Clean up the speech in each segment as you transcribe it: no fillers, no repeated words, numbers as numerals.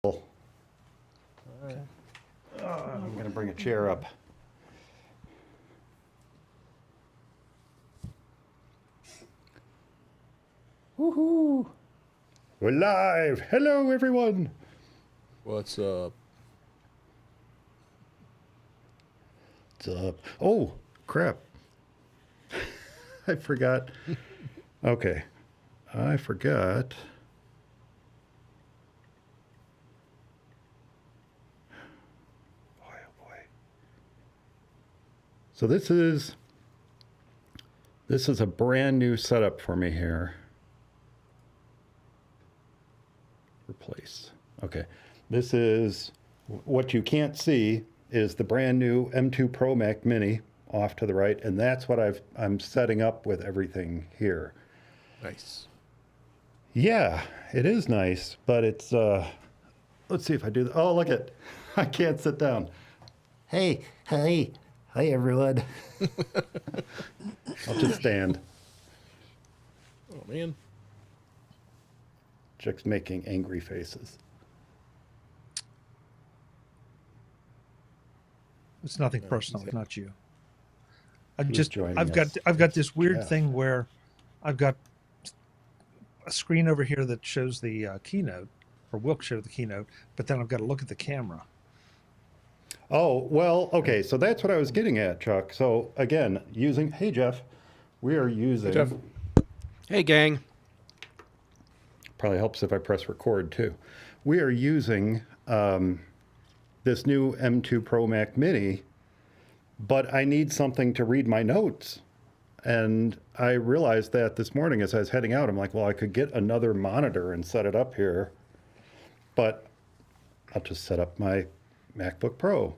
All right. I'm going to bring a chair up. Woohoo! We're live. Hello, everyone. What's up? What's up? Oh, crap. I forgot. Okay. I forgot. Boy, oh boy. So this is a brand new setup for me here. Replace. Okay. This is what you can't see is the brand new M2 Pro Mac Mini off to the right, and that's what I'm setting up with everything here. Nice. Yeah, it is nice, but it's let's see if I do that. Oh, look it. I can't sit down. Hey, hi everyone. I'll just stand. Oh man. Chick's making angry faces. It's nothing personal, not you. Who's I've got this weird thing where I've got a screen over here that shows the keynote, or will show the keynote, but then I've got to look at the camera. Oh, well, okay, so that's what I was getting at, Chuck. So again, hey Jeff, we are using... Hey, Jeff. Hey gang. Probably helps if I press record too. We are using this new M2 Pro Mac Mini, but I need something to read my notes. And I realized that this morning as I was heading out, I'm like, well, I could get another monitor and set it up here, but I'll just set up my MacBook Pro.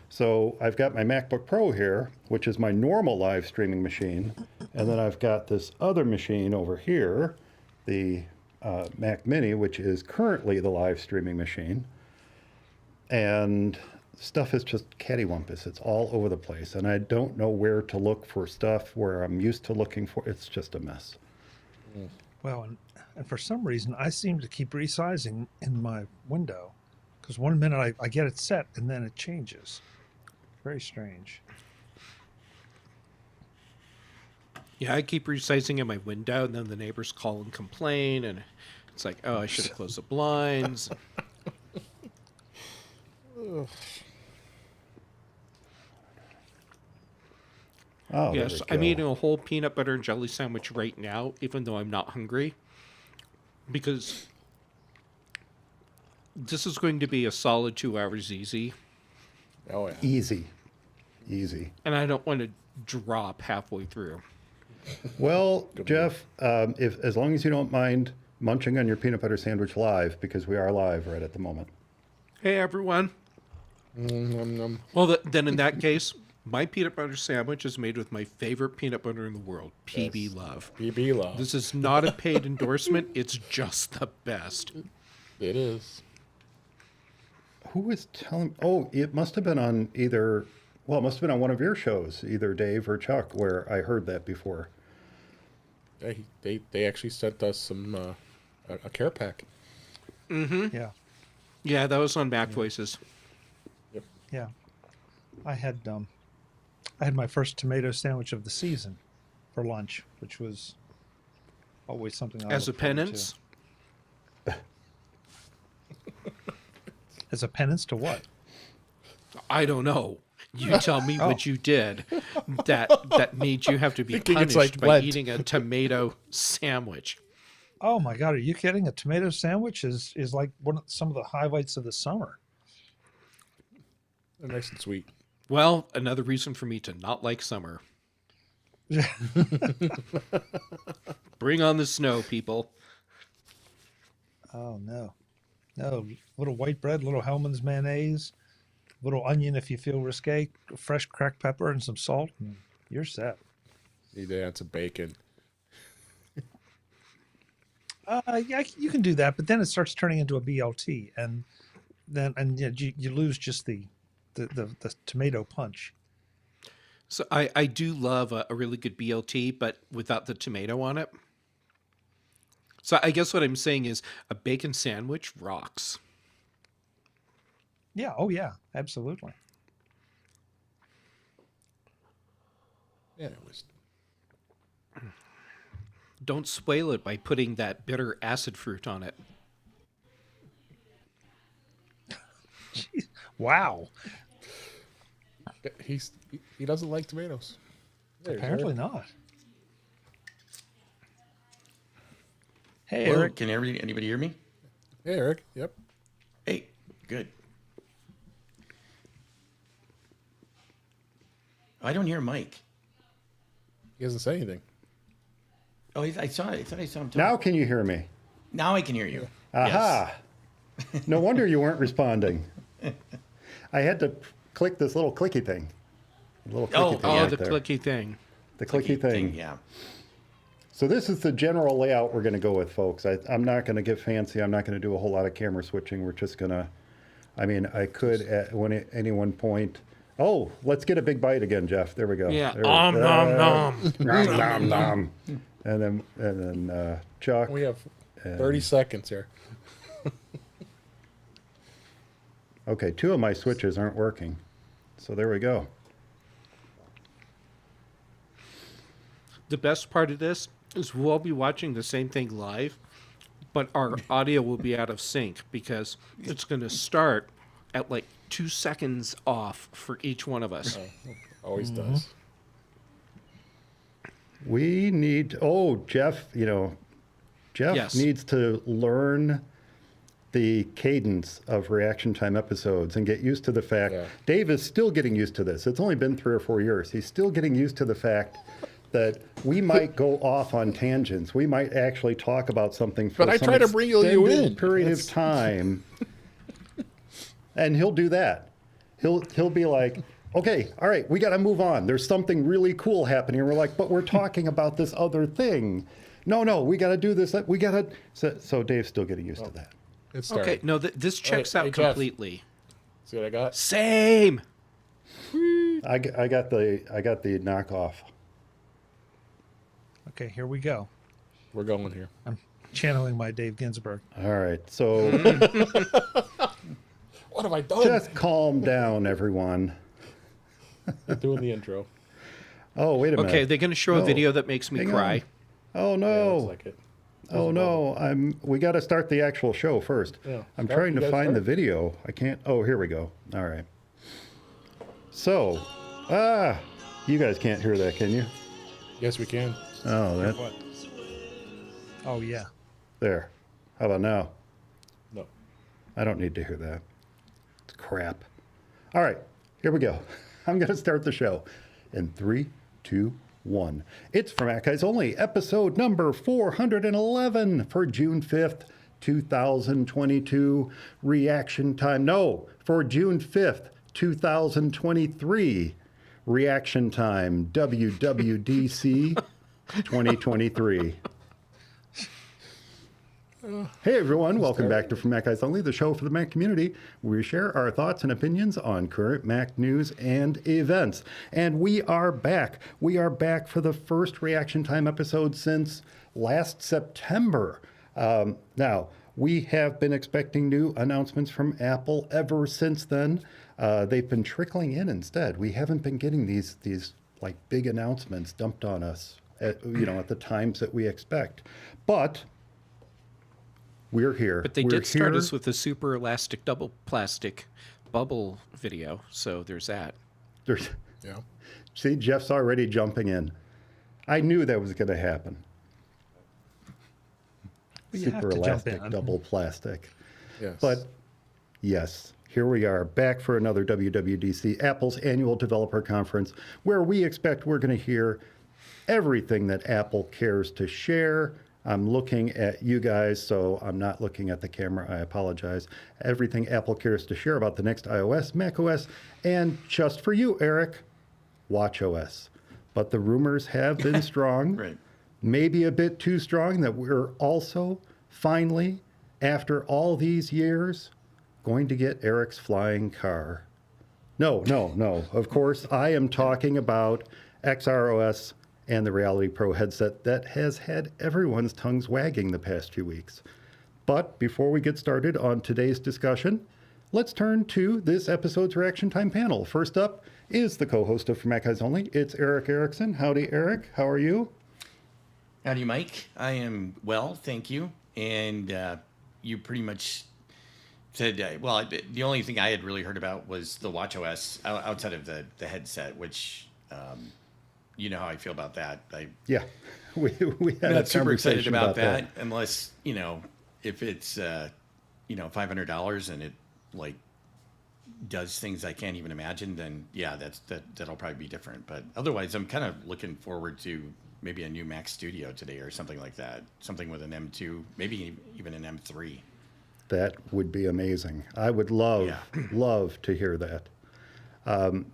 So I've got my MacBook Pro here, which is my normal live streaming machine. And then I've got this other machine over here, the Mac Mini, which is currently the live streaming machine. And stuff is just cattywampus. It's all over the place. And I don't know where to look for stuff where I'm used to looking for. It's just a mess. Well, and for some reason, I seem to keep resizing in my window. Because one minute I get it set and then it changes. Very strange. Yeah, I keep resizing in my window, and then the neighbors call and complain, and it's like, oh, I should have closed the blinds. Oh, yes, I'm eating a whole peanut butter and jelly sandwich right now, even though I'm not hungry, because this is going to be a solid 2 hours easy. Oh yeah. Easy. And I don't want to drop halfway through. Well, Jeff, if as long as you don't mind munching on your peanut butter sandwich live, because we are live right at the moment. Hey, everyone. Well, then in that case, my peanut butter sandwich is made with my favorite peanut butter in the world, PB Love. PB Love. This is not a paid endorsement. It's just the best. It is. Who was telling? Oh, it must have been on either. Well, it must have been on one of your shows, either Dave or Chuck, where I heard that before. They actually sent us some a care pack. Mm-hmm. Yeah. Yeah, that was on Mac Voices. Yep. Yeah. I had my first tomato sandwich of the season for lunch, which was always something I As a look forward penance? to. As a penance to what? I don't know. You tell me what you did that made you have to be punished by eating a tomato sandwich. Oh my God, are you kidding? A tomato sandwich is like some of the highlights of the summer. They're nice and sweet. Well, another reason for me to not like summer. Bring on the snow, people. Oh no. No, little white bread, little Hellman's mayonnaise, little onion if you feel risque, fresh cracked pepper and some salt, and you're set. Need to add some bacon. Yeah, you can do that, but then it starts turning into a BLT, and then you lose just the tomato punch. So I do love a really good BLT, but without the tomato on it. So I guess what I'm saying is a bacon sandwich rocks. Yeah. Oh, yeah. Absolutely. Yeah, it was. Don't spoil it by putting that bitter acid fruit on it. Jeez. Wow. He doesn't like tomatoes. There's Apparently Eric. not. Hey, Hello, Eric. can anybody hear me? Hey, Eric. Yep. Hey, good. I don't hear Mike. He doesn't say anything. Oh, I thought I saw him talk. Now can you hear me? Now I can hear you. Aha! No wonder you weren't responding. I had to click this little clicky thing. The little clicky thing Oh, right the there. clicky thing. The clicky thing. Yeah. So this is the general layout we're going to go with, folks. I'm not going to get fancy. I'm not going to do a whole lot of camera switching. We're just going to, I mean, I could at any one point. Oh, let's get a big bite again, Jeff. There we go. Yeah. There Nom, nom, nom. nom, nom, nom. And then Chuck. We have 30 seconds here. Okay, 2 of my switches aren't working. So there we go. The best part of this is we'll be watching the same thing live, but our audio will be out of sync because it's going to start at like 2 seconds off for each one of us. Always does. We need, Jeff, Jeff Yes. needs to learn the cadence of reaction time episodes and get used to the fact. Yeah. Dave is still getting used to this. It's only been 3 or 4 years. He's still getting used to the fact that we might go off on tangents. We might actually talk about something for But I some try to bring you extended in. period That's- of time. And he'll do that. He'll be like, okay, all right, we got to move on. There's something really cool happening. And we're like, but we're talking about this other thing. No, we got to do this. We got to. So Dave's still getting used to that. It started. Okay, no, this checks Hey, out Jeff. completely. See what I got? Same. I got the knockoff. Okay, here we go. We're going here. I'm channeling my Dave Ginsburg. All right, so What have I done? just calm down, everyone. Doing the intro. Oh, wait a minute. Okay, they're going to show a No. video that makes me Hang cry. on. Oh Yeah, no. looks like it. Oh no. We got to start the actual show first. Yeah. I'm Start- trying you to gotta find start. the video. I can't. Oh, here we go. All right. So, you guys can't hear that, can you? Yes, we can. Oh, that What? Oh, yeah. there. How about now? No. I don't need to hear that. It's crap. All right, here we go. I'm going to start the show in 3, 2, 1. It's For Mac Guys Only, episode number 411 for June 5th, 2022. Reaction time. No, for June 5th, 2023. Reaction time. WWDC 2023. Hey everyone, welcome back to From Mac Guys Only, the show for the Mac community, where we share our thoughts and opinions on current Mac news and events. And we are back. We are back for the first reaction time episode since last September. Now, we have been expecting new announcements from Apple ever since then. They've been trickling in instead. We haven't been getting these like big announcements dumped on us at the times that we expect. But we're here. But they We're did start here. us with a super elastic double plastic bubble video, so there's that. There's- Yeah. See, Jeff's already jumping in. I knew that was going to happen. You have Super to jump elastic, in. double plastic. Yes. But yes, here we are back for another WWDC, Apple's annual developer conference, where we expect we're going to hear everything that Apple cares to share. I'm looking at you guys, so I'm not looking at the camera. I apologize. Everything Apple cares to share about the next iOS, macOS, and just for you, Eric, watchOS. But the rumors have been strong. Right. Maybe a bit too strong, that we're also finally, after all these years, going to get Eric's flying car. No. Of course, I am talking about XROS and the Reality Pro headset that has had everyone's tongues wagging the past few weeks. But before we get started on today's discussion, let's turn to this episode's reaction time panel. First up is the co-host of For Mac Guys Only. It's Eric Erickson. Howdy, Eric. How are you? Howdy, Mike. I am well, thank you. And you pretty much said, well, the only thing I had really heard about was the watchOS outside of the headset, which you know how I feel about that. Yeah, we had I'm a not super excited conversation about that unless, if it's, $500 and it like does things I can't even imagine, then yeah, that'll probably be different. But otherwise, I'm kind of looking forward to maybe a new Mac Studio today or something like that. Something with an M2, maybe even an M3. That would be amazing. I would love to hear that.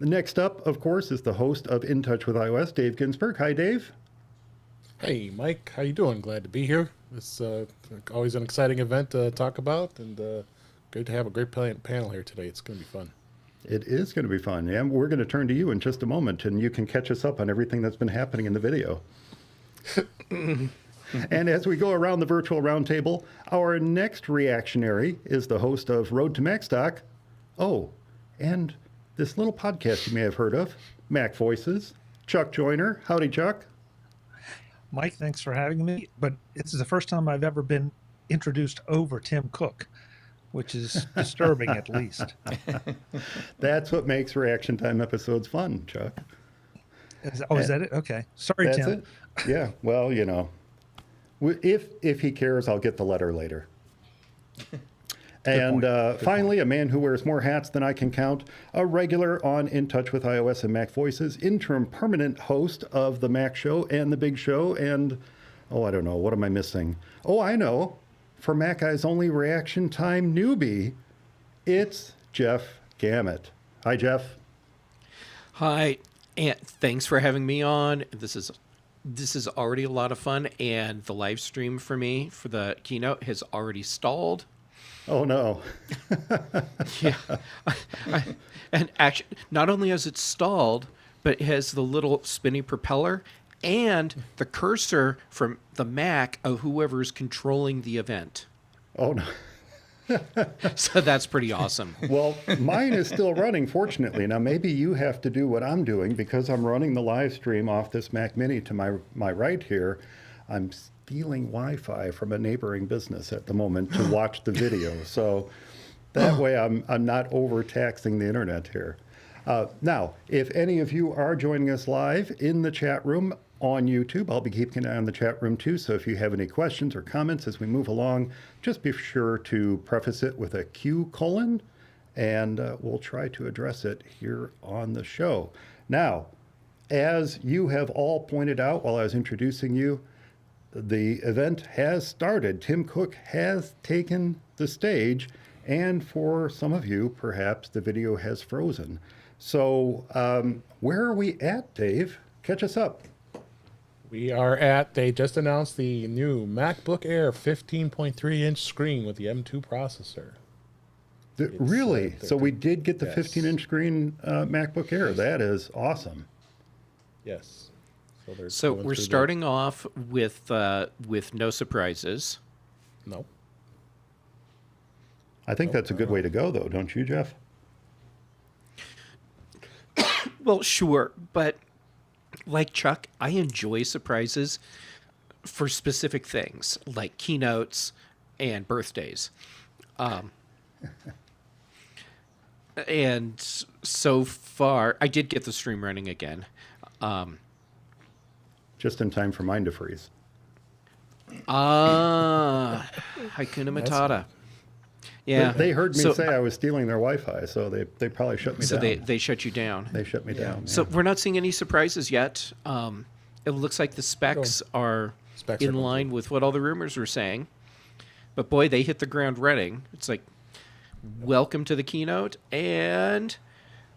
Next up, of course, is the host of In Touch with iOS, Dave Ginsburg. Hi, Dave. Hey, Mike. How you doing? Glad to be here. It's always an exciting event to talk about, and good to have a great panel here today. It's going to be fun. It is going to be fun. Yeah, we're going to turn to you in just a moment, and you can catch us up on everything that's been happening in the video. And as we go around the virtual roundtable, our next reactionary is the host of Road to MacStock. Oh, and this little podcast you may have heard of, Mac Voices. Chuck Joyner. Howdy, Chuck. Mike, thanks for having me. But this is the first time I've ever been introduced over Tim Cook, which is disturbing at least. That's what makes reaction time episodes fun, Chuck. Is that it? Okay. Sorry, That's Tim. it. Yeah, well, if he cares, I'll get the letter later. And finally, a man who wears more hats than I can count, a regular on In Touch with iOS and Mac Voices, interim permanent host of the Mac Show and the Big Show, and, I don't know, what am I missing? Oh, I know. For Mac Guys Only reaction time newbie, it's Jeff Gamet. Hi, Jeff. Hi, and thanks for having me on. This is already a lot of fun, and the live stream for me for the keynote has already stalled. Oh, no. Yeah. And actually, not only has it stalled, but it has the little spinny propeller and the cursor from the Mac of whoever's controlling the event. Oh, no. So that's pretty awesome. Well, mine is still running, fortunately. Now, maybe you have to do what I'm doing because I'm running the live stream off this Mac Mini to my right here. I'm stealing Wi-Fi from a neighboring business at the moment to watch the video. So that way I'm not overtaxing the internet here. Now, if any of you are joining us live in the chat room on YouTube, I'll be keeping an eye on the chat room too. So if you have any questions or comments as we move along, just be sure to preface it with a Q:, and we'll try to address it here on the show. Now, as you have all pointed out while I was introducing you, the event has started. Tim Cook has taken the stage, and for some of you, perhaps the video has frozen. So where are we at, Dave? Catch us up. They just announced the new MacBook Air 15.3-inch screen with the M2 processor. Really? So we did get the 15-inch screen MacBook Air. That is awesome. Yes. So we're starting off with no surprises. No. I think that's a good way to go, though, don't you, Jeff? Well, sure, but like Chuck, I enjoy surprises for specific things, like keynotes and birthdays. And so far, I did get the stream running again. Just in time for mine to freeze. Hakuna Matata. Yeah. They heard me say I was stealing their Wi-Fi, so they probably shut me down. So they shut you down. They shut me down. So we're not seeing any surprises yet. It looks like the specs are in line with what all the rumors were saying. But boy, they hit the ground running. It's like, welcome to the keynote, and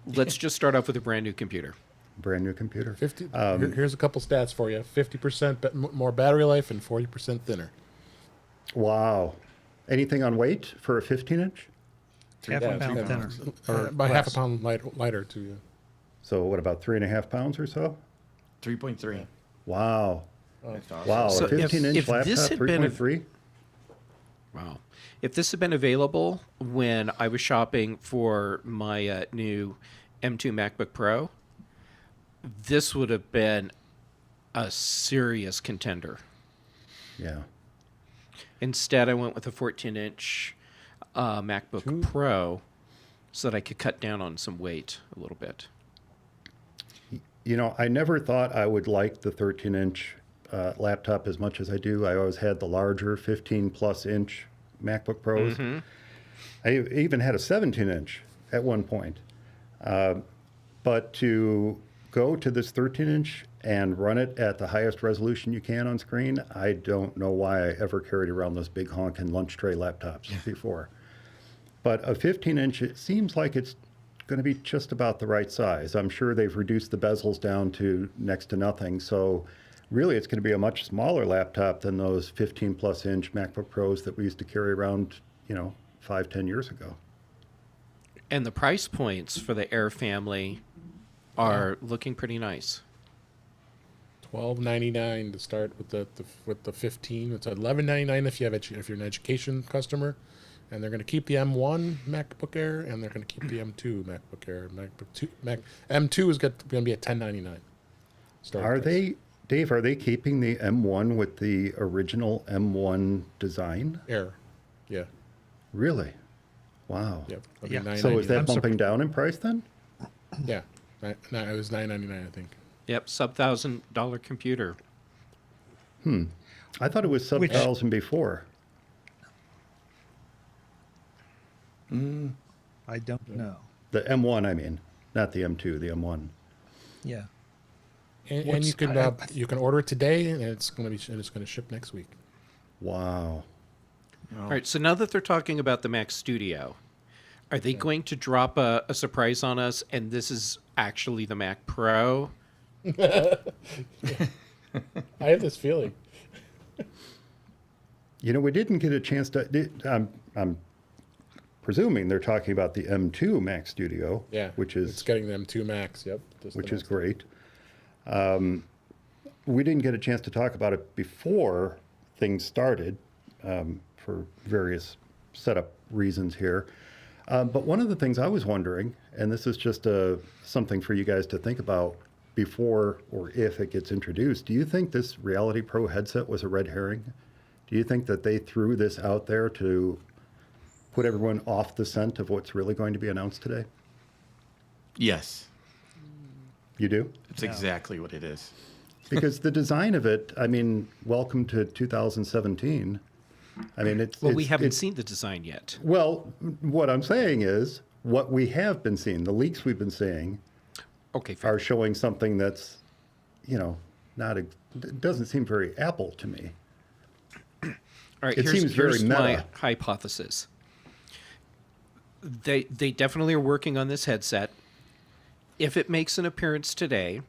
let's just start off with a brand new computer. Brand new computer. Here's a couple stats for you. 50% more battery life and 40% thinner. Wow. Anything on weight for a 15-inch? Half a pound thinner. Or about half a pound lighter to you. So what, about 3.5 pounds or so? 3.3. Wow. That's awesome. Wow, So a 15-inch if this laptop, had been 3.3? Wow. If this had been available when I was shopping for my new M2 MacBook Pro, this would have been a serious contender. Yeah. Instead, I went with a 14-inch MacBook Pro so that I could cut down on some weight a little bit. You know, I never thought I would like the 13-inch laptop as much as I do. I always had the larger 15-plus inch MacBook Pros. I even had a 17-inch at one point. But to go to this 13-inch and run it at the highest resolution you can on screen, I don't know why I ever carried around those big honking lunch tray laptops before. But a 15-inch, it seems like it's going to be just about the right size. I'm sure they've reduced the bezels down to next to nothing. So really, it's going to be a much smaller laptop than those 15-plus inch MacBook Pros that we used to carry around, 5-10 years ago. And the price points for the Air family are looking pretty nice. $12.99 to start with the 15. It's $11.99 if you're an education customer, and they're going to keep the M1 MacBook Air, and they're going to keep the M2 MacBook Air. M2 is going to be at $10.99. Dave, are they keeping the M1 with the original M1 design? Air? Yeah. Really? Wow. Yep. Yeah. So is that I'm bumping down in price then? Yeah. No, it was $9.99, I think. Yep, sub-$1,000 computer. I thought it was sub-1,000 before. I don't know. The M1, I mean, not the M2, the M1. Yeah. And you can order it today, and it's going to ship next week. Wow. All right, so now that they're talking about the Mac Studio, are they going to drop a surprise on us, and this is actually the Mac Pro? I have this feeling. We didn't get a chance to. I'm presuming they're talking about the M2 Mac Studio. Yeah. Which is it's getting them 2 Macs. Yep. which is great. We didn't get a chance to talk about it before things started for various setup reasons here. But one of the things I was wondering, and this is just something for you guys to think about before or if it gets introduced, do you think this Reality Pro headset was a red herring? Do you think that they threw this out there to put everyone off the scent of what's really going to be announced today? Yes, You do? it's exactly what it is. Because the design of it, I mean, welcome to 2017. I mean, We haven't seen the design yet. Well, what I'm saying is what we have been seeing, the leaks we've been seeing, Okay, fair. are showing something that's, it doesn't seem very Apple to me. All right, it seems very here's my meta. hypothesis. They definitely are working on this headset. If it makes an appearance today,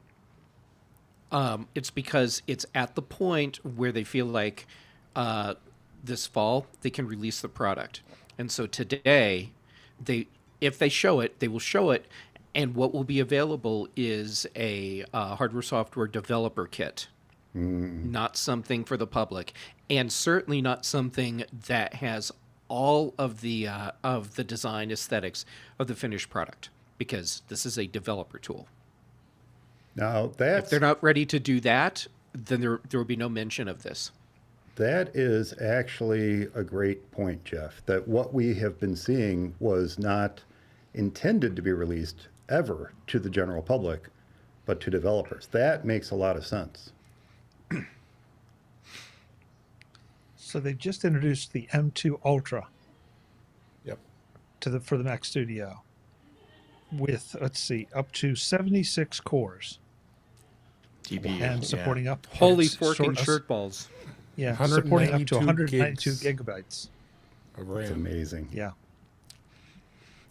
it's because it's at the point where they feel like this fall they can release the product. And so today, if they show it, they will show it, and what will be available is a hardware-software developer kit. Not something for the public, and certainly not something that has all of the design aesthetics of the finished product, because this is a developer tool. Now, If they're not ready to do that, then there will be no mention of this. that is actually a great point, Jeff, that what we have been seeing was not intended to be released ever to the general public, but to developers. That makes a lot of sense. So they've just introduced the M2 Ultra Yep. for the Mac Studio with, up to 76 cores TBU, and supporting up Holy it's forking sort- shirt balls. Yeah, supporting up to 192 192 gigabytes. Of It's RAM. amazing. Yeah.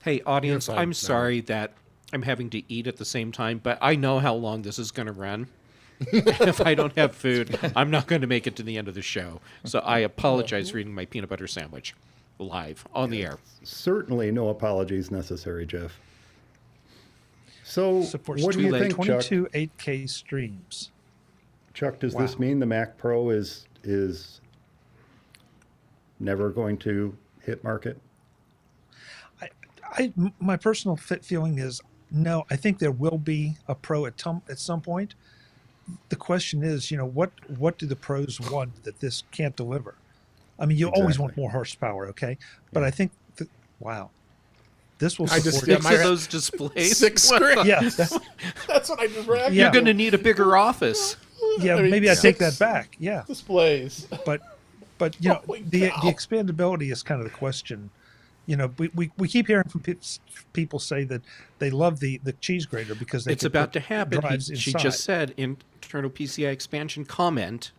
Hey, audience, Inside I'm now. sorry that I'm having to eat at the same time, but I know how long this is going to run. If I don't have food, I'm not going to make it to the end of the show. So I apologize for eating my peanut butter sandwich live on the air. Certainly no apologies necessary, Jeff. So Supports what do you too late. think, Chuck? 22 8K streams. Chuck, does this Wow. mean the Mac Pro is never going to hit market? My personal feeling is no. I think there will be a Pro at some point. The question is, what do the pros want that this can't deliver? I mean, you always want more horsepower, okay? But I think, wow, this will I just support. get Six of those displays. 6 screens. Yes, That's what I just read. Yeah. You're going to need a bigger office. yeah. I mean, Maybe I take 6 that back. Yeah, displays. but Oh my the God. expandability is kind of the question. We keep hearing from people say that they love the cheese grater because It's can about put to happen. drives She inside. just said internal PCI expansion comment.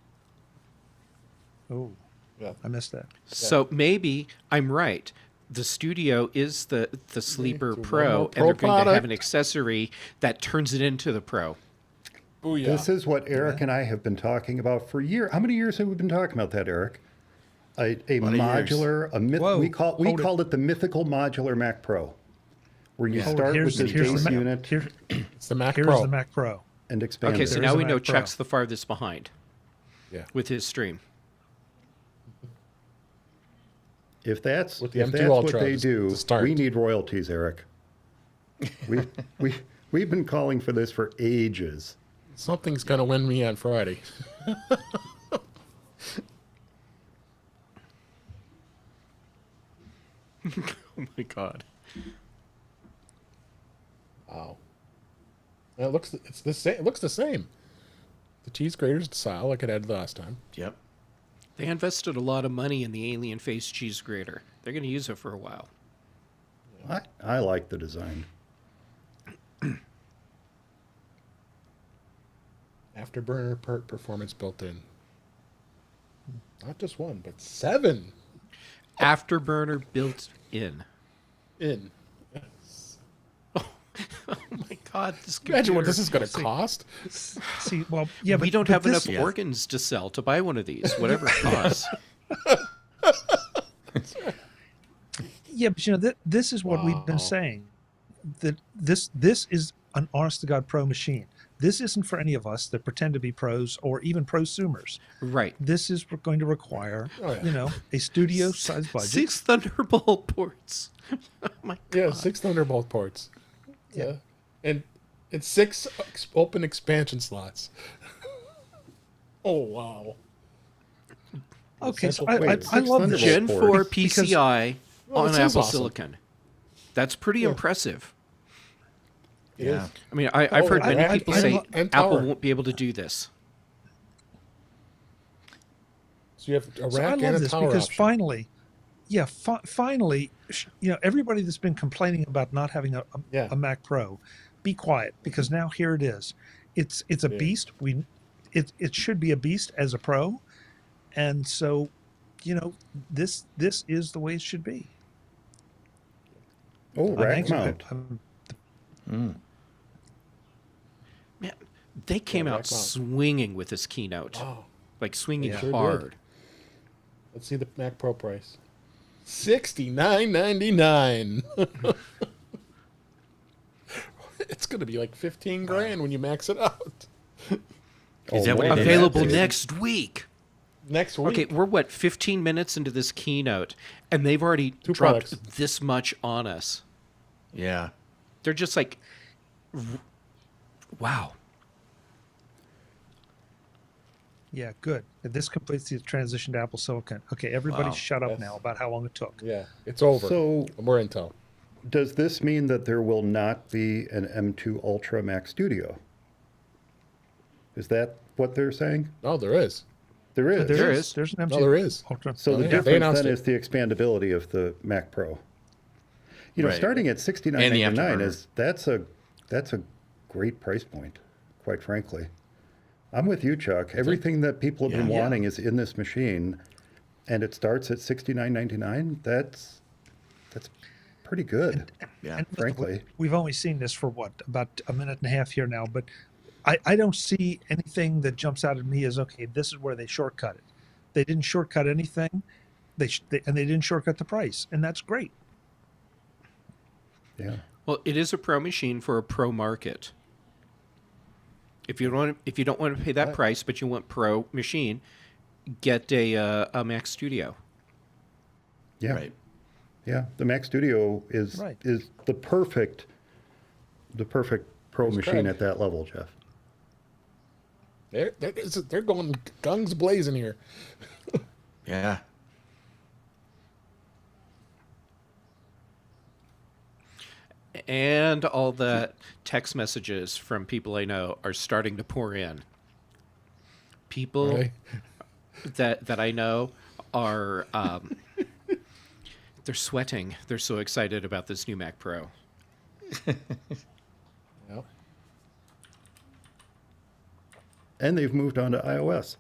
Oh, Yeah. I missed that. So maybe I'm right. The Studio is the Sleeper to one Pro, more and Pro they're going to have product. an accessory that turns it into the Pro. Booyah. This is what Eric and I have been talking about for years. How many years have we been talking about that, Eric? A lot of modular, Whoa, we hold it. called it the Mythical Modular Mac Pro, where you Hold it, start with this here's base the Mac- unit It's the Mac Here's Pro. the Mac Pro. and expand Okay, it. so There now is a we know Mac Pro. Chuck's the farthest behind Yeah. with his stream. If that's With the if M2 that's Ultra what they to do, start. we need royalties, Eric. We've been calling for this for ages. Something's going to win me on Friday. Oh my God. Wow. And it's the same. It looks the same. The cheese grater's the style like it had last time. Yep. They invested a lot of money in the alien face cheese grater. They're going to use it for a while. I like the design. Afterburner performance built in. Not just one, but 7 Afterburner built in. in. Oh my God. This Imagine what this computer. is going to cost. See, well, yeah, We but don't have this- enough organs to sell to buy one of these, whatever it costs. Yeah, but this is what we've been Wow. saying. That this is an honest to God pro machine. This isn't for any of us that pretend to be pros or even prosumers. Right. This is going to require, Oh, yeah. a studio size budget. 6 Thunderbolt ports. Oh my God. Yeah, 6 Thunderbolt ports. Yeah. And 6 open expansion slots. Oh, wow. Okay, so Wait, I 6 love this. Thunderbolt Gen ports. 4 PCI Well, on this is Apple awesome. Silicon. That's pretty Yeah. impressive. It Yeah. is. I mean, I've heard many I- people I- say and Apple tower. won't be able to do this. So you have a So I rack and love a this tower because option. finally, everybody that's been complaining about not having Yeah. a Mac Pro, be quiet because now here it is. It's a Yeah. beast. It should be a beast as a Pro, and so, this is the way it should be. Oh, I'm rack anxious- mount. I'm- Man, they came Yeah, out rack mount. swinging with this keynote. Wow. Like swinging Yeah. Sure did. hard. Let's see the Mac Pro price. $69.99. It's going to be like 15 grand when you max it out. Is that what wow. it is? Available That's- next week. Next week. Okay, we're what, 15 minutes into this keynote, and they've already Two dropped products. this much on us. Yeah. They're just like, wow. Yeah, good. This completes the transition to Apple Silicon. Okay, everybody Wow. shut up Yes. now about how long it took. Yeah, it's over. So More Intel. does this mean that there will not be an M2 Ultra Mac Studio? Is that what they're saying? No, there is. There is. There is. There's an M2 No, there is. Ultra. So Oh, the yeah. They difference announced then it. is the expandability of the Mac Pro. Right. Starting at $69.99 afterburner. is that's a great price point, quite frankly. I'm with you, Chuck. Everything that people have been Yeah. wanting is in this machine, and it starts at $69.99. That's pretty good, Yeah. And frankly. we've only seen this for about a minute and a half here now, but I don't see anything that jumps out at me as, okay, this is where they shortcut it. They didn't shortcut anything, and they didn't shortcut the price, and that's great. Yeah. Well, it is a pro machine for a pro market. If you don't want to pay that price, but you want pro machine, get a Mac Studio. Yeah. Right. Yeah. The Mac Studio is Right. is the perfect pro There's machine Craig. at that level, Jeff. They're going guns blazing here. Yeah. And all the text messages from people I know are starting to pour in. People Right? that I know are they're sweating. They're so excited about this new Mac Pro. Yep. And they've moved on to iOS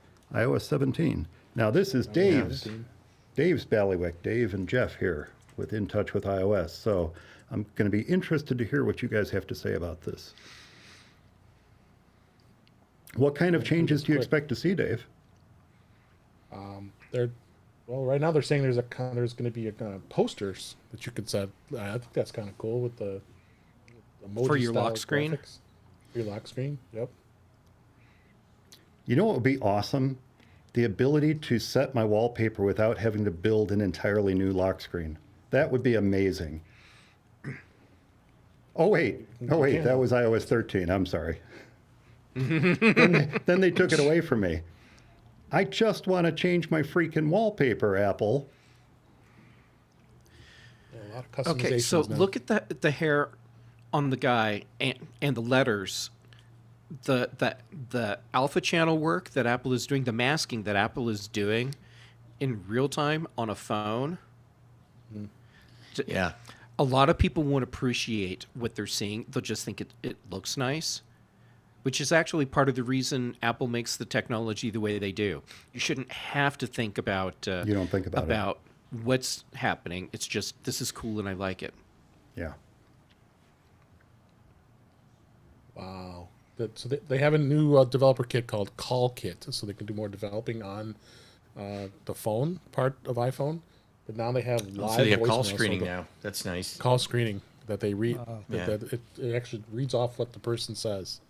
17. Now this is Dave's bailiwick, Dave and Jeff here with In Touch with iOS. So I'm going to be interested to hear what you guys have to say about this. What kind of changes do you expect to see, Dave? Right now they're saying there's going to be posters that you could set. I think that's kind of cool with the emoji For your style lock screen? graphics. For your lock screen. Yep. You know what would be awesome? The ability to set my wallpaper without having to build an entirely new lock screen. That would be amazing. Oh wait, that was iOS 13. I'm sorry. then they took it away from me. I just want to change my freaking wallpaper, Apple. A lot of Okay, so customizations now. look at the hair on the guy and the letters. The alpha channel work that Apple is doing, the masking that Apple is doing in real time on a phone. Yeah. A lot of people won't appreciate what they're seeing. They'll just think it looks nice, which is actually part of the reason Apple makes the technology the way they do. You shouldn't have to think about You don't think about it. what's happening. It's just, this is cool and I like it. Yeah. Wow. So they have a new developer kit called Call Kit, so they can do more developing on the phone part of iPhone. But now they have live So they have voicemail, call so screening the now. That's nice. Call screening that they read. Yeah. That it actually reads off what the person says.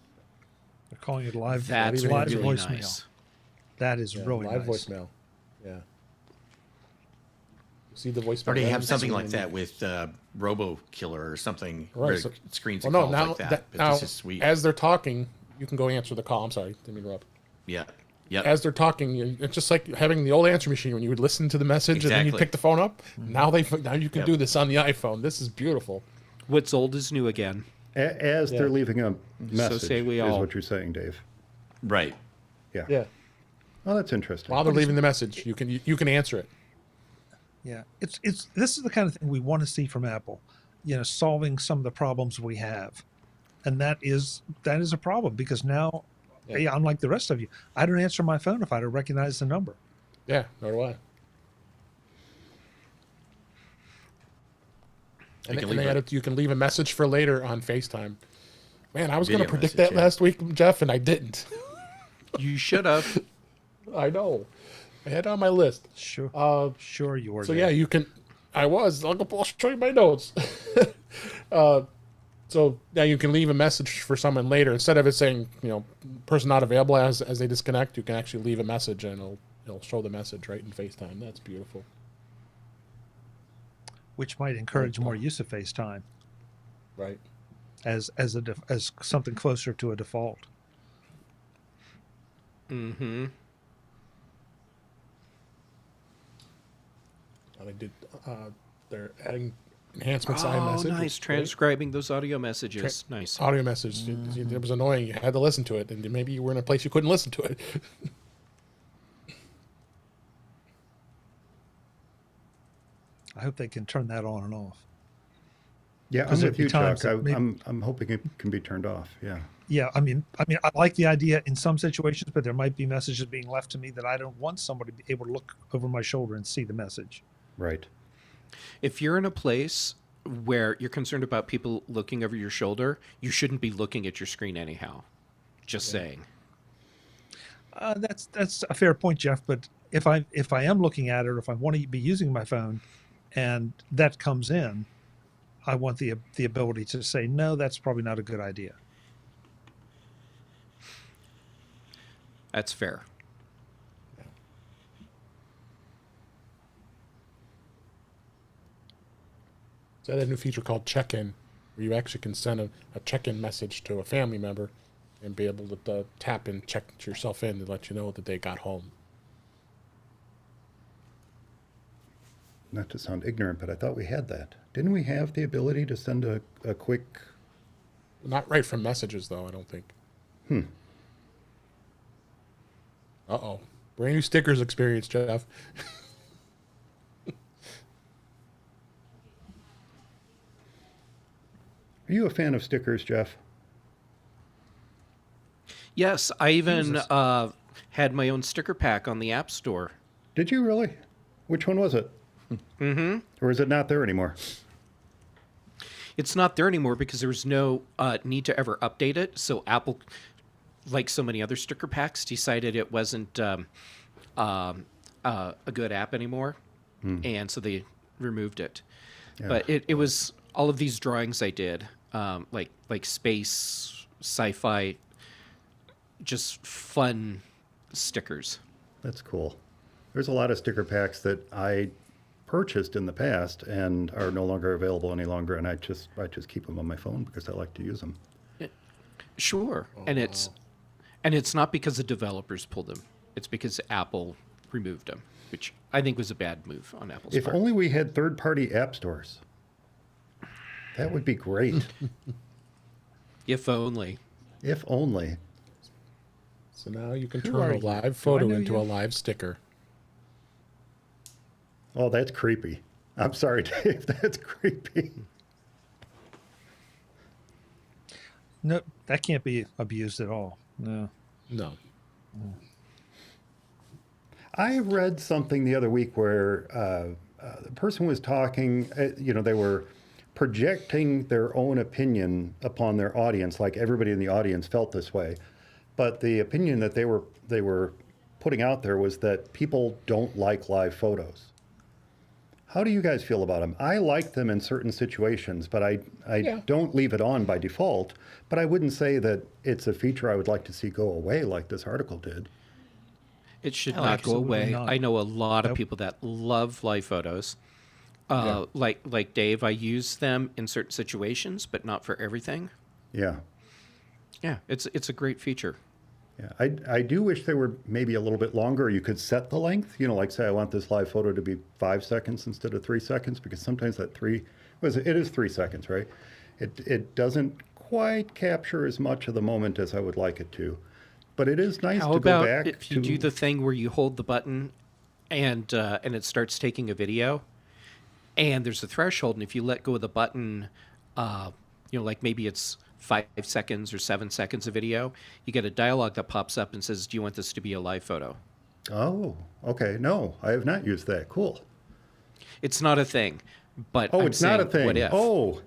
They're calling it live. That's live really voicemail. nice. That is Yeah, really live nice. voicemail. Yeah. You see the voicemail. Already have there? something like that with Robo Killer or something Right, where so- it screens Well, and no, calls now like that. that, But now this is sweet. as they're talking, you can go answer the call. I'm sorry, didn't mean to interrupt. Yeah. Yep. As they're talking, it's just like having the old answer machine when you would listen to the message and then you Exactly. pick the phone up. Now you can Yep. do this on the iPhone. This is beautiful. What's old is new again. As they're leaving a message, say we is all. what you're saying, Dave. Right. Yeah. Yeah. Oh, that's interesting. While they're leaving the message, you can answer it. Yeah, it's this is the kind of thing we want to see from Apple, solving some of the problems we have, and that is a problem because now, hey, unlike the rest of you, I don't answer my phone if I don't recognize the number. Yeah, nor do I. And can they leave added you can leave a message for later on FaceTime. Man, I was going to Video predict message, that yeah. last week, Jeff, and I didn't. You should have. I know. I had it on my list. Sure, sure you were. So there. yeah, you can. I was. I'll show you my notes. So now you can leave a message for someone later instead of it saying person not available as they disconnect. You can actually leave a message and it'll show the message right in FaceTime. That's beautiful. which might encourage more use of FaceTime Right. as something closer to a default. Mm-hmm. They did. They're adding enhancements to Oh, iMessage. nice. It's great. Transcribing those audio messages. Nice. Audio message. It was annoying. You had to listen to it, and maybe you were in a place you couldn't listen to it. I hope they can turn that on and off. Yeah, I'm 'Cause there'd with be you, times Chuck. that maybe- I'm hoping it can be turned off. Yeah. Yeah, I mean, I like the idea in some situations, but there might be messages being left to me that I don't want somebody to be able to look over my shoulder and see the message. Right. If you're in a place where you're concerned about people looking over your shoulder, you shouldn't be looking at your screen anyhow. Just saying. That's a fair point, Jeff. But if I am looking at it, or if I want to be using my phone, and that comes in, I want the ability to say no. That's probably not a good idea. That's fair. So a new feature called check-in, where you actually can send a check-in message to a family member and be able to tap and check yourself in to let you know that they got home. Not to sound ignorant, but I thought we had that. Didn't we have the ability to send a quick... Not right from messages, though, I don't think. Uh-oh. Brand new stickers experience, Jeff. Are you a fan of stickers, Jeff? Yes, I even Jesus. had my own sticker pack on the App Store. Did you really? Which one was it? Mm-hmm. Or is it not there anymore? It's not there anymore because there was no need to ever update it. So Apple, like so many other sticker packs, decided it wasn't a good app anymore, and so they removed it. Yeah. But it was all of these drawings I did, like space, sci-fi, just fun stickers. That's cool. There's a lot of sticker packs that I purchased in the past and are no longer available any longer, and I just keep them on my phone because I like to use them. Sure, and it's not because the developers pulled them; it's because Apple removed them, which I think was a bad move on Apple's If part. only we had third-party app stores. That would be great. If only. If only. So now you can Who turn are a you? live Do I photo know into you? a live sticker. Oh, that's creepy. I'm sorry, Dave. That's creepy. No, that can't be abused at all. No. No. I read something the other week where the person was talking, they were projecting their own opinion upon their audience, like everybody in the audience felt this way. But the opinion that they were putting out there was that people don't like live photos. How do you guys feel about them? I like them in certain situations, but I Yeah. don't leave it on by default. But I wouldn't say that it's a feature I would like to see go away like this article did. It should Oh, not go absolutely away. not. I know a lot of Nope. people that love live photos. Like Dave, I use them in certain situations, but not for everything. Yeah. Yeah, it's a great feature. Yeah, I do wish they were maybe a little bit longer. You could set the length, like say I want this live photo to be 5 seconds instead of 3 seconds, because sometimes that it is 3 seconds, right? It doesn't quite capture as much of the moment as I would like it to. But it is nice How to go about back if to you do the thing where you hold the button and it starts taking a video, and there's a threshold, and if you let go of the button, like maybe it's 5 seconds or 7 seconds of video, you get a dialogue that pops up and says, "Do you want this to be a live photo?" Oh, okay. No, I have not used that. Cool. It's not a thing, but Oh, I'm it's not a saying, thing. What if? Oh.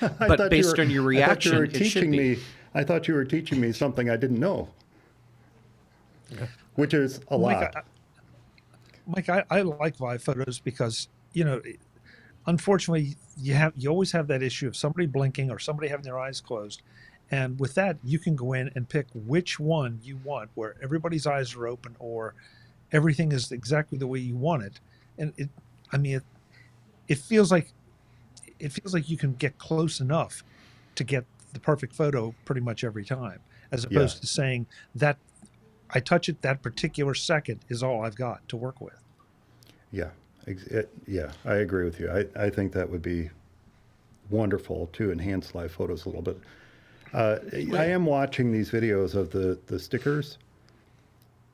I But thought based on your I thought you were reaction, it should teaching be. me. I thought you were teaching me something I didn't know. Which is a lot. Mike, I like live photos because unfortunately you always have that issue of somebody blinking or somebody having their eyes closed, and with that you can go in and pick which one you want, where everybody's eyes are open or everything is exactly the way you want it, and it feels like you can get close enough to get the perfect photo pretty much every time, as opposed to saying that I touch it that particular second is all I've got to work with. Yeah, I agree with you. I think that would be wonderful to enhance live photos a little bit. I am watching these videos of the stickers.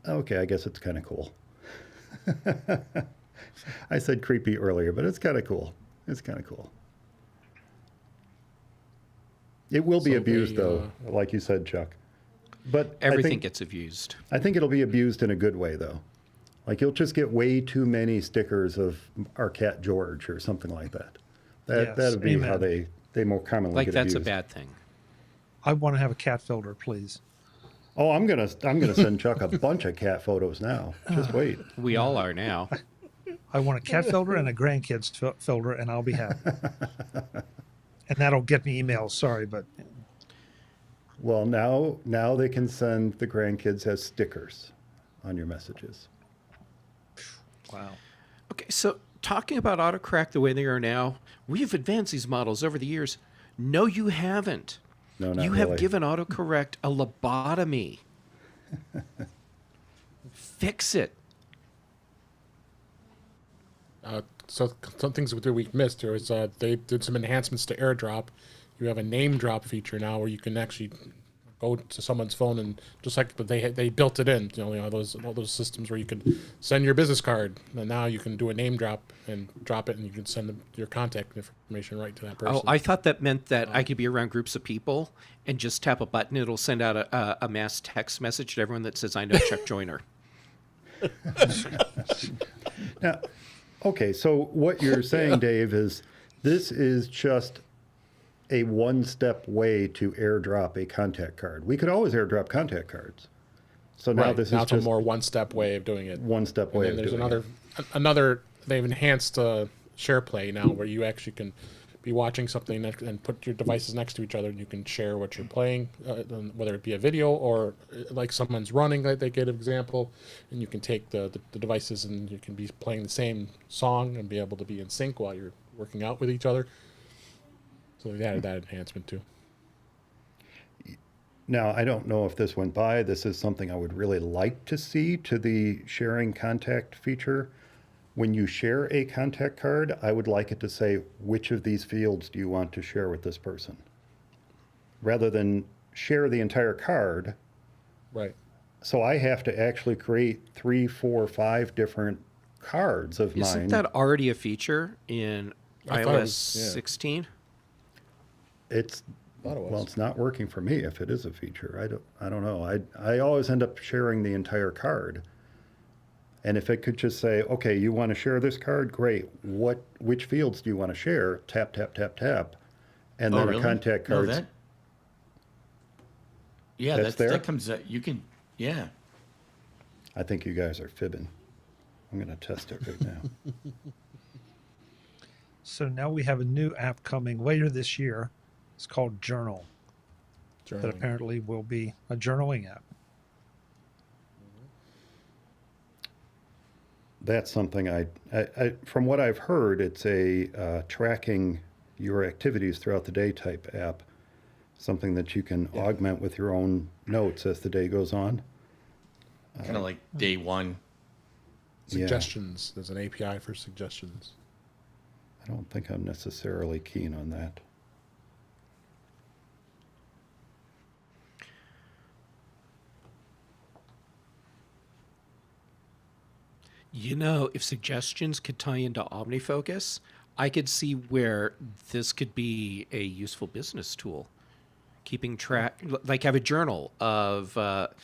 Okay, I guess it's kind of cool. I said creepy earlier, but it's kind of cool. It's kind of cool. It will be So abused, though, like you said, Chuck. But Everything gets abused. I think it'll be abused in a good way, though. Like you'll just get way too many stickers of our cat George or something like that. Yes, That would be amen. how they more commonly Like get that's abused. a bad thing. I want to have a cat filter, please. Oh, I'm gonna send Chuck a bunch of cat photos now. Just wait. We all are now. I want a cat filter and a grandkids filter, and I'll be happy. And that'll get me emails. Sorry, but Well, now they can send the grandkids as stickers on your messages. wow. Okay, so talking about autocorrect the way they are now, we've advanced these models over the years. No, you haven't. No, not You really. have given autocorrect a lobotomy. Fix it. So some things that we missed there was they did some enhancements to AirDrop. You have a name drop feature now where you can actually go to someone's phone and just like, but they built it in. You know all those systems where you can send your business card, and now you can do a name drop and drop it, and you can send your contact information right to that person. Oh, I thought that meant that I could be around groups of people and just tap a button. It'll send out a mass text message to everyone that says, "I know Chuck Joyner." Now, okay, so what you're saying, Dave, is this is just a one-step way to airdrop a contact card. We could always airdrop contact cards. So now Right. this Now is it's a just more one-step way of doing it. one-step And way then of there's doing another. They've enhanced SharePlay now, where you actually can be watching something and put your devices next to each other, and you can share what you're playing, whether it be a video or like someone's running. Like they get an example, and you can take the devices and you can be playing the same song and be able to be in sync while you're working out with each other. So they added that enhancement too. Now, I don't know if this went by. This is something I would really like to see to the sharing contact feature. When you share a contact card, I would like it to say, which of these fields do you want to share with this person? Rather than share the entire card. Right. So I have to actually create 3, 4, 5 different cards of mine. Isn't that already a feature in I thought it iOS was- yeah. 16? It's Thought it was. well, it's not working for me if it is a feature. I don't know. I always end up sharing the entire card. And if it could just say, okay, you want to share this card? Great. Which fields do you want to share? Tap, tap, tap, tap. And Oh, then really? a contact No, card. that. Yeah, That's there? that comes. You can. Yeah. I think you guys are fibbing. I'm going to test it right now. So now we have a new app coming later this year. It's called Journal. That Journaling. apparently will be a journaling app. That's something I from what I've heard, it's a tracking your activities throughout the day type app. Something that you can augment with your own notes as the day goes on. Kind of like day one. Suggestions. There's an API for suggestions. I don't think I'm necessarily keen on that. You know, if suggestions could tie into OmniFocus, I could see where this could be a useful business tool. Keeping track, like have a journal of what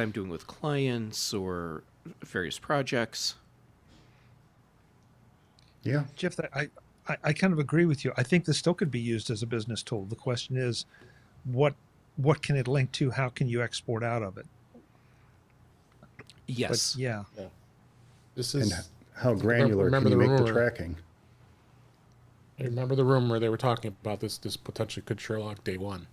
I'm doing with clients or various projects. Yeah. Jeff, I kind of agree with you. I think this still could be used as a business tool. The question is, what can it link to? How can you export out of it? Yes. But yeah, This And is. how granular can remember you the make the rumor. tracking? I remember the rumor they were talking about this. This potentially could Sherlock day one.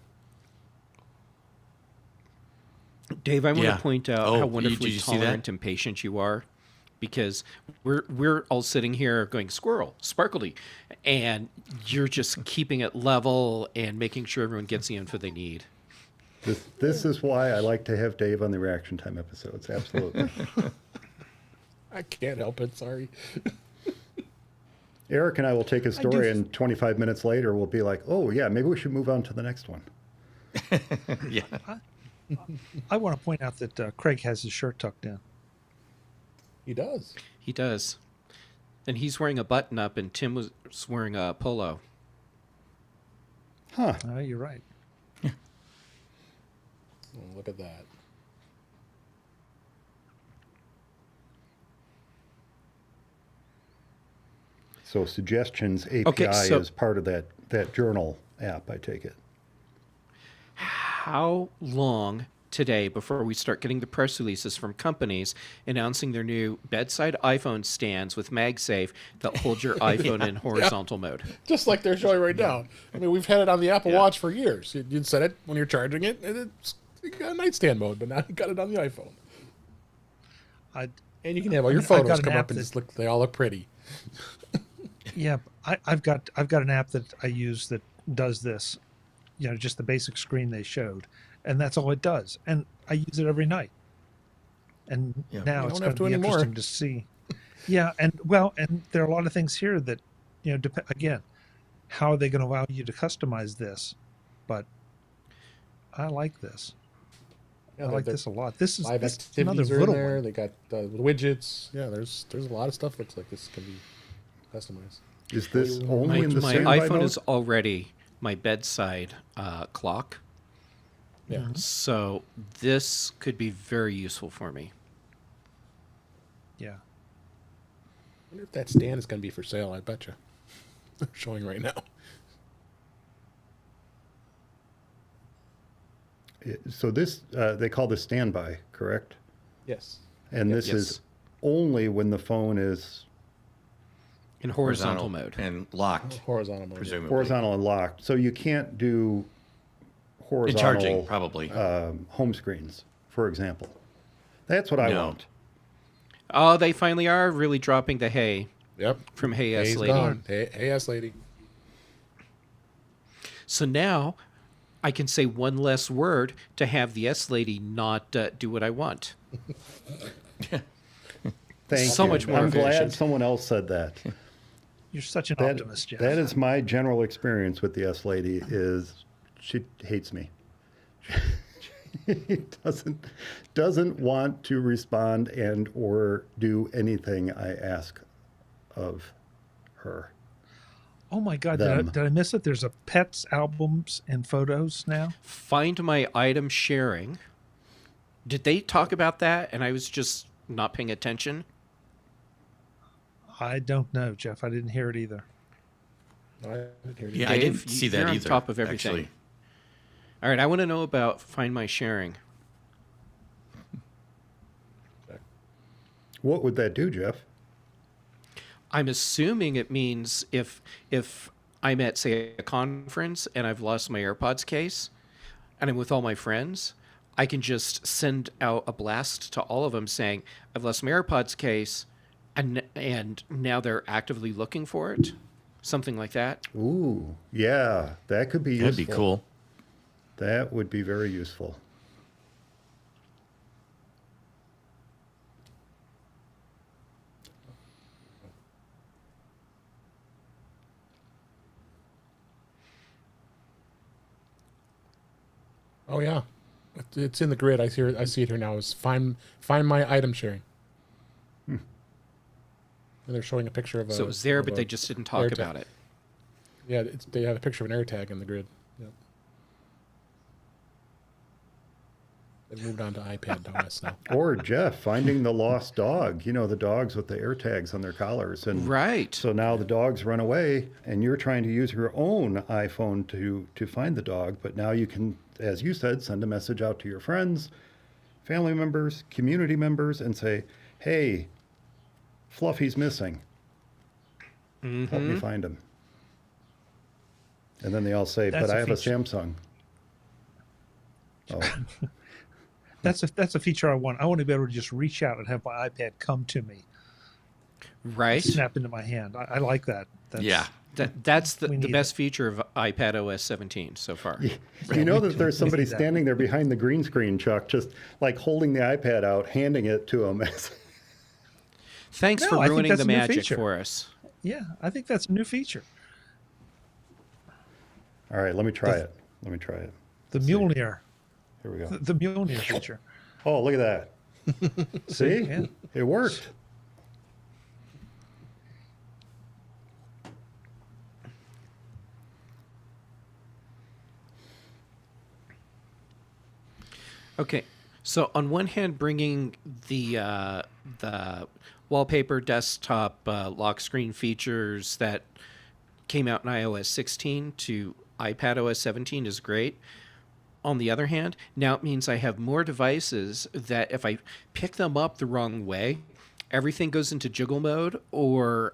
Dave, I want Yeah. to point out Oh, how you- wonderfully did you see that? tolerant and patient you are, because we're all sitting here going squirrel, sparkly, and you're just keeping it level and making sure everyone gets the info they need. This is why I like to have Dave on the reaction time episodes. Absolutely. I can't help it. Sorry. Eric and I will take a story, and 25 minutes later, we'll be like, oh, yeah, maybe we should move on to the next one. Yeah. I want to point out that Craig has his shirt tucked in. He does. He does, and he's wearing a button up, and Tim was wearing a polo. Huh. You're right. Oh, look at that. So Suggestions API Okay, so- is part of that journal app, I take it. How long today before we start getting the press releases from companies announcing their new bedside iPhone stands with MagSafe that hold your iPhone in horizontal mode? Just like they're showing right now. I mean, we've had it on the Apple Watch for years. You'd set it when you're charging it, and it's got nightstand mode, but now you got it on the iPhone. And you can have all your mean, I've got photos an come app up and that- just look. They all look pretty. Yeah, I've got an app that I use that does this, just the basic screen they showed, and that's all it does. And I use it every night. And Yeah. now You it's don't going have to to be anymore. interesting to see. Yeah, and there are a lot of things here that, again, how are they going to allow you to customize this? But I like this. Yeah, I like they're- this a lot. This is Live this is another activities are in little there. one. They got widgets. Yeah, there's a lot of stuff. Looks like this can be customized. Is this My, only in the my standby iPhone mode? is already my bedside clock. Yeah. So this could be very useful for me. Yeah. I wonder if that stand is going to be for sale. I bet you. They're showing right now. So this, they call this standby, correct? Yes. And this Yes. is only when the phone is In horizontal mode. and locked, Horizontal mode. presumably. horizontal and locked. So you can't do And horizontal charging, probably. home screens, for example. That's what I No. want. Oh, they finally are really dropping the hey Yep. from Hey Yes Hey's Lady. gone. Hey yes, lady. So now I can say one less word to have the yes lady not do what I want. Thank So you. much more I'm glad efficient. someone else said that. You're such an That, optimist, Jeff. that is my general experience with the S lady is she hates me. She doesn't want to respond and or do anything I ask of her. Oh my God, Them. did I miss it? There's a pets, albums, and photos now. Find my item sharing. Did they talk about that and I was just not paying attention? I don't know, Jeff. I didn't hear it either. I didn't hear you. Yeah, I Dave, didn't see you're that on either. top of everything. Actually. All right, I want to know about Find My Sharing. What would that do, Jeff? I'm assuming it means if I'm at, say, a conference and I've lost my AirPods case and I'm with all my friends, I can just send out a blast to all of them saying, I've lost my AirPods case, and now they're actively looking for it. Something like that. Ooh, yeah, that could be That'd useful. be cool. That would be very useful. Oh yeah, it's in the grid. I see it here now. Is find my item sharing. And they're showing a picture of a. So it was there, of but a they just didn't talk AirTag. about it. Yeah, they have a picture of an AirTag in the grid. Yep. They've moved on to iPadOS now. Or Jeff finding the lost dog. You know, the dogs with the air tags on their collars. And Right. so now the dogs run away and you're trying to use your own iPhone to find the dog. But now you can, as you said, send a message out to your friends, family members, community members, and say, hey, Fluffy's missing. Help me find him. And then they all say, That's but a I have a feature. Samsung. Oh, That's a feature I want. I want to be able to just reach out and have my iPad come to me, Right. snap into my hand. I like that. That's, Yeah. That's the We need best feature of iPadOS 17 so far. you know that there's somebody need that. standing there behind the green screen, Chuck, just like holding the iPad out, handing it to him. Thanks No, for I think ruining that's the a new magic feature. for us. Yeah, I think that's a new feature. All right, let me try it. Let me try it. The Mjolnir, Here we go. the Mjolnir feature. Oh, look at that. See? Yeah. It worked. Okay, so on one hand, bringing the wallpaper desktop lock screen features that came out in iOS 16 to iPadOS 17 is great. On the other hand, now it means I have more devices that if I pick them up the wrong way, everything goes into jiggle mode or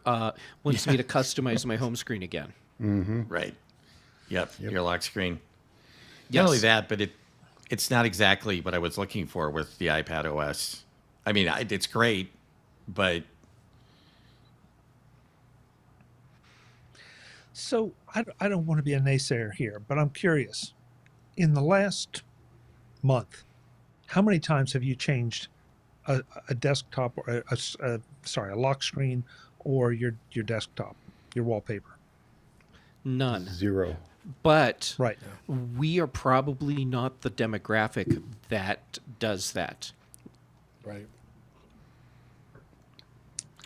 wants me to customize my home screen again. Right. Yep. Your lock screen. Yes. Not only that, but it's not exactly what I was looking for with the iPad OS. I mean, it's great, but So I don't want to be a naysayer here, but I'm curious. In the last month, how many times have you changed a desktop or a lock screen or your desktop, your wallpaper? None. 0. But Right. we are probably not the demographic that does that. Right.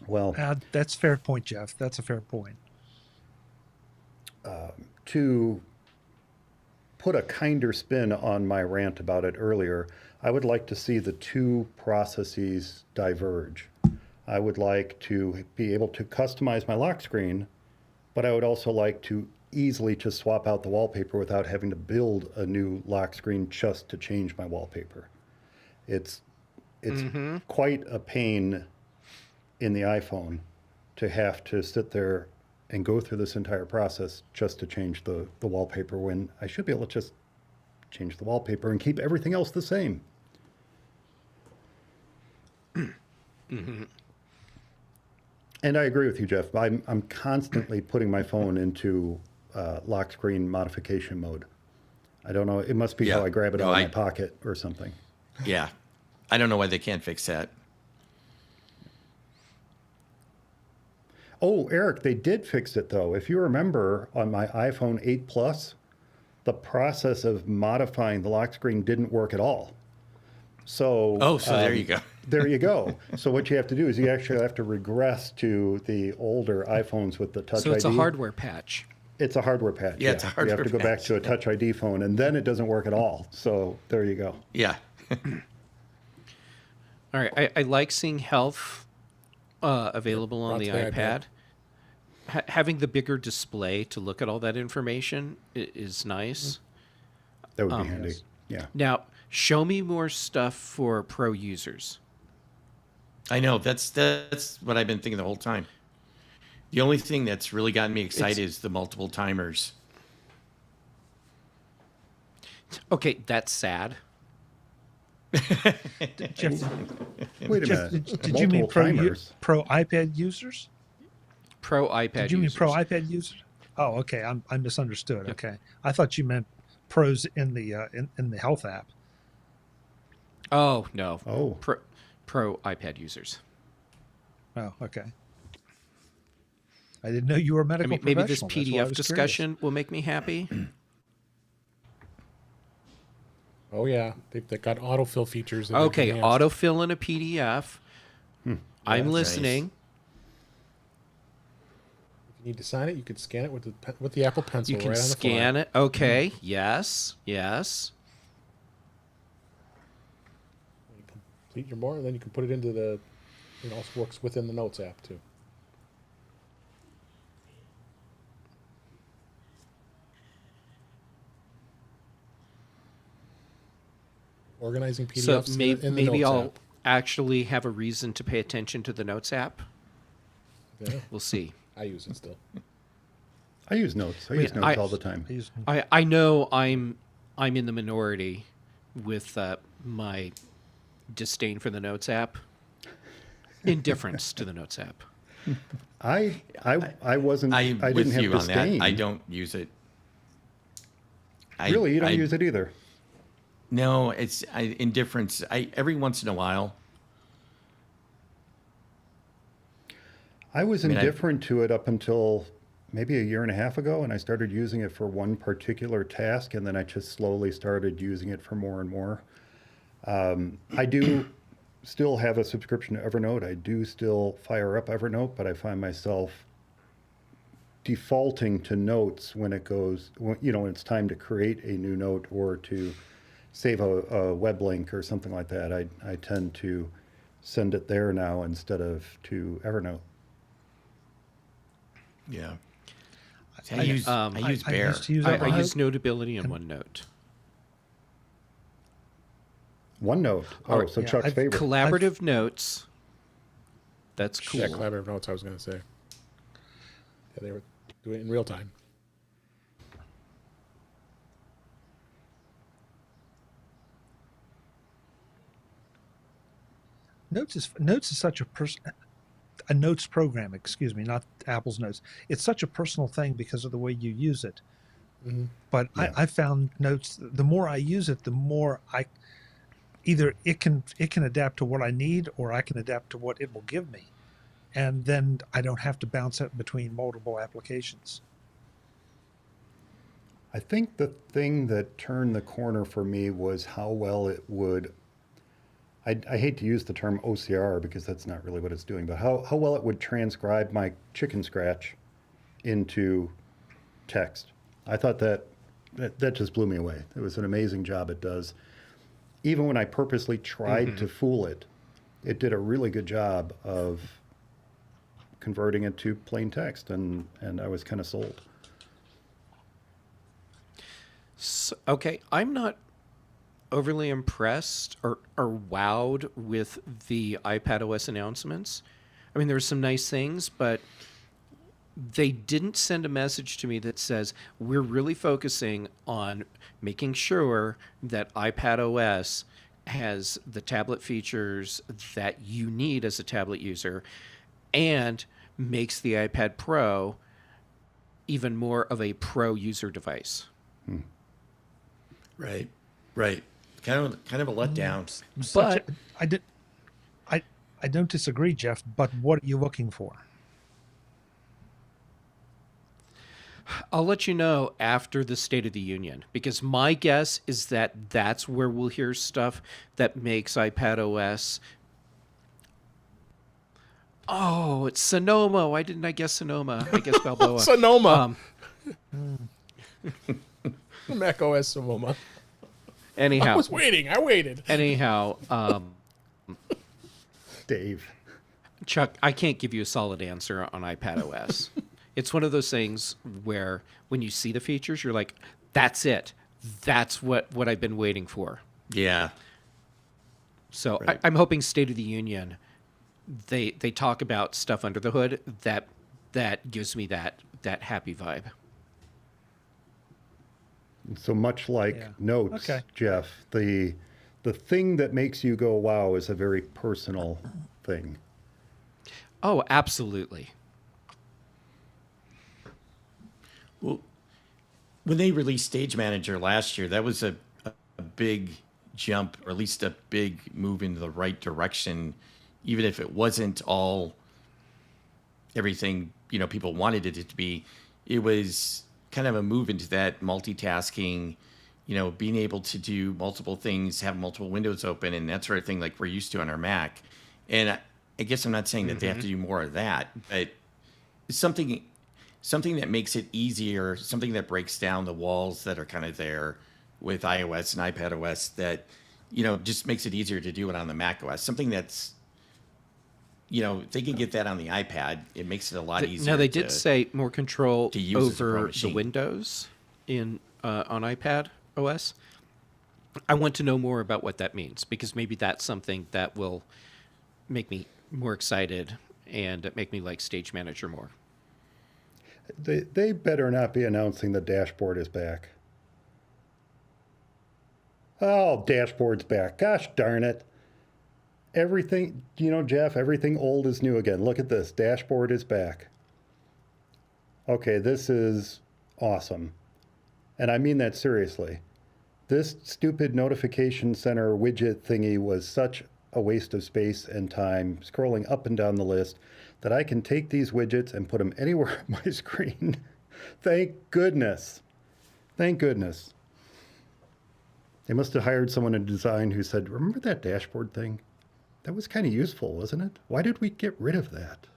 Well, That's a fair point, Jeff. That's a fair point. to put a kinder spin on my rant about it earlier, I would like to see the two processes diverge. I would like to be able to customize my lock screen, but I would also like to easily just swap out the wallpaper without having to build a new lock screen just to change my wallpaper. It's quite a pain in the iPhone to have to sit there and go through this entire process just to change the wallpaper, when I should be able to just change the wallpaper and keep everything else the same. And I agree with you, Jeff. I'm constantly putting my phone into lock screen modification mode. I don't know. It must be Yeah. how I grab it No, out of I- my pocket or something. yeah, I don't know why they can't fix that. Oh, Eric, they did fix it though. If you remember, on my iPhone 8 Plus, the process of modifying the lock screen didn't work at all. So There you go. there you go. So what you have to do is you actually have to regress to the older iPhones with the Touch So ID. it's a hardware patch. It's a hardware patch. Yeah, it's a You hardware have to go back patch. to a Touch ID phone, and then it doesn't work at all. So there you go. Yeah. All right. I like seeing health available on the Brought to the iPad. Having the bigger display to look at all that information is nice. That would be handy. Yes. Yeah. Now, show me more stuff for pro users. I know, that's what I've been thinking the whole time. The only thing that's really gotten me excited is the multiple timers. Okay, that's sad. Jeff, Wait a Jeff, minute. did you mean Multiple timers. pro iPad users? Pro iPad Did you mean users. pro iPad users? Oh, okay. I misunderstood. Okay, I thought you meant pros in the in the health app. Oh, no. Oh. Pro iPad users. Oh, okay. I didn't know you were a I medical mean, maybe this professional. That's why I PDF was discussion will make me happy. Oh yeah, they got autofill features. that Okay, they've enhanced. autofill in a PDF. I'm that's listening. If you need to sign it, you can scan it with the Apple Pencil. You can right on the scan fly. it. Okay, yes, yes. You complete your more, and then you can put it into the. It also works within the Notes app too. Organizing So PDFs maybe, in the maybe Notes I'll app. actually have a reason to pay attention to the Notes app. Yeah, We'll see. I use it still. I use Notes. I use Notes I- all the time. curious. I know I'm in the minority with my disdain for the Notes app, indifference to the Notes app. I wasn't. I'm I with didn't have you on disdain. that. I don't use it. Really, you don't use it either. No, it's indifference. Every once in a while. I was mean, indifferent to it up until maybe a year and a half ago, and I started using it for one particular task, and then I just slowly started using it for more and more. I do still have a subscription to Evernote. I do still fire up Evernote, but I find myself defaulting to Notes when it goes, when it's time to create a new note or to save a web link or something like that. I tend to send it there now instead of to Evernote. Yeah. I use Bear. used to use I Evernote. use Notability and OneNote. OneNote. Oh, so yeah, Chuck's I've favorite. Collaborative notes. That's cool. Yeah, collaborative notes. I was going to say. Yeah, they were doing it in real time. Notes is such a a notes program, excuse me, not Apple's Notes. It's such a personal thing because of the way you use it. But Yeah. I found Notes, the more I use it, the more I either it can adapt to what I need, or I can adapt to what it will give me. And then I don't have to bounce it between multiple applications. I think the thing that turned the corner for me was how well it would. I hate to use the term OCR because that's not really what it's doing, but how well it would transcribe my chicken scratch into text. I thought that just blew me away. It was an amazing job it does. Even when I purposely tried to fool it, it did a really good job of converting it to plain text, and I was kind of sold. So, okay, I'm not overly impressed or wowed with the iPadOS announcements. I mean, there were some nice things, but they didn't send a message to me that says, we're really focusing on making sure that iPadOS has the tablet features that you need as a tablet user and makes the iPad Pro even more of a pro user device. Right. Kind of a letdown. But I don't disagree, Jeff, but what are you looking for? I'll let you know after the State of the Union, because my guess is that that's where we'll hear stuff that makes iPadOS. Oh, it's Sonoma. Why didn't I guess Sonoma? I guess Balboa. Sonoma. macOS Sonoma. Anyhow, I waited. anyhow, Dave. Chuck, I can't give you a solid answer on iPadOS. It's one of those things where when you see the features, you're like, that's it. That's what I've been waiting for. Yeah. So Right. I'm hoping State of the Union, they talk about stuff under the hood that gives me that happy vibe. So much like Yeah. notes, Okay. Jeff, the thing that makes you go wow is a very personal thing. Oh, absolutely. Well, when they released Stage Manager last year, that was a big jump, or at least a big move in the right direction, even if it wasn't all everything people wanted it to be. It was kind of a move into that multitasking, being able to do multiple things, have multiple windows open, and that sort of thing like we're used to on our Mac. And I guess I'm not saying that they have to do more of that, but something that makes it easier, something that breaks down the walls that are kind of there with iOS and iPadOS that, just makes it easier to do it on the macOS. Something that's, if they can get that on the iPad, it makes it a lot easier. Now, they did say more control to use as a pro over the machine. Windows on iPad OS. I want to know more about what that means, because maybe that's something that will make me more excited and make me like Stage Manager more. They better not be announcing the dashboard is back. Oh, dashboard's back. Gosh darn it. Everything, Jeff, everything old is new again. Look at this. Dashboard is back. Okay, this is awesome. And I mean that seriously. This stupid notification center widget thingy was such a waste of space and time scrolling up and down the list that I can take these widgets and put them anywhere on my screen. Thank goodness. Thank goodness. They must have hired someone in design who said, remember that dashboard thing? That was kind of useful, wasn't it? Why did we get rid of that?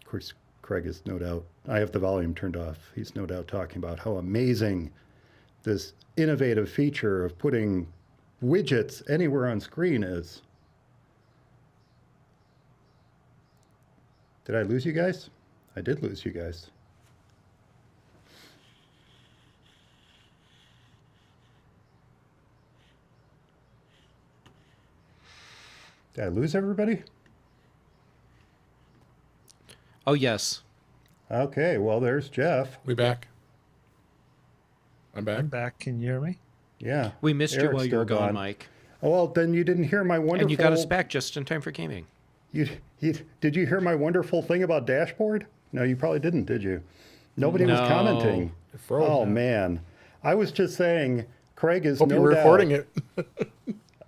Of course, Craig is no doubt, I have the volume turned off. He's no doubt talking about how amazing this innovative feature of putting widgets anywhere on screen is. Did I lose you guys? I did lose you guys. Did I lose everybody? Oh, yes. Okay, well, there's Jeff. We back. I'm back. I'm back. Can you hear me? Yeah. We missed you Eric's while you were still gone, Mike. Oh, well, then you didn't hear my wonderful... And you got us back just in time for gaming. Did you hear my wonderful thing about dashboard? No, you probably didn't, did you? Nobody was No. commenting. It froze, Oh, yeah. man. I was just saying, Craig is Hope no you're doubt... recording it.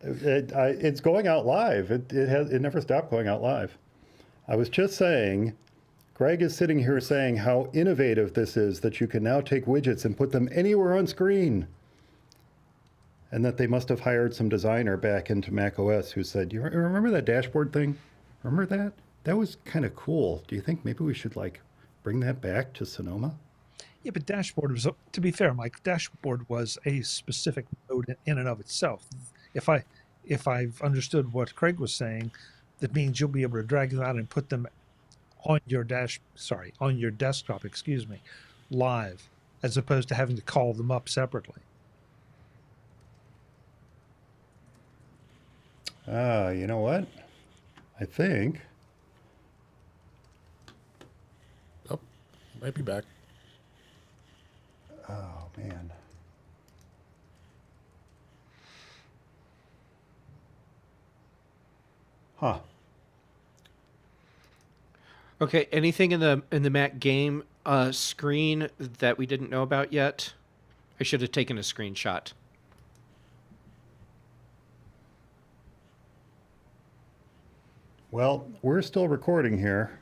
It's going out live. It never stopped going out live. I was just saying, Greg is sitting here saying how innovative this is, that you can now take widgets and put them anywhere on screen. And that they must have hired some designer back into macOS who said, you remember that dashboard thing? Remember that? That was kind of cool. Do you think maybe we should like bring that back to Sonoma? Yeah, but dashboard was, to be fair, Mike, dashboard was a specific mode in and of itself. If I've understood what Craig was saying, that means you'll be able to drag them out and put them on your on your desktop, live, as opposed to having to call them up separately. You know what? I think. Oh, might be back. Oh, man. Huh. Okay, anything in the Mac game screen that we didn't know about yet? I should have taken a screenshot. Well, we're still recording here,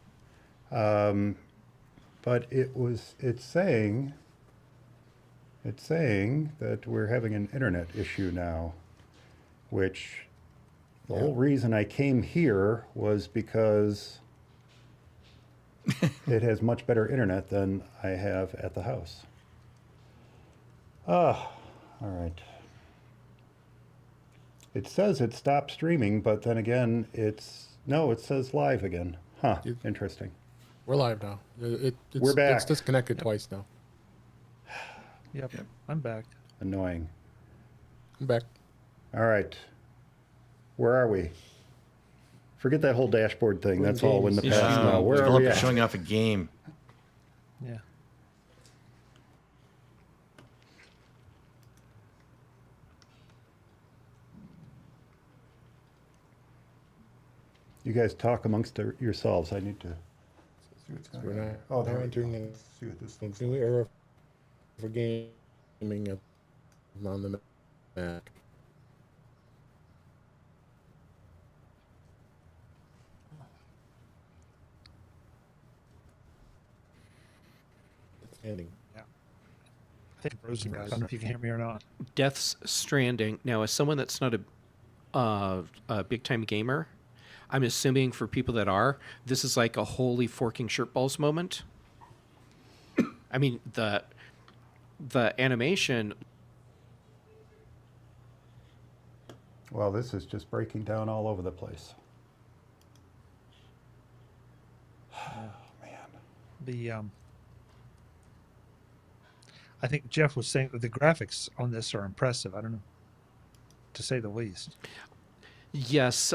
but it's saying that we're having an internet issue now, which the whole reason I came here was because it has much better internet than I have at the house. All right. It says it stopped streaming, but then again, it says live again. Huh, interesting. We're live now. We're back. It's disconnected twice now. Yep, I'm back. Annoying. I'm back. All right. Where are we? Forget that whole dashboard thing. We're in That's all in the games. past now. Where are Philip we is at? showing off a game. Yeah. You guys talk amongst yourselves. I need to see what's We're going on. not. Oh, there we entering go. the See what this looks new era for gaming on the Mac. Outstanding. I think frozen, guys. I don't know if you can hear me or not. Death's Stranding. Now, as someone that's not a big time gamer, I'm assuming for people that are, this is like a holy forking shirt balls moment. I mean, the animation. Well, this is just breaking down all over the place. Oh, man. The I think Jeff was saying that the graphics on this are impressive. I don't know, to say the least. Yes,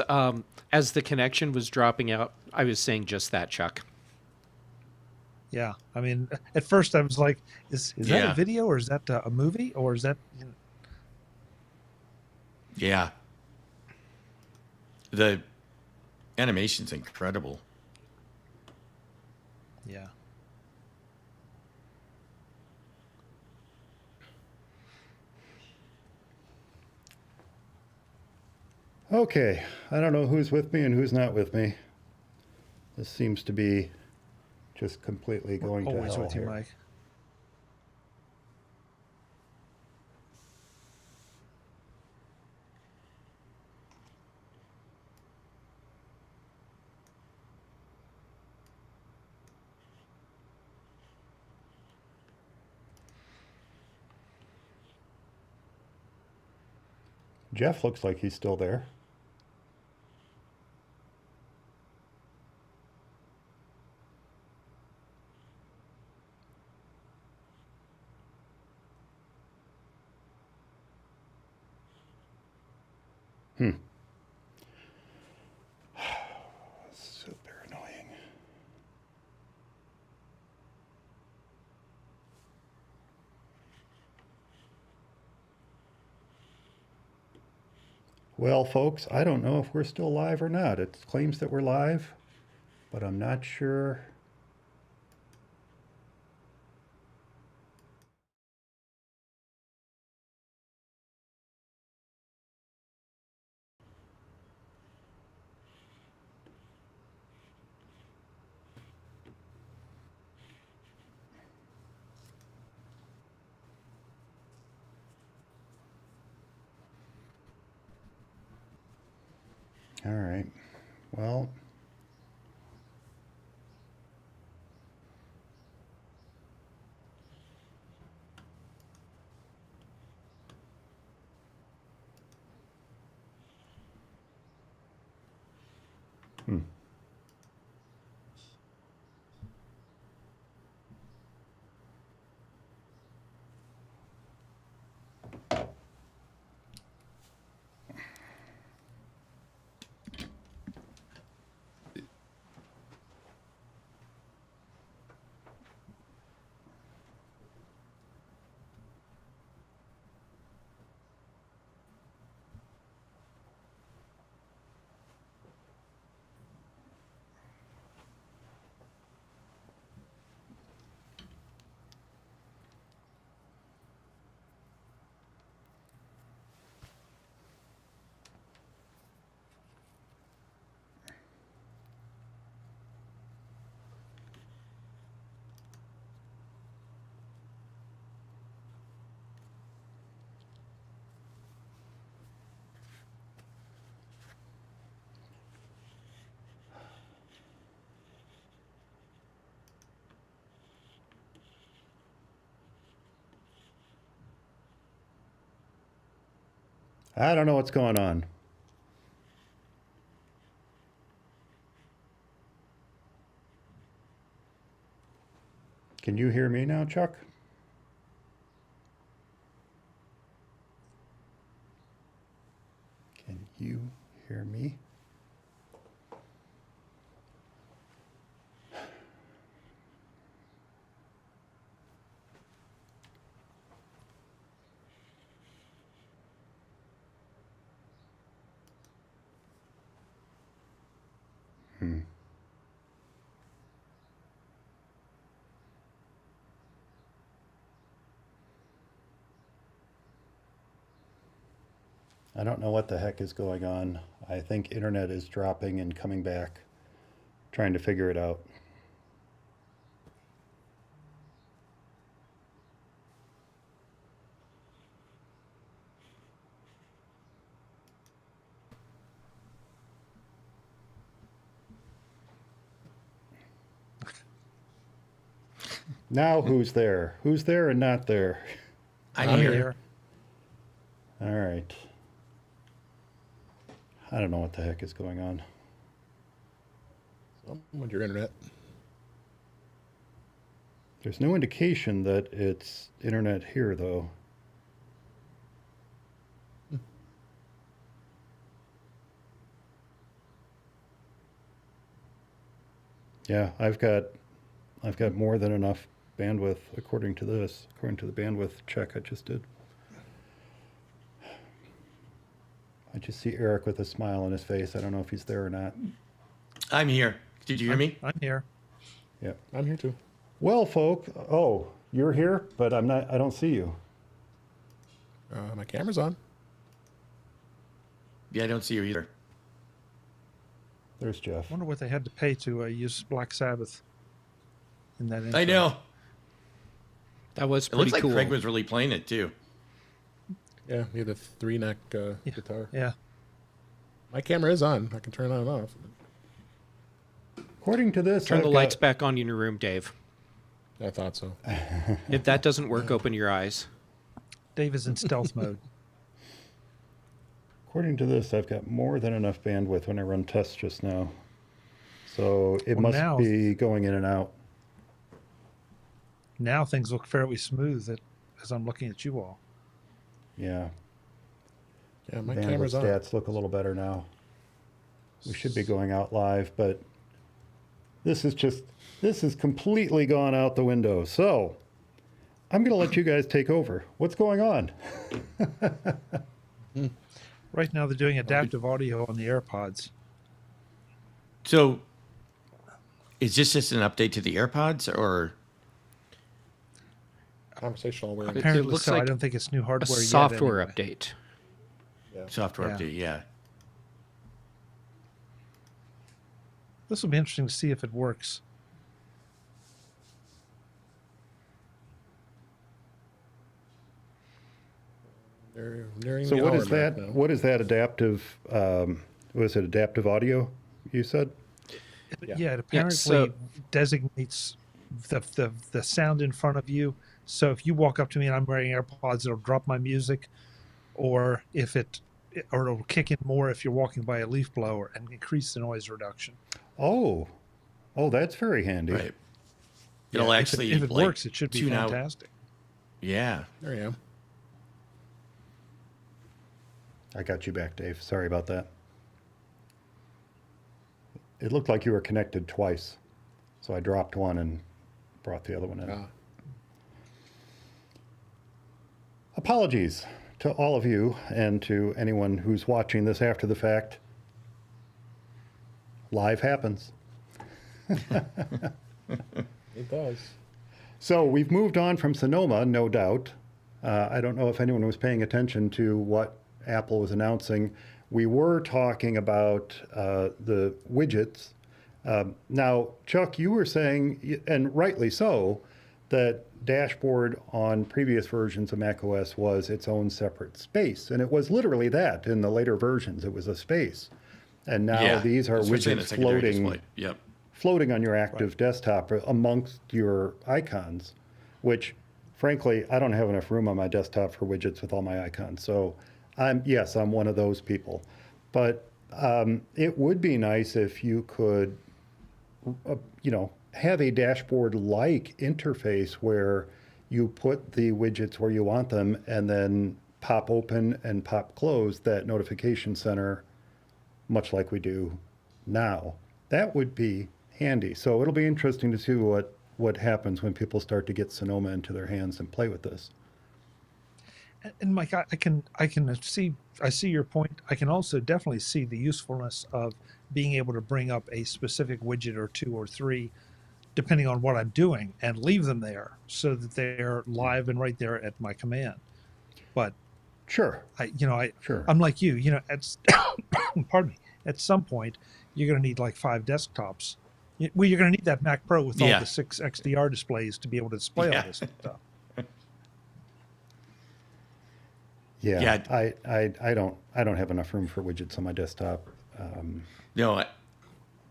as the connection was dropping out, I was saying just that, Chuck. Yeah, I mean, at first I was like, "Is that Yeah. a video, or is that a movie, or is that?" You know, Yeah. The animation's incredible. yeah. Okay, I don't know who's with me and who's not with me. This seems to be just completely going to Always hell with you, here. Mike. Jeff looks like he's still there. Super annoying. Well, folks, I don't know if we're still live or not. It claims that we're live, but I'm not sure. All right. Well, I don't know what's going on. Can you hear me now, Chuck? Can you hear me? I don't know what the heck is going on. I think internet is dropping and coming back. Trying to figure it out. Now who's there? Who's there and not there? I'm here. All right. I don't know what the heck is going on. On your internet. There's no indication that it's internet here, though. Yeah, I've got more than enough bandwidth according to this, according to the bandwidth check I just did. I just see Eric with a smile on his face. I don't know if he's there or not. I'm here. Did you hear me? I'm here. Yeah. I'm here too. Well, folk, oh, you're here, but I'm not. I don't see you. My camera's on. Yeah, I don't see you either. There's Jeff. I wonder what they had to pay to use Black Sabbath in that intro. I know. That was It pretty looks like cool. Craig was really playing it too. Yeah, we had a 3-neck guitar. Yeah. My camera is on. I can turn it on and off. According to this, Turn I've the got- lights back on in your room, Dave. I thought so. If that doesn't work, open your eyes. Dave is in stealth mode. According to this, I've got more than enough bandwidth when I run tests just now. So it Well, must now- be going in and out. Now things look fairly smooth as I'm looking at you all. Yeah. Yeah, my Bandwidth camera's on. stats look a little better now. We should be going out live, but this is completely gone out the window. So I'm going to let you guys take over. What's going on? Right now, they're doing adaptive audio on the AirPods. So, is this just an update to the AirPods, or Conversational awareness. Apparently looks so. I like don't think it's new A hardware yet. software anyway. update. software Yeah. update? Yeah. This will be interesting to see if it works. They're nearing So the what hour is mark that? now. What is that adaptive? Was it adaptive audio? You said. Yeah. Yeah, it apparently so- designates the sound in front of you. So if you walk up to me and I'm wearing AirPods, it'll drop my music, or it'll kick in more if you're walking by a leaf blower and increase the noise reduction. Oh, that's very handy. Right. It'll Yeah, actually, if it like, works, it should be tune out- fantastic. Yeah. There I am. I got you back, Dave. Sorry about that. It looked like you were connected twice, so I dropped one and brought the other one in. Ah. Apologies to all of you and to anyone who's watching this after the fact. Live happens. It does. So we've moved on from Sonoma, no doubt. I don't know if anyone was paying attention to what Apple was announcing. We were talking about the widgets. Now, Chuck, you were saying, and rightly so, that dashboard on previous versions of macOS was its own separate space. And it was literally that in the later versions. It was a space. And now Yeah. these are Especially in a widgets secondary floating display. Yep. floating on your active desktop amongst your icons, which frankly, I don't have enough room on my desktop for widgets with all my icons. So I'm one of those people. But it would be nice if you could, have a dashboard-like interface where you put the widgets where you want them and then pop open and pop close that notification center, much like we do now. That would be handy. So it'll be interesting to see what happens when people start to get Sonoma into their hands and play with this. And Mike, I can see your point. I can also definitely see the usefulness of being able to bring up a specific widget or two or three, depending on what I'm doing, and leave them there so that they're live and right there at my command. But Sure. Sure. I'm like you. Pardon me. At some point, you're going to need like 5 desktops. Well, you're going to need that Mac Pro with all Yeah. the 6 XDR displays to be able to display Yeah. all this stuff. Yeah. Yeah. I don't have enough room for widgets on my desktop. No, I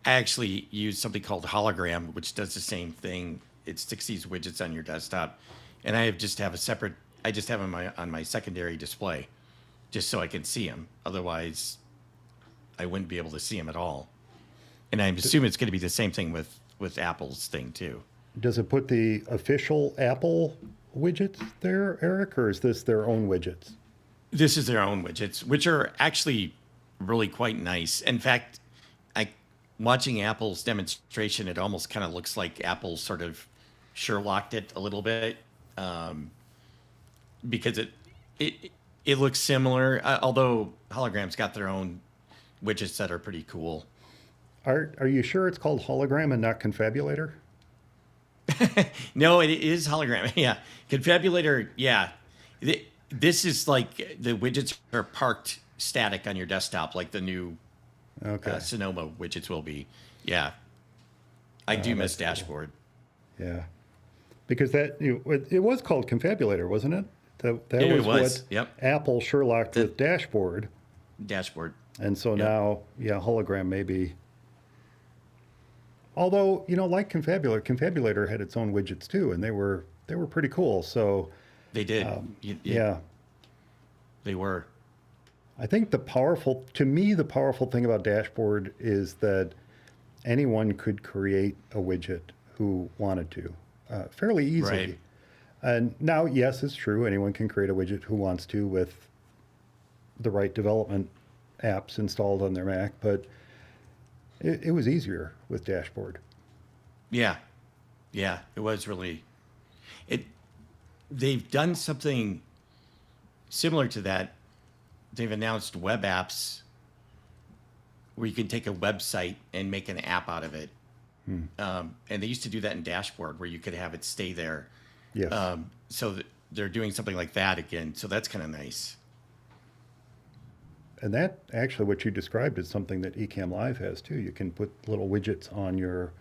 actually use something called Hologram, which does the same thing. It sticks these widgets on your desktop, and I just have them on my secondary display, just so I can see them. Otherwise, I wouldn't be able to see them at all. And I assume it's going to be the same thing with Apple's thing too. Does it put the official Apple widgets there, Eric, or is this their own widgets? This is their own widgets, which are actually really quite nice. In fact, watching Apple's demonstration, it almost kind of looks like Apple sort of Sherlocked it a little bit, because it looks similar. Although Hologram's got their own widgets that are pretty cool. Are you sure it's called hologram and not confabulator? No, it is Hologram. Yeah, Confabulator. Yeah, this is like the widgets are parked static on your desktop, like the new Okay. Sonoma widgets will be. Yeah, I do miss dashboard. Yeah. Because it was called confabulator, wasn't it? That It was was, what yep. Apple Sherlocked with dashboard. Dashboard. And so now, hologram maybe. Although, like Confabulator had its own widgets too, and they were pretty cool. So They did. yeah, They were. I think the powerful thing about dashboard is that anyone could create a widget who wanted to, fairly easily. Right. And now, yes, it's true. Anyone can create a widget who wants to with the right development apps installed on their Mac, but it was easier with dashboard. Yeah. Yeah, it was really. They've done something similar to that they've announced web apps where you can take a website and make an app out of it. And they used to do that in Dashboard where you could have it stay there. Yes. They're doing something like that again. So that's kind of nice. And that actually, what you described is something that Ecamm Live has too. You can put little widgets on your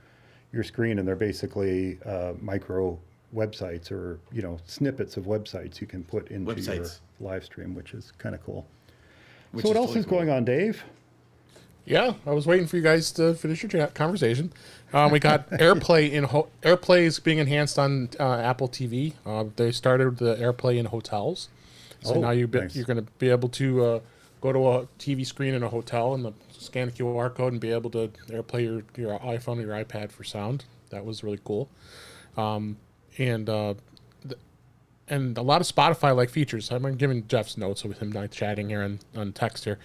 screen, and they're basically micro websites or snippets of websites you can put into your live stream, which is kind of cool. Which So what is else totally is going on, Dave? Yeah, I was waiting for you guys to finish your conversation. We got AirPlay AirPlay is being enhanced on Apple TV. They started the AirPlay in hotels, so now you're nice. going to be able to go to a TV screen in a hotel and scan a QR code and be able to AirPlay your iPhone or your iPad for sound. That was really cool, and a lot of Spotify-like features. I'm giving Jeff's notes with him not chatting here on text here.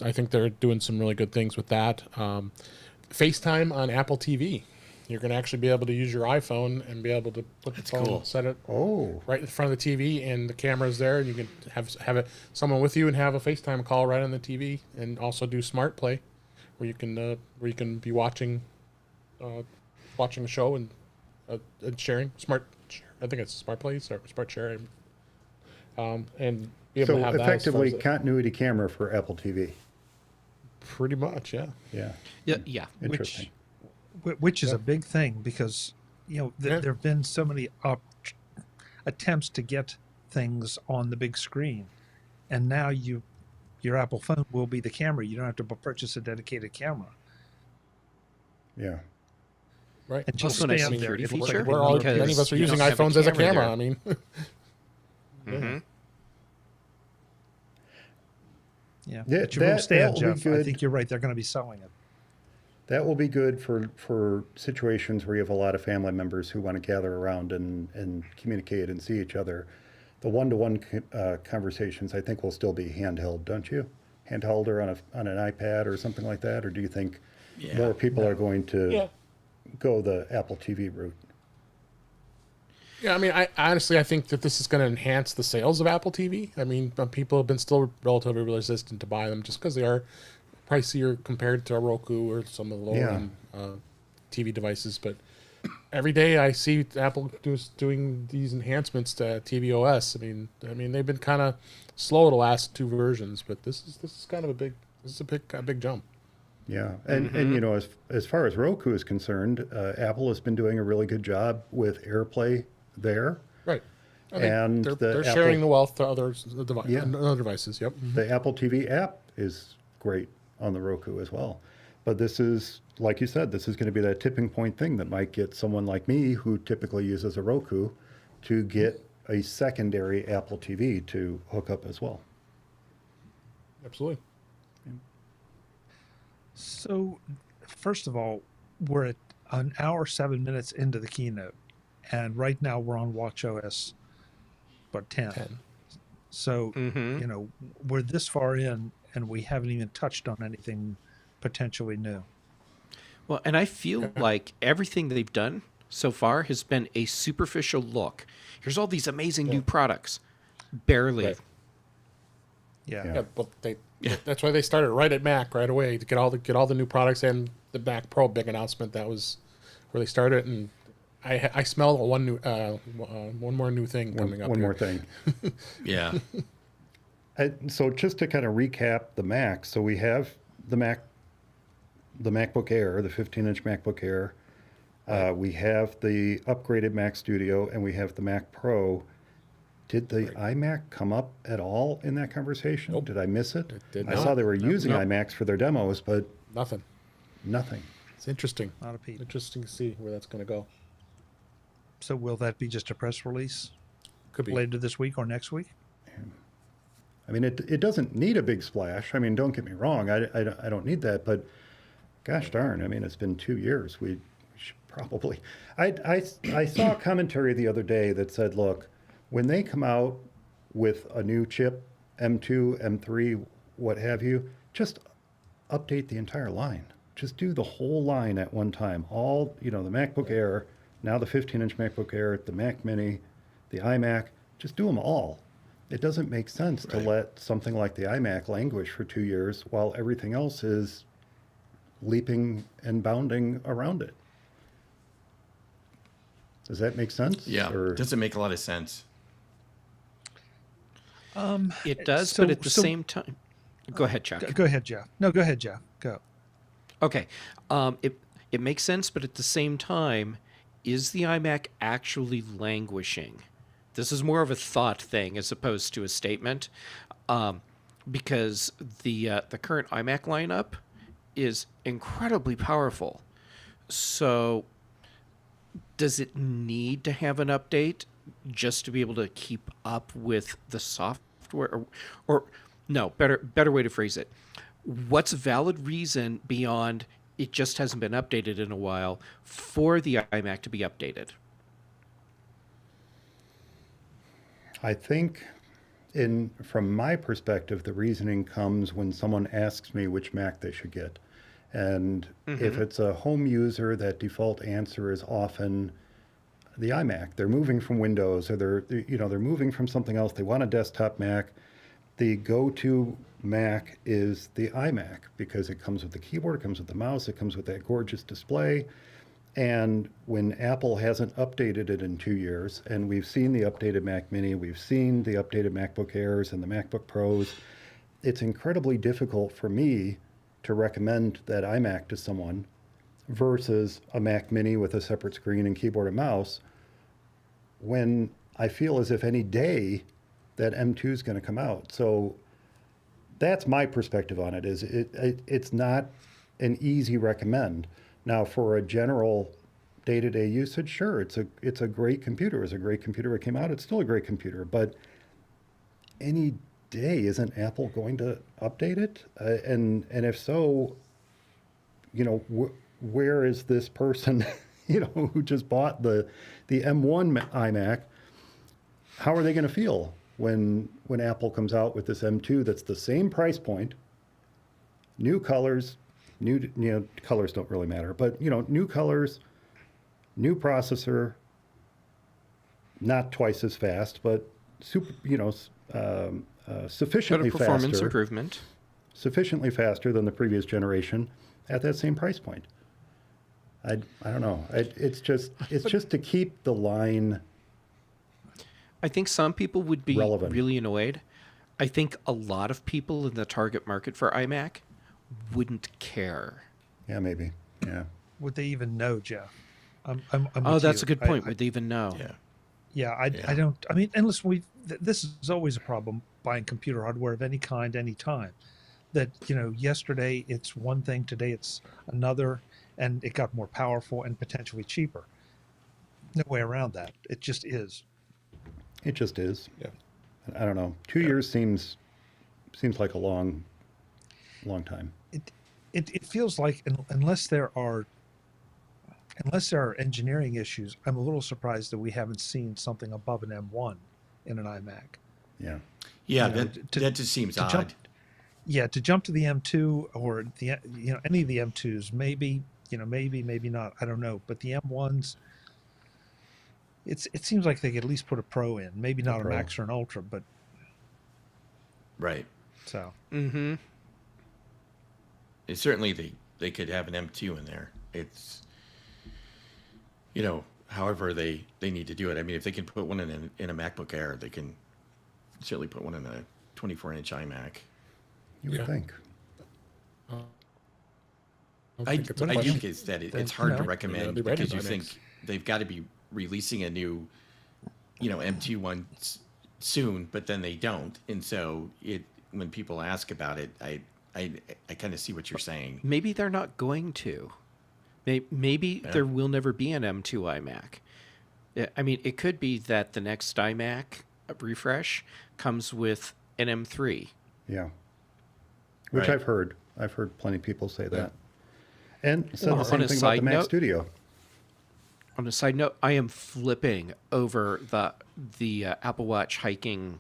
I think they're doing some really good things with that. FaceTime on Apple TV. You're going to actually be able to use your iPhone and be able to put the phone, cool. set it Oh, right in front of the TV, and the camera's there, and you can have someone with you and have a FaceTime call right on the TV, and also do Smart Play, where you can be watching a show and sharing I think it's Smart Play or Smart Sharing, and be able so to have effectively that as continuity camera for Apple TV. pretty much, yeah. Yeah, Yeah. interesting. Which is a big thing because there have been so many attempts to get things on the big screen, and now your Apple phone will be the camera. You don't have to purchase a dedicated camera. Yeah. Right. And Also, nice stand there. security It looks feature. like We're all, because many of us are you using don't have a iPhones as a camera camera. there. I mean, Mm-hmm. Yeah, Yeah, but you will that stand, will be Jeff. I good. think you're right. They're going to be selling it. That will be good for situations where you have a lot of family members who want to gather around and communicate and see each other. The one-to-one conversations, I think, will still be handheld, don't you? Handheld or on an iPad or something like that? Or do you think more people are going to go the Apple TV route? yeah. I mean, I think that this is going to enhance the sales of Apple TV. I mean, people have been still relatively resistant to buy them just because they are pricier compared to a Roku or some of the lower-end TV devices. But every day I see Apple doing these enhancements to tvOS. I mean they've been kind of slow the last two versions, but this is kind of a big jump. Yeah, and as far as Roku is concerned, Apple has been doing a really good job with AirPlay there. Right. I think And they're the sharing Apple- the wealth to other devices. Yep. The Apple TV app is great on the Roku as well. But this is, like you said, this is going to be that tipping point thing that might get someone like me who typically uses a Roku to get a secondary Apple TV to hook up as well. Absolutely. So, first of all, we're at an hour 7 minutes into the keynote, and right now we're on watchOS, 10. 10. So, we're this far in, and we haven't even touched on anything potentially new. Well, and I feel like everything they've done so far has been a superficial look. Here's all these amazing new products. Barely. Right. Yeah. Yeah, but that's why they started right at Mac right away to get all the new products, and the Mac Pro big announcement. That was where they started, and I smell one more new thing coming up. One here. more thing. Yeah. So just to kind of recap the Mac, so we have the MacBook Air, the 15-inch MacBook Air. We have the upgraded Mac Studio, and we have the Mac Pro. Did the iMac come up at all in that conversation? Nope. Did I miss it? It did I not. saw they were using Nope. iMacs for their demos, but Nothing. nothing. It's interesting. Not a peep. Interesting to see where that's going to go. So, will that be just a press release Could be. later this week or next week? I mean, it doesn't need a big splash. I mean, don't get me wrong. I don't need that, but gosh darn, I mean, it's been 2 years. We should probably. I saw a commentary the other day that said, look, when they come out with a new chip, M2, M3, what have you, just update the entire line. Just do the whole line at one time. All, the MacBook Air, now the 15-inch MacBook Air, the Mac Mini, the iMac, just do them all. It doesn't make sense to Right. let something like the iMac languish for 2 years while everything else is leaping and bounding around it. Does that make sense? Yeah, Or doesn't make a lot of sense. It does, so- but at the so- same time, go ahead, Chuck. Go ahead, Jeff. No, go ahead, Jeff. Go. Okay. It makes sense, but at the same time, is the iMac actually languishing? This is more of a thought thing as opposed to a statement, because the current iMac lineup is incredibly powerful. So, does it need to have an update just to be able to keep up with the software, or no? Better way to phrase it. What's a valid reason beyond it just hasn't been updated in a while for the iMac to be updated? I think from my perspective, the reasoning comes when someone asks me which Mac they should get. And if it's a home user, that default answer is often the iMac. They're moving from Windows, or they're moving from something else. They want a desktop Mac. The go-to Mac is the iMac because it comes with the keyboard, it comes with the mouse, it comes with that gorgeous display. And when Apple hasn't updated it in 2 years, and we've seen the updated Mac Mini, we've seen the updated MacBook Airs and the MacBook Pros, it's incredibly difficult for me to recommend that iMac to someone versus a Mac Mini with a separate screen and keyboard and mouse when I feel as if any day that M2 is going to come out. So that's my perspective on it. It's not an easy recommend. Now, for a general day-to-day usage, sure, it's a great computer. It's a great computer. It came out. It's still a great computer. But any day, isn't Apple going to update it? And if so, where is this person, who just bought the M1 iMac? How are they going to feel when Apple comes out with this M2 that's the same price point, new colors, colors don't really matter, but new colors, new processor, not twice as fast, but sufficiently Better performance faster, improvement. sufficiently faster than the previous generation at that same price point. I don't know. It's just to keep the line. I think some people would be Relevant. really annoyed. I think a lot of people in the target market for iMac wouldn't care. Yeah, maybe. Yeah. Would they even know, Jeff? I'm Oh, with that's you. a good point. Would they even know? Yeah. Yeah, I don't. I mean, and listen, this is always a problem buying computer hardware of any kind, anytime. That yesterday it's one thing, today it's another, and it got more powerful and potentially cheaper. No way around that. It just is. It just is. Yeah. I don't know. 2 years seems like a long time. It feels like unless there are engineering issues, I'm a little surprised that we haven't seen something above an M1 in an iMac. Yeah. Yeah, You know, that just seems to odd. jump to the M2 or the any of the M2s, maybe maybe not, I don't know, but the M1s, it seems like they could at least put a Pro in, maybe not a Pro. Max or an Ultra, but Right. so Mm-hmm. And certainly they could have an M2 in there. It's, however they need to do it. I mean, if they can put one in a MacBook Air, they can certainly put one in a 24-inch iMac. You would Yeah. think. I think it's a do question. think it's that it's Then, hard to no. recommend They're ready because you by think next. they've got to be releasing a new, M2 one soon, but then they don't. And so when people ask about it, I kind of see what you're saying. Maybe they're not going to. Maybe there will never be an M2 iMac. I mean, it could be that the next iMac refresh comes with an M3. Yeah. Which Right. I've heard. I've heard plenty of people say that. And said Well, the same on a thing about the side Mac note- Studio. On a side note, I am flipping over the Apple Watch hiking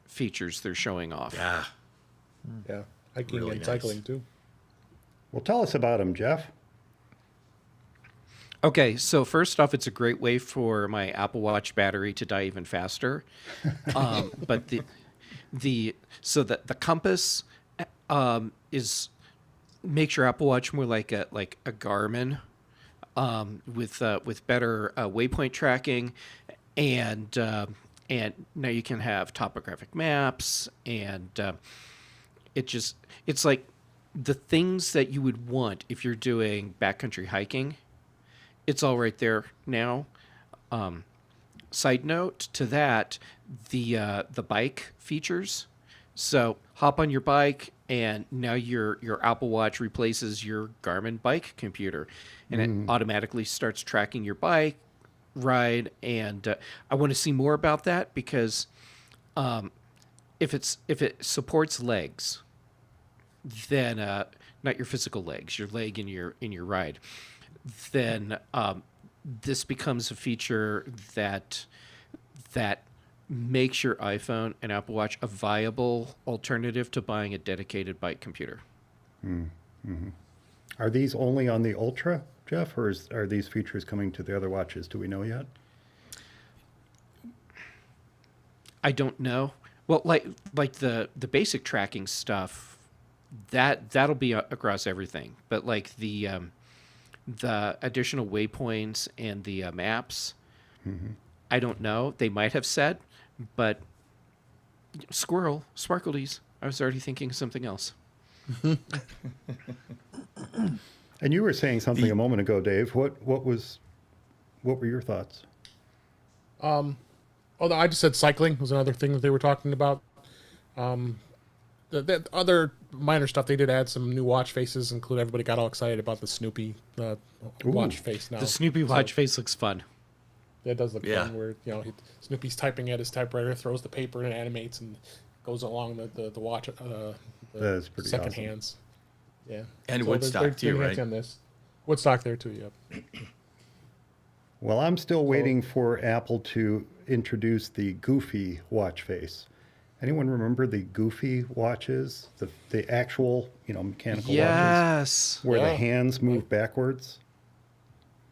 features they're showing off. Yeah. Yeah. Hiking Really and nice. cycling too. Well, tell us about them, Jeff. Okay, so first off, it's a great way for my Apple Watch battery to die even faster. But the compass is makes your Apple Watch more like a Garmin, with better waypoint tracking, and now you can have topographic maps, and it's like the things that you would want if you're doing backcountry hiking. It's all right there now. Side note to that, the bike features. So hop on your bike, and now your Apple Watch replaces your Garmin bike computer, and it automatically starts tracking your bike ride. And I want to see more about that, because if it supports legs, then not your physical legs, your leg in your ride, then this becomes a feature that makes your iPhone and Apple Watch a viable alternative to buying a dedicated bike computer. Are these only on the Ultra, Jeff, or are these features coming to the other watches? Do we know yet? I don't know. Well, like the basic tracking stuff, that'll be across everything. But like the additional waypoints and the maps, I don't know. They might have said, but sparkleties. I was already thinking of something else. And you were saying something a moment ago, Dave. What were your thoughts? I just said cycling was another thing that they were talking about. The other minor stuff, they did add some new watch faces, include everybody got all excited about the Snoopy watch face now. The Snoopy watch face looks fun. That does look Yeah. fun, where Snoopy's typing at his typewriter, throws the paper and animates and goes along the watch. That's pretty second awesome. hands. Yeah. And So Woodstock they're too, hands right? on this. Woodstock there too. Yep. Well, I'm still waiting for Apple to introduce the Goofy watch face. Anyone remember the Goofy watches? The actual, mechanical watches? Yes. Where the Yeah. hands move backwards?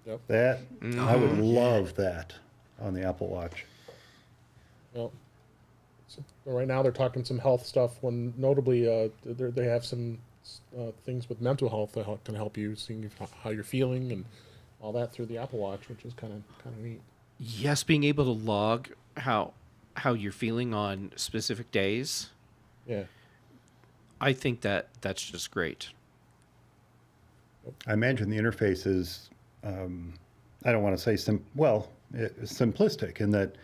Yep. That, I would love that on the Apple Watch. Well, so right now they're talking some health stuff. When notably, they have some things with mental health that can help you, seeing how you're feeling and all that through the Apple Watch, which is kind of neat. Yes, being able to log how you're feeling on specific days, Yeah. I think that's just great. I imagine the interface is, I don't want to say simplistic in that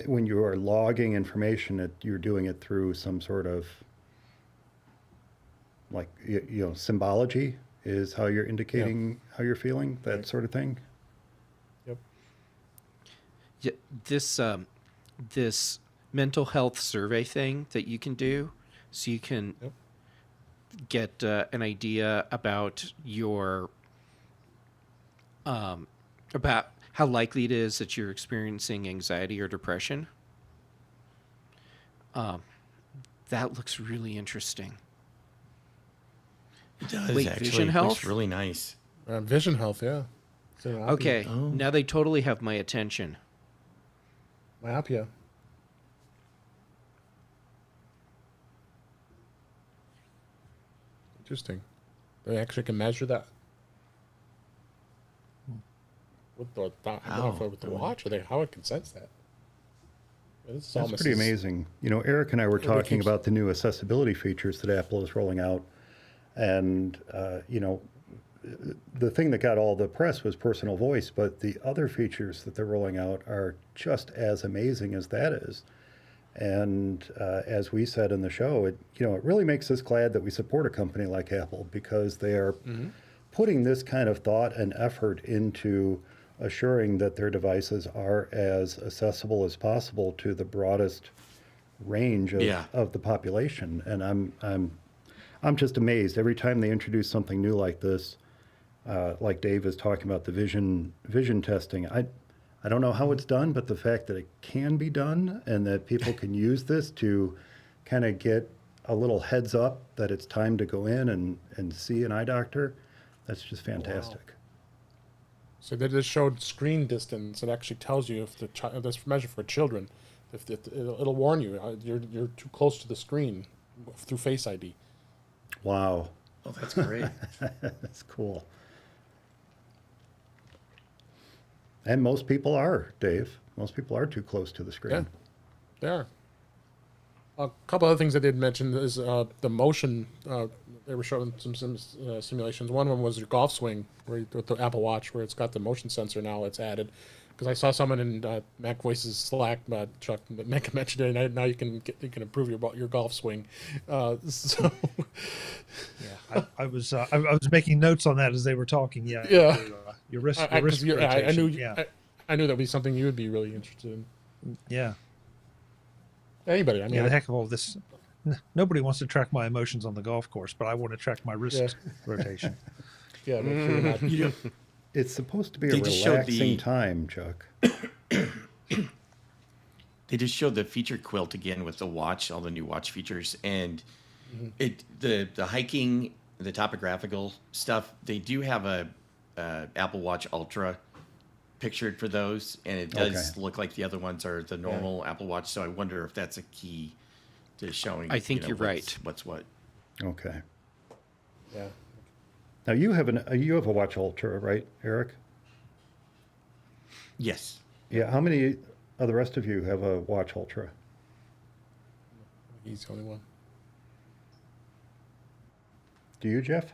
when you are logging information, you're doing it through some sort of symbology is how you're indicating how you're feeling, that Right. sort of thing. Yep. Yeah, this mental health survey thing that you can do, so you can Yep. get an idea about your about how likely it is that you're experiencing anxiety or depression. That looks really interesting. It does Wait, actually. vision It health? looks really nice. Vision health, yeah. So Okay, now they totally have my attention. Myopia. Interesting. They actually can measure that. With the, I don't know if with the watch, or how it can sense that. Yeah, this is That's almost pretty as- amazing. Eric and I were Everybody talking keeps- about the new accessibility features that Apple is rolling out. And, the thing that got all the press was personal voice, but the other features that they're rolling out are just as amazing as that is. And as we said in the show, it really makes us glad that we support a company like Apple, because they are putting this kind of thought and effort into assuring that their devices are as accessible as possible to the broadest range of the population. And I'm just amazed every time they introduce something new like this. Like Dave is talking about the vision testing. I don't know how it's done, but the fact that it can be done and that people can use this to kind of get a little heads up that it's time to go in and see an eye doctor, that's just fantastic. So they just showed screen distance. It actually tells you if the child, this measure for children, It'll warn you. You're too close to the screen through Face ID. Wow, Oh, that's great. that's cool. And most people are, Dave. Most people are too close to the screen. Yeah, they are. A couple other things I did mention is the motion. They were showing some simulations. One of them was your golf swing, with the Apple Watch, where it's got the motion sensor now. It's added. Because I saw someone in Mac Voices Slack, Chuck, mentioned it, and now you can improve your golf swing. So Yeah, I was making notes on that as they were talking. Yeah, Yeah. your wrist, I rotation. knew Yeah, I knew that'd be something you would be really interested in. yeah, Anybody, I mean, yeah. The heck of all this. Nobody wants to track my emotions on the golf course, but I want to track my wrist rotation. yeah, make sure you're not. You know, It's supposed to be a They just showed relaxing the- time, Chuck. they just showed the feature quilt again with the watch, all the new watch features, and the hiking, the topographical stuff. They do have a Apple Watch Ultra pictured for those, and it does Okay. look like the other ones are the normal Apple Watch. So I wonder if that's a key to showing. I think you're right. What's what? Okay. Yeah. Now you have a Watch Ultra, right, Eric? Yes. Yeah. How many of the rest of you have a Watch Ultra? He's the only one. Do you, Jeff?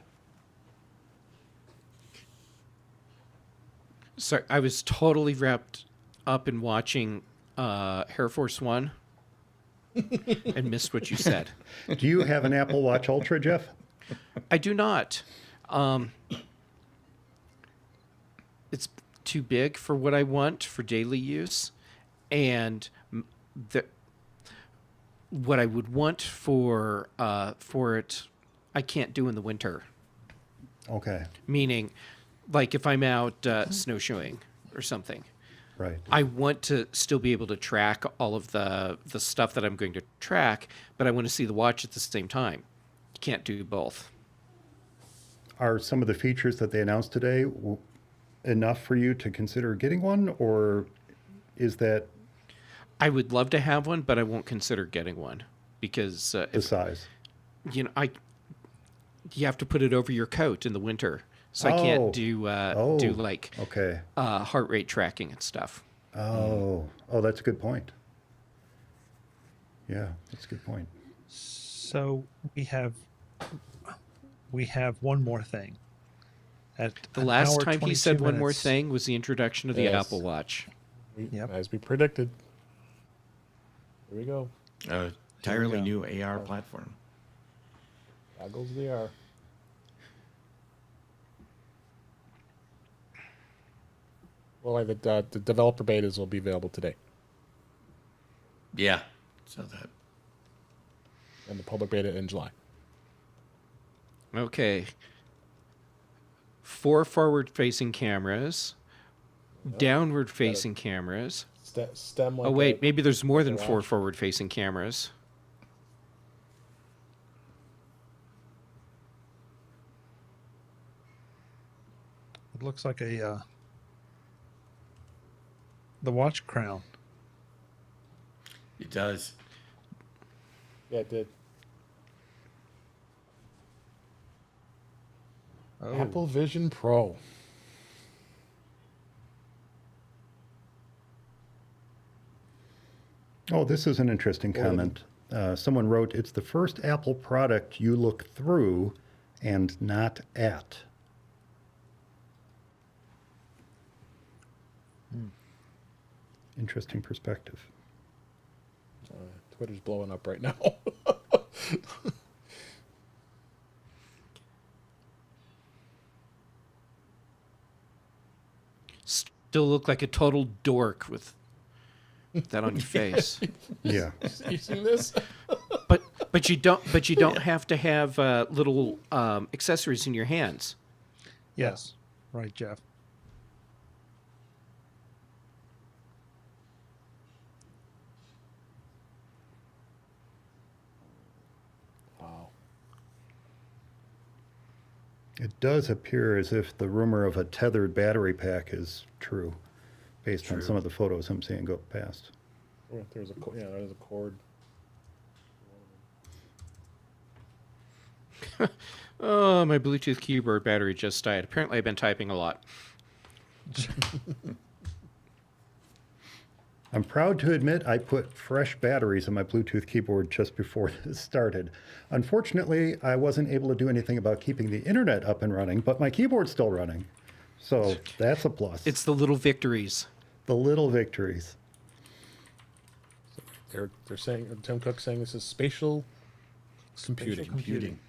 Sorry, I was totally wrapped up in watching Air Force One and missed what you said. Do you have an Apple Watch Ultra, Jeff? I do not. It's too big for what I want for daily use, and what I would want for it, I can't do in the winter. Okay. Meaning, like if I'm out snowshoeing or something, Right. I want to still be able to track all of the stuff that I'm going to track, but I want to see the watch at the same time. You can't do both. Are some of the features that they announced today enough for you to consider getting one, or is that I would love to have one, but I won't consider getting one because the if, size? you have to put it over your coat in the winter, so I Oh. can't do Oh. like Okay. heart rate tracking and stuff. Oh, that's a good point. Yeah, that's a good point. So we have one more thing. At The an last hour, time he said 22 one more minutes. thing was the introduction of the Yes. Apple Watch. Yep. As we predicted. Here we go. Entirely go. new AR platform. Goggles they are. Well, the developer betas will be available today, Yeah. So that. and the public beta in July. Okay. 4 forward-facing cameras, downward-facing cameras. Stem like Oh wait, a- maybe there's more than watch. 4 forward-facing cameras. It looks like the watch crown. It does. Yeah, it did. Oh, Apple Vision Pro. Oh, this is an interesting comment. Someone wrote, "It's the first Apple product you look through and not at." Interesting perspective. Twitter's blowing up right now. Still look like a total dork with that on your face. Yeah. You seen this? But you don't have to have little accessories in your hands. yes, right, Jeff. Wow. It does appear as if the rumor of a tethered battery pack is true, based on some of the photos I'm seeing go past. There's there's a cord. Oh, my Bluetooth keyboard battery just died. Apparently, I've been typing a lot. I'm proud to admit I put fresh batteries in my Bluetooth keyboard just before this started. Unfortunately, I wasn't able to do anything about keeping the internet up and running, but my keyboard's still running. So that's a plus. It's the little victories. the little victories. They're saying, Tim Cook's saying this is spatial computing. Computing.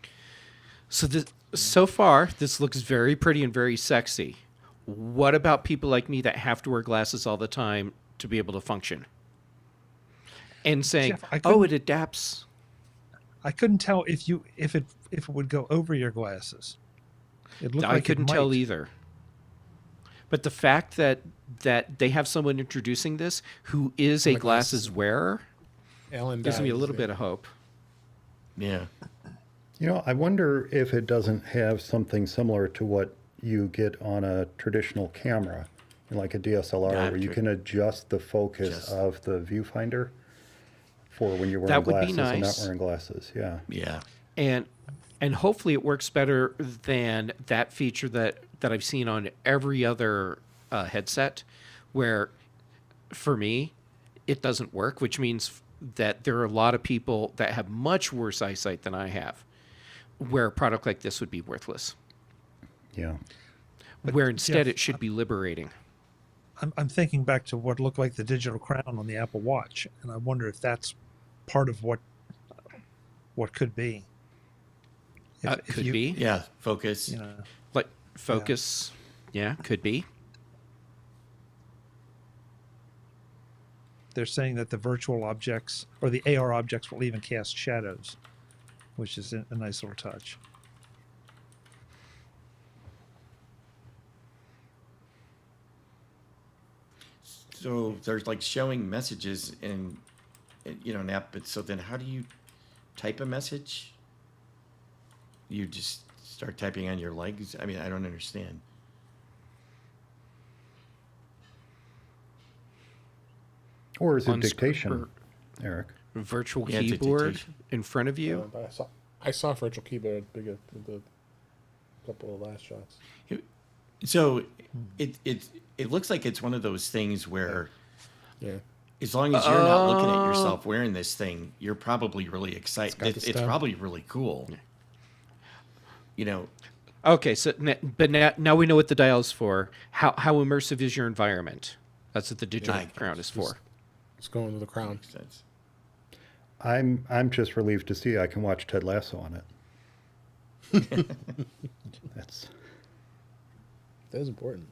So far, this looks very pretty and very sexy. What about people like me that have to wear glasses all the time to be able to function? And saying, Jeff, I "Oh, couldn't- it adapts." I couldn't tell if it would go over your glasses. It looked I like couldn't it tell might. either. But the fact that they have someone introducing this who is a the glasses wearer Alan gives me a Dowd little is bit of hope. Yeah. You know, I wonder if it doesn't have something similar to what you get on a traditional camera, like a DSLR, where you Gotcha. can adjust the focus Just- of the viewfinder for when you're wearing That would be glasses and not nice. wearing glasses. Yeah. Yeah. And hopefully it works better than that feature that I've seen on every other headset, where for me it doesn't work, which means that there are a lot of people that have much worse eyesight than I have, where a product like this would be worthless. Yeah. Where instead Jeff, it should be liberating. I'm thinking back to what looked like the digital crown on the Apple Watch, and I wonder if that's part of what could be. If Could you- be. Yeah. Focus. You know, Like focus. Yeah, could be. they're saying that the virtual objects or the AR objects will even cast shadows, which is a nice little touch. So there's like showing messages in, an app. But so then how do you type a message? You just start typing on your legs? I mean, I don't understand. Or is it On sc- dictation, or Eric? virtual Yeah, it's a keyboard dictation. in front of you. But I saw virtual keyboard big at the couple of last shots. So it looks like it's one of those things where Yeah. as long as you're not looking at yourself wearing this thing, you're probably really excited. got the It's stem. probably really cool. Okay, so but now we know what the dial's for. How immersive is your environment? That's what the digital Like, crown is for. It's going to the crown. Sense. I'm just relieved to see I can watch Ted Lasso on it. That's That is important.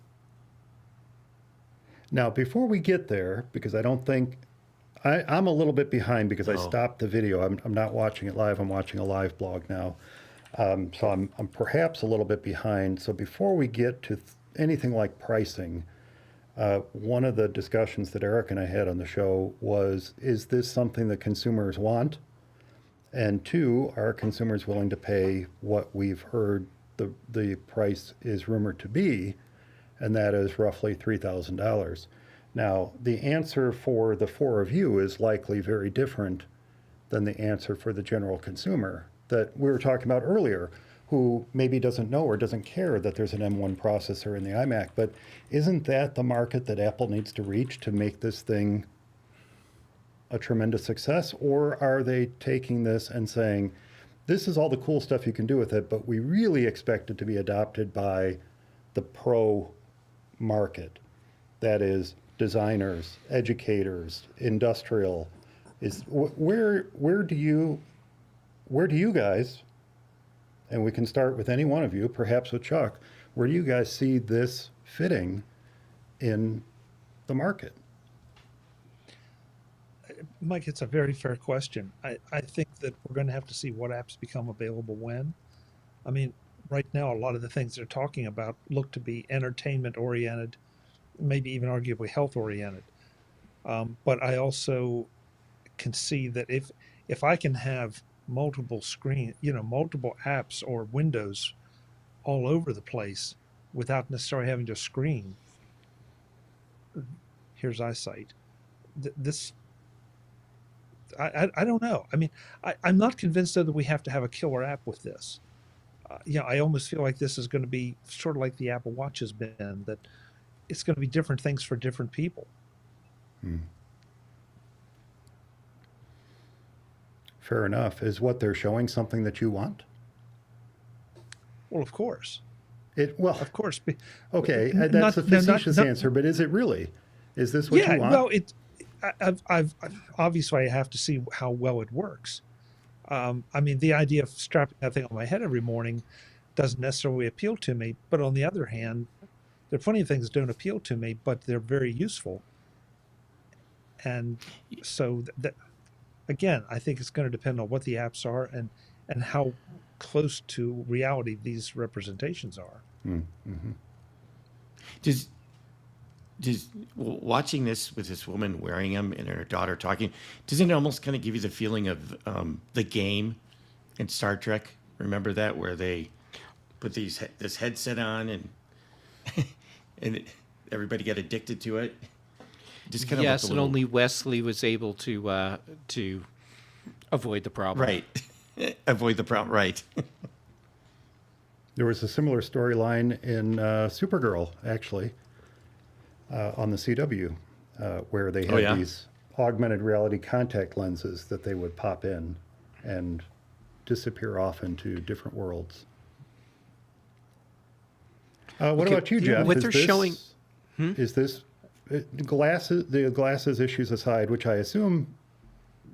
now before we get there, because I don't think I'm a little bit behind because I Oh. stopped the video. I'm not watching it live. I'm watching a live blog now, so I'm perhaps a little bit behind. So before we get to anything like pricing, one of the discussions that Eric and I had on the show was: is this something that consumers want? And two, are consumers willing to pay what we've heard the price is rumored to be, and that is roughly $3,000. Now, the answer for the four of you is likely very different than the answer for the general consumer that we were talking about earlier, who maybe doesn't know or doesn't care that there's an M1 processor in the iMac. But isn't that the market that Apple needs to reach to make this thing a tremendous success? Or are they taking this and saying, this is all the cool stuff you can do with it, but we really expect it to be adopted by the pro market? That is designers, educators, industrial. Where do you guys, and we can start with any one of you, perhaps with Chuck, where do you guys see this fitting in the market? Mike, it's a very fair question. I think that we're going to have to see what apps become available when. I mean, right now, a lot of the things they're talking about look to be entertainment oriented, maybe even arguably health oriented. But I also can see that if I can have multiple multiple apps or windows all over the place without necessarily having to screen, here's eyesight. This I don't know. I mean, I'm not convinced though that we have to have a killer app with this. I almost feel like this is going to be sort of like the Apple Watch has been, that it's going to be different things for different people. Fair enough. Is what they're showing something that you want? Well, of course. Well, Of course. okay, N- that's not- a no, not- facetious not- answer, but is it really? Is this what you want? Well, I've obviously I have to see how well it works. I mean, the idea of strapping that thing on my head every morning doesn't necessarily appeal to me. But on the other hand, there are plenty of things that don't appeal to me, but they're very useful. And so that, again, I think it's going to depend on what the apps are and how close to reality these representations are. Does watching this with this woman wearing them and her daughter talking, doesn't it almost kind of give you the feeling of the game in Star Trek? Remember that, where they put this headset on and everybody got addicted to it? Just kind Yes, of and only Wesley was able to avoid the problem. right. Avoid the problem. Right. There was a similar storyline in Supergirl, actually, on the CW, where they had yeah? these augmented reality contact lenses that they would pop in and disappear off into different worlds. What Okay, about you, Jeff? what they're showing- Is this glasses? The glasses issues aside, which I assume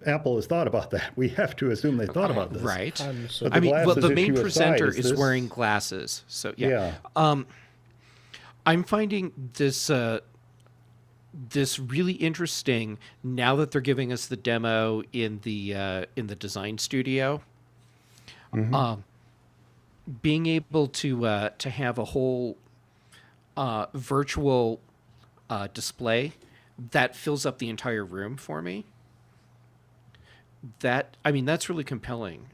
Apple has thought about that. We have to assume they thought about this. Right. But I mean, well, glasses the main issue aside, presenter is this- wearing glasses, so yeah. Yeah. I'm finding this this really interesting now that they're giving us the demo in the design studio. Being able to have a whole virtual display that fills up the entire room for me. That's really compelling.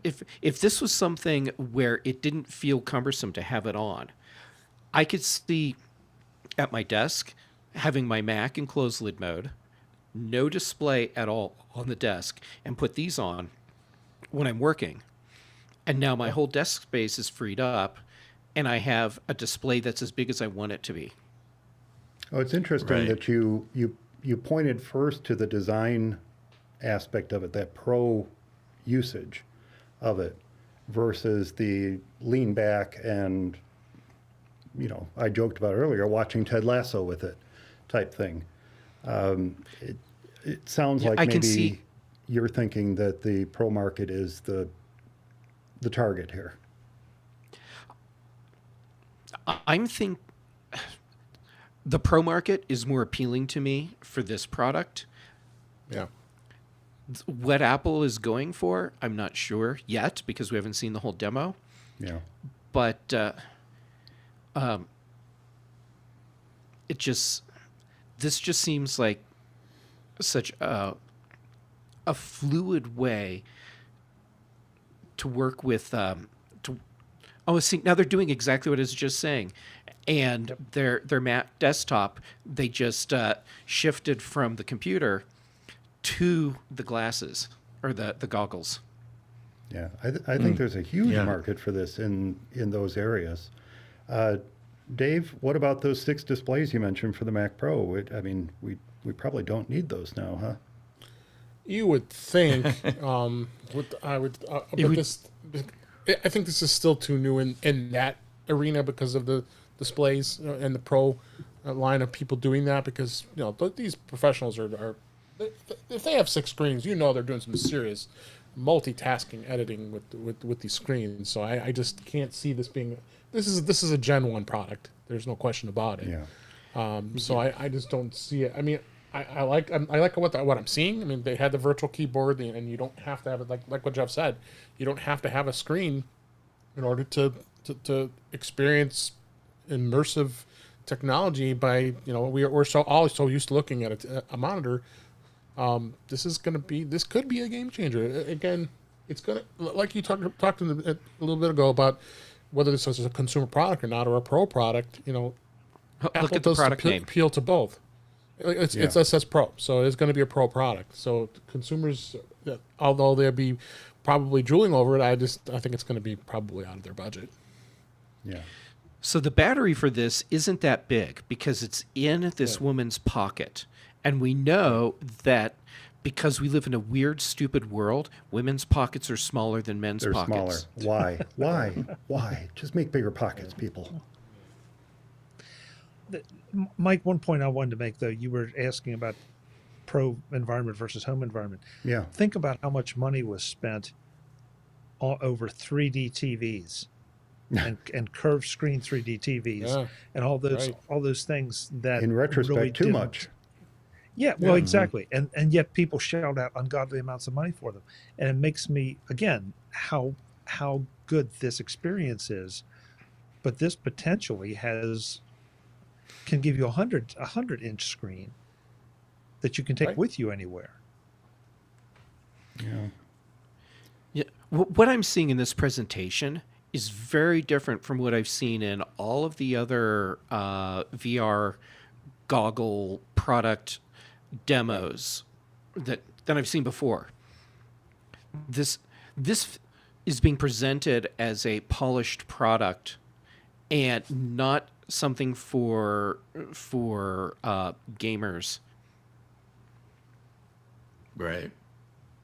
If this was something where it didn't feel cumbersome to have it on, I could see at my desk having my Mac in closed lid mode, no display at all on the desk, and put these on when I'm working. And now my whole desk space is freed up, and I have a display that's as big as I want it to be. Oh, it's interesting Right. that you pointed first to the design aspect of it, that pro usage of it, versus the lean back and, I joked about earlier, watching Ted Lasso with it type thing. It sounds Yeah, like I can maybe see- you're thinking that the pro market is the target here. I'm think the pro market is more appealing to me for this product. Yeah. What Apple is going for, I'm not sure yet because we haven't seen the whole demo. Yeah. But this just seems like such a fluid way to work with. See, now they're doing exactly what I was just saying, and their Mac desktop, they just shifted from the computer to the glasses or the goggles. Yeah, I think there's a huge Yeah. market for this in those areas. Dave, what about those 6 displays you mentioned for the Mac Pro? We probably don't need those now, huh? You would think. I think this is still too new in that arena because of the displays and the pro line of people doing that. Because these professionals are if they have 6 screens, they're doing some serious multitasking editing with these screens. So I just can't see this being. This is a Gen 1 product. There's no question about it. Yeah. So I just don't see it. I mean, I like what I'm seeing. I mean, they had the virtual keyboard, and you don't have to have it like what Jeff said. You don't have to have a screen in order to experience immersive technology. By we're always so used to looking at a monitor. This could be a game changer. Again, it's gonna, like you talked a little bit ago about whether this is a consumer product or not, or a pro product. Look Apple at the does product name. appeal to both. It's SS Pro, so it's going to be a pro product. So consumers, although they'll be probably drooling over it, I think it's going to be probably out of their budget. Yeah. So the battery for this isn't that big because it's in this woman's pocket. And we know that because we live in a weird, stupid world, women's pockets are smaller than men's They're pockets. smaller. Why? Just make bigger pockets, people. Mike, one point I wanted to make, though, you were asking about pro environment versus home environment. Yeah. Think about how much money was spent all over 3D TVs and curved screen 3D TVs and all those things that In retrospect, really too didn't- much. Yeah, well, exactly. And yet people shelled out ungodly amounts of money for them. And it makes me, again, how good this experience is. But this potentially can give you a 100-inch screen that you can take with you anywhere. Yeah. Yeah. What I'm seeing in this presentation is very different from what I've seen in all of the other VR goggle product demos that I've seen before. This is being presented as a polished product and not something for gamers. Right.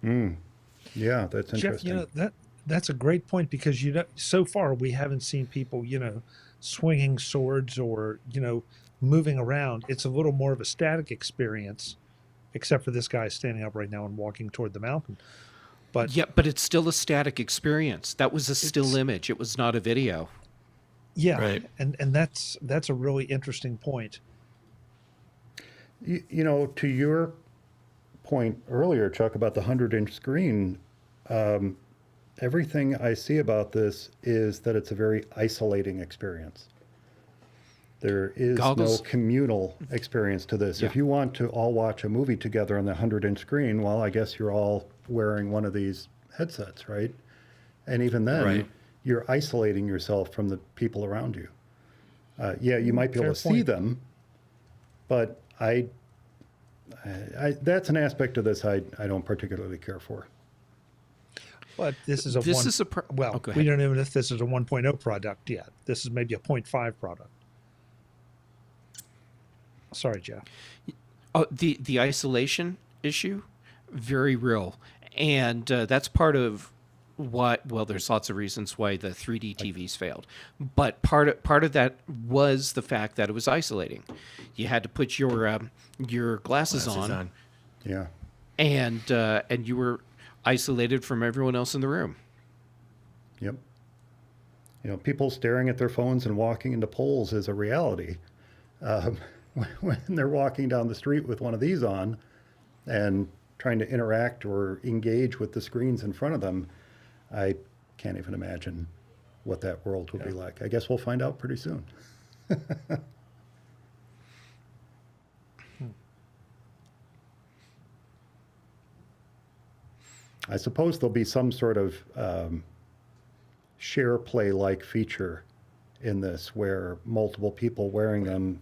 Yeah, that's Jeff, interesting. that's a great point because so far we haven't seen people, swinging swords or moving around. It's a little more of a static experience, except for this guy standing up right now and walking toward the mountain. But but it's still a static experience. That was a still image. It was not a video. yeah, Right. and that's a really interesting point. To your point earlier, Chuck, about the 100-inch screen, everything I see about this is that it's a very isolating experience. There is Goggles. no communal experience to this. Yeah. If you want to all watch a movie together on the 100-inch screen, well, I guess you're all wearing one of these headsets, right? And even then, Right. you're isolating yourself from the people around you. You might be able Fair to see point. them, but that's an aspect of this I don't particularly care for. But this is a This one, is a well, go we ahead. don't know if this is a 1.0 product yet. This is maybe a 0.5 product. Sorry, Jeff. Oh, the isolation issue, very real, and that's part of what. Well, there's lots of reasons why the 3D TVs failed, but part of that was the fact that it was isolating. You had to put your glasses on, Yeah. and you were isolated from everyone else in the room. Yep. People staring at their phones and walking into poles is a reality. When they're walking down the street with one of these on and trying to interact or engage with the screens in front of them, I can't even imagine what that world will be like. I guess we'll find out pretty soon. I suppose there'll be some sort of share play-like feature in this where multiple people wearing them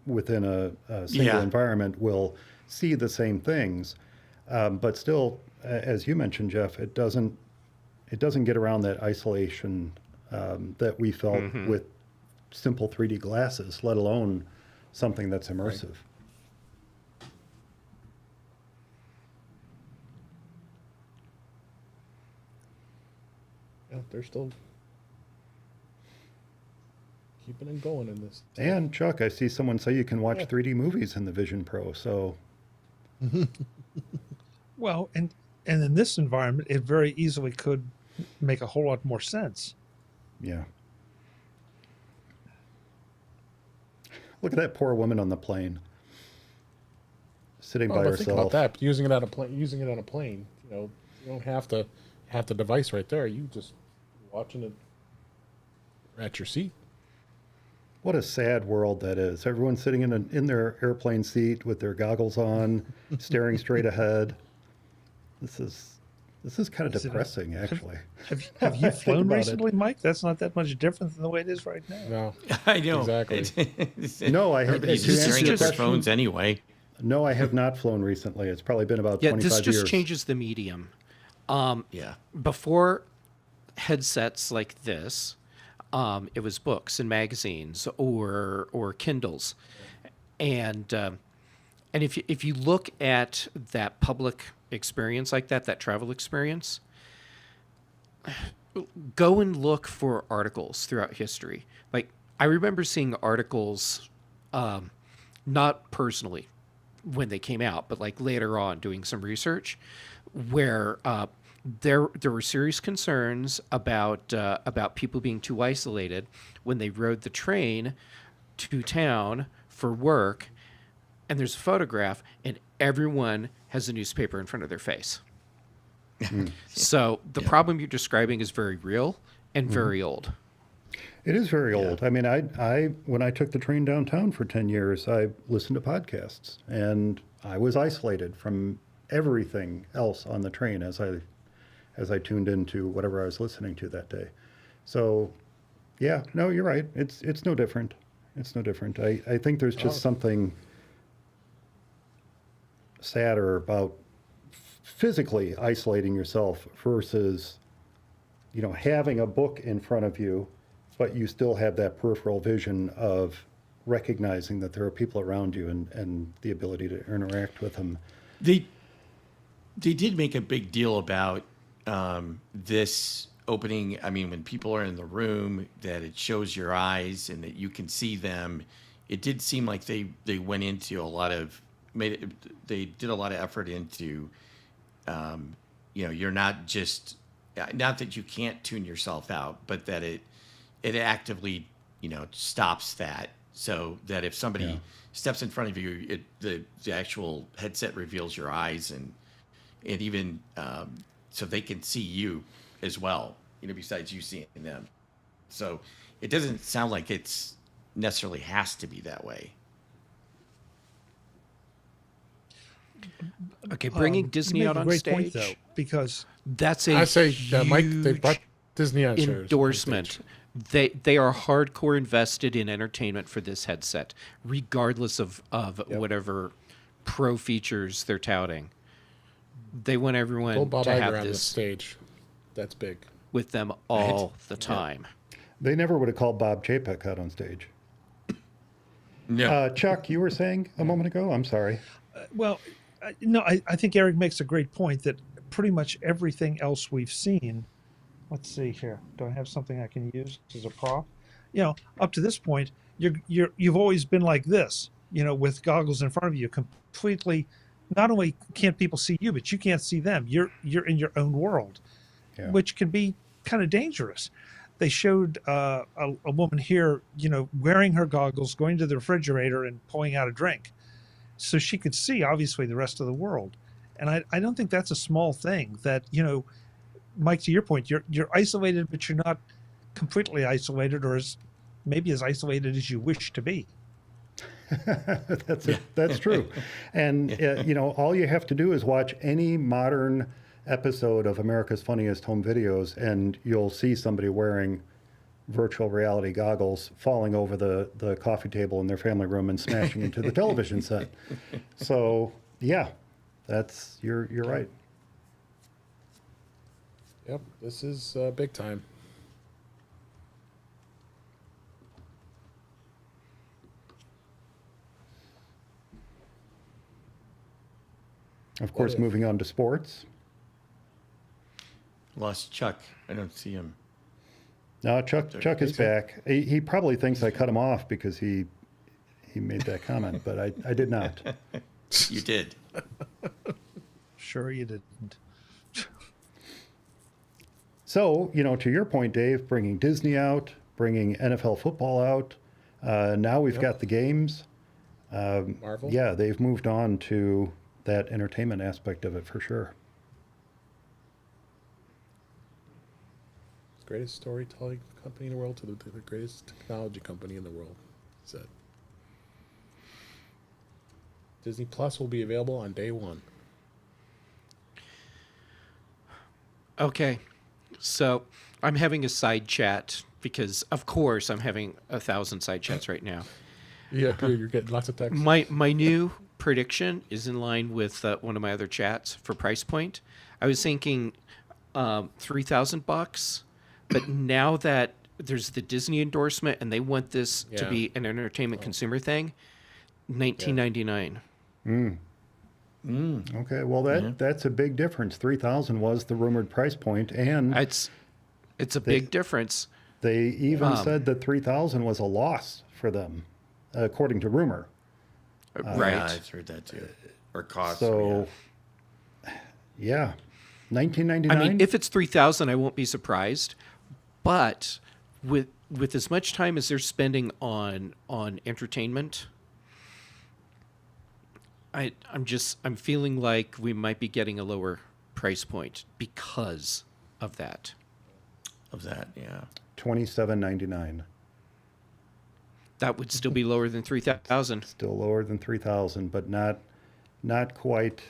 within a single environment will see the same things. But still, as you mentioned, Jeff, it doesn't get around that isolation that we felt with simple 3D glasses, let alone something that's immersive. Yeah, they're still keeping it going in this. And Chuck, I see someone say you can watch 3D movies in the Vision Pro. So Well, and in this environment, it very easily could make a whole lot more sense. yeah. Look at that poor woman on the plane, sitting by But think about herself. that. Using it on a plane. You don't have to have the device right there. You just watching it at your seat. What a sad world that is. Everyone's sitting in their airplane seat with their goggles on, staring straight ahead. This is This is kind of Is it a- depressing, actually. Have you flown about it. recently, Mike? That's not that much different than the way it is right now. No. I know. Exactly. No, I have. Everybody's to just answer staring your at their question, phones anyway. No, I have not flown recently. It's probably been about Yeah, 25 this just years. changes the medium. Yeah. Before headsets like this, it was books and magazines or Kindles, and if you look at that public experience like that travel experience, go and look for articles throughout history. Like I remember seeing articles, not personally when they came out, but like later on doing some research, where there were serious concerns about people being too isolated when they rode the train to town for work, and there's a photograph, and everyone has a newspaper in front of their face. So the problem you're describing is very real and very old. It is very old. I mean, I when I took the train downtown for 10 years, I listened to podcasts, and I was isolated from everything else on the train as I tuned into whatever I was listening to that day. So, yeah, no, you're right. It's no different. It's no different. I think there's just something sadder about physically isolating yourself versus, having a book in front of you, but you still have that peripheral vision of recognizing that there are people around you and the ability to interact with them. They did make a big deal about this opening. I mean, when people are in the room, that it shows your eyes and that you can see them. It did seem like they went into they did a lot of effort into, you're not just, not that you can't tune yourself out, but that it actively, stops that, so that if somebody steps in front of you, the actual headset reveals your eyes and even so they can see you as well, besides you seeing them. So it doesn't sound like it's necessarily has to be that way. Okay, bringing You Disney make out a on great stage, point, though, because that's a I say, Mike, they huge brought Disney on chairs on endorsement. stage. They are hardcore invested in entertainment for this headset, regardless of whatever pro features they're touting. They want everyone Pull Bob to Iger have on the this stage. That's big. with them all the time. They never would have called Bob Chapek out on stage. No. Chuck, you were saying a moment ago? I'm sorry. well, no, I think Eric makes a great point that pretty much everything else we've seen. Let's see here. Do I have something I can use as a prop? Up to this point, you've always been like this. With goggles in front of you, completely. Not only can't people see you, but you can't see them. You're in your own world, which can be kind of dangerous. They showed a woman here, wearing her goggles, going to the refrigerator and pulling out a drink, so she could see obviously the rest of the world. And I don't think that's a small thing. That Mike, to your point, you're isolated, but you're not completely isolated, or maybe as isolated as you wish to be. That's true. And, all you have to do is watch any modern episode of America's Funniest Home Videos, and you'll see somebody wearing virtual reality goggles falling over the coffee table in their family room and smashing into the television set. So, yeah, you're right. Yep, this is big time. Of course, moving on to sports. Lost Chuck. I don't see him. No, Chuck is back. He probably thinks I cut him off because he made that comment, but I did not. You did. Sure, you didn't. So, to your point, Dave, bringing Disney out, bringing NFL football out. Now we've got the games. Marvel. Yeah, they've moved on to that entertainment aspect of it for sure. Greatest storytelling company in the world to the greatest technology company in the world, he said. Disney Plus will be available on day one. Okay, so I'm having a side chat because, of course, I'm having 1,000 side chats right now. Yeah, you're getting lots of text. My new prediction is in line with one of my other chats for price point. I was thinking $3,000, but now that there's the Disney endorsement and they want this to Yeah. be an entertainment consumer thing, $19.99. Okay, well that's a big difference. 3,000 was the rumored price point, and It's a big difference. they even said that 3,000 was a loss for them, according to rumor. Right. Yeah, I've heard that too. Or cost. So, yeah, 1999. I mean, if it's 3,000, I won't be surprised. But with as much time as they're spending on entertainment, I'm feeling like we might be getting a lower price point because of that. Of that, yeah. 27.99, That would still be lower than 3,000. still lower than 3,000, but not quite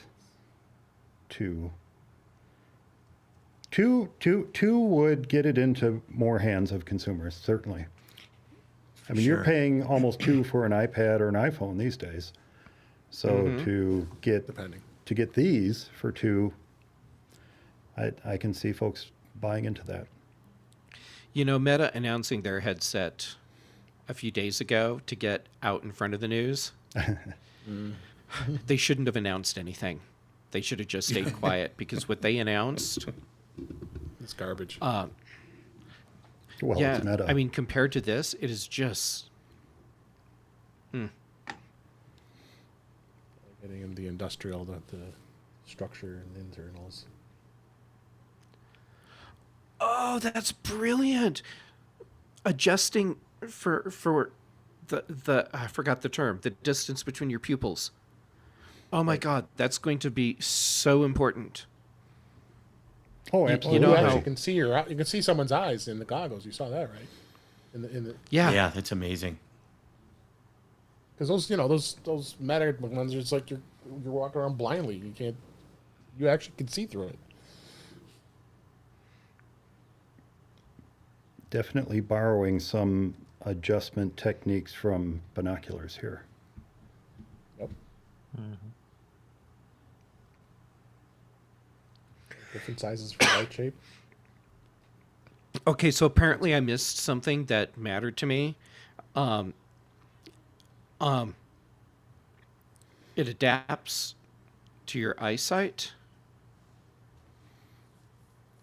two. Two would get it into more hands of consumers, certainly. I mean, you're Sure. paying almost two for an iPad or an iPhone these days. So to Depending. get these for two, I can see folks buying into that. You know, Meta announcing their headset a few days ago to get out in front of the news. They shouldn't have announced anything. They should have just stayed quiet because what they announced, It's garbage. Well, yeah, it's Meta. I mean, compared to this, it is just Getting in the industrial, the structure and internals. oh, that's brilliant. Adjusting for the I forgot the term, the distance between your pupils. Oh my God, that's going to be so important. oh, you absolutely. know You how- actually can see you can see someone's eyes in the goggles. You saw that, right? In the Yeah. Yeah, that's amazing. because those mattered ones. It's like you're walking around blindly. You actually can see through it. Definitely borrowing some adjustment techniques from binoculars here. Yep. Different sizes for light shape. Okay, so apparently I missed something that mattered to me. It adapts to your eyesight.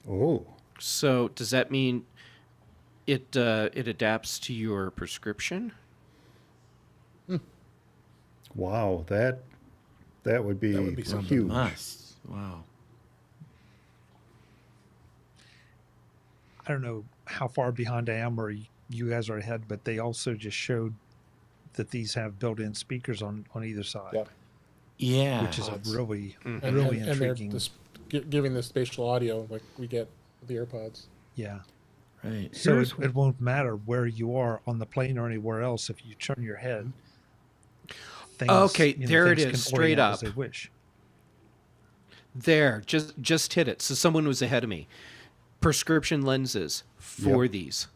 Oh, So does that mean it adapts to your prescription? wow, that would be, That would be something. huge. Must. Wow. I don't know how far behind I am or you guys are ahead, but they also just showed that these have built-in speakers on either side, Yeah. Yeah. which is a really, And, really and they're intriguing. giving the spatial audio like we get with the AirPods. Yeah. right. So Here's- it won't matter where you are on the plane or anywhere else. If you turn your head, things, Okay, there it things is, can straight orient as up. they wish. There, just hit it. So someone was ahead of me. Prescription lenses for Yep. these.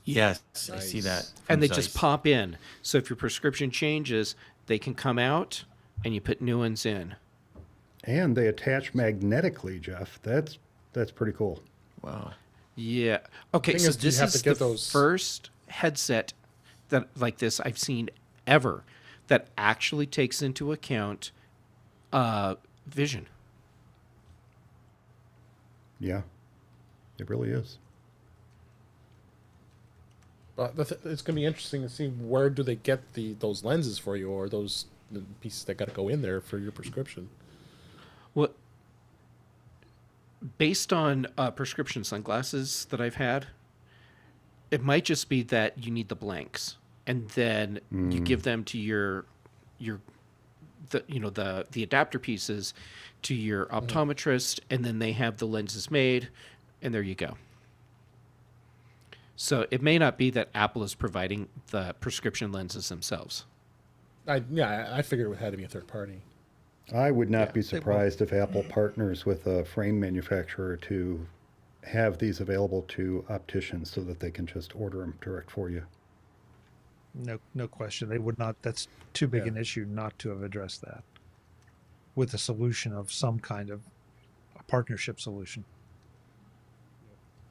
Yes, I see Nice. that. from And they just Zeiss. pop in. So if your prescription changes, they can come out and you put new ones in. And they attach magnetically, Jeff. That's pretty cool. Wow. Yeah. Okay, Thing so is, you this have is to get the those- first headset that like this I've seen ever that actually takes into account vision. Yeah, it really is. But it's going to be interesting to see where do they get those lenses for you, or the pieces that got to go in there for your prescription. Well, based on prescription sunglasses that I've had, it might just be that you need the blanks, and then you give them to your the adapter pieces to your optometrist, and then they have the lenses made, and there you go. So it may not be that Apple is providing the prescription lenses themselves. I figured it had to be a third party. I would not Yeah, be they will. surprised if Apple partners with a frame manufacturer to have these available to opticians so that they can just order them direct for you. No question. They would not. That's too big Yeah. an issue not to have addressed that with a solution of some kind of a partnership solution.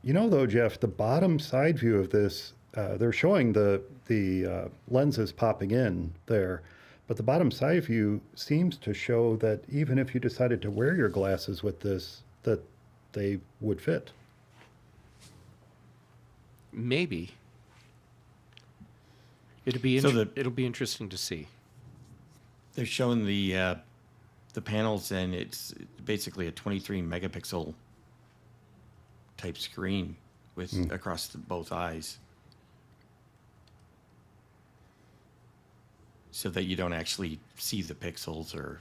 You know, though, Jeff, the bottom side view of this, they're showing the lenses popping in there, but the bottom side view seems to show that even if you decided to wear your glasses with this, that they would fit. Maybe. It'll be So it'll be interesting to see. They're showing the panels, and it's basically a 23 megapixel type screen with across both eyes, so that you don't actually see the pixels or.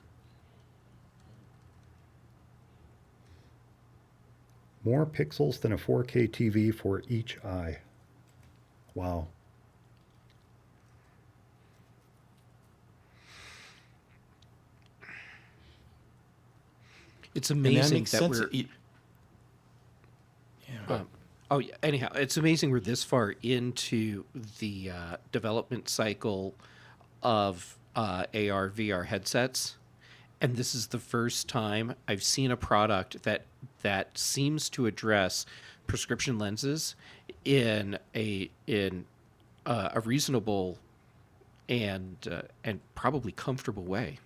More pixels than a 4K TV for each eye. Wow. It's And that amazing makes that sense. we're. Yeah. Oh yeah. Anyhow, it's amazing we're this far into the development cycle of AR VR headsets, and this is the first time I've seen a product that seems to address prescription lenses in a reasonable and probably comfortable way.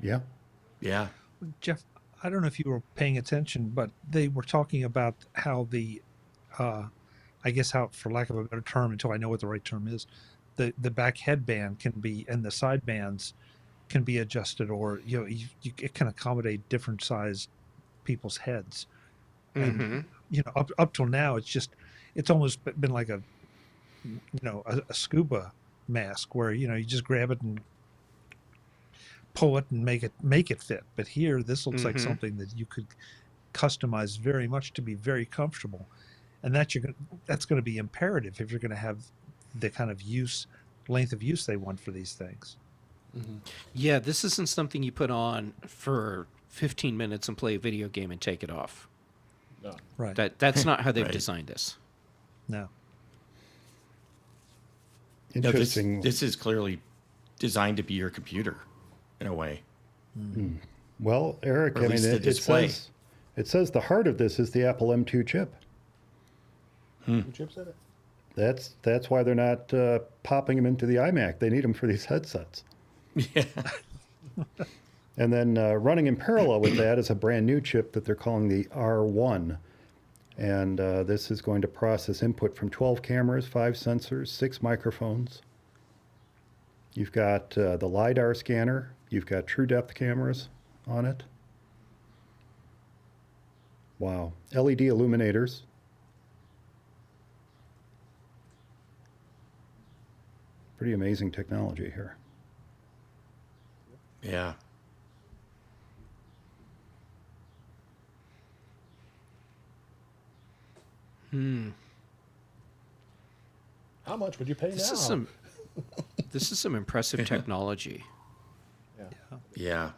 Yeah. Yeah. Jeff, I don't know if you were paying attention, but they were talking about how I guess how, for lack of a better term, until I know what the right term is, the back headband can be, and the side bands can be adjusted, or it can accommodate different sized people's heads. And up till now, it's almost been like a scuba mask where you just grab it and pull it and make it fit. But here, this looks like something that you could customize very much to be very comfortable, and that's going to be imperative if you're going to have the kind of length of use they want for these things. Yeah, this isn't something you put on for 15 minutes and play a video game and take it off. No. Right. That's not how they've Right. designed this. No. No, Interesting. this is clearly designed to be your computer, in a way. Well, Eric, Or at I mean, least the it display. says the heart of this is the Apple M2 chip. Who chips in it? That's why they're not popping them into the iMac. They need them for these headsets. Yeah. And then running in parallel with that is a brand new chip that they're calling the R1. And this is going to process input from 12 cameras, 5 sensors, 6 microphones. You've got the LiDAR scanner. You've got true depth cameras on it. Wow. LED illuminators. Pretty amazing technology here. Yeah. How much would you pay This now? is some impressive technology. Yeah.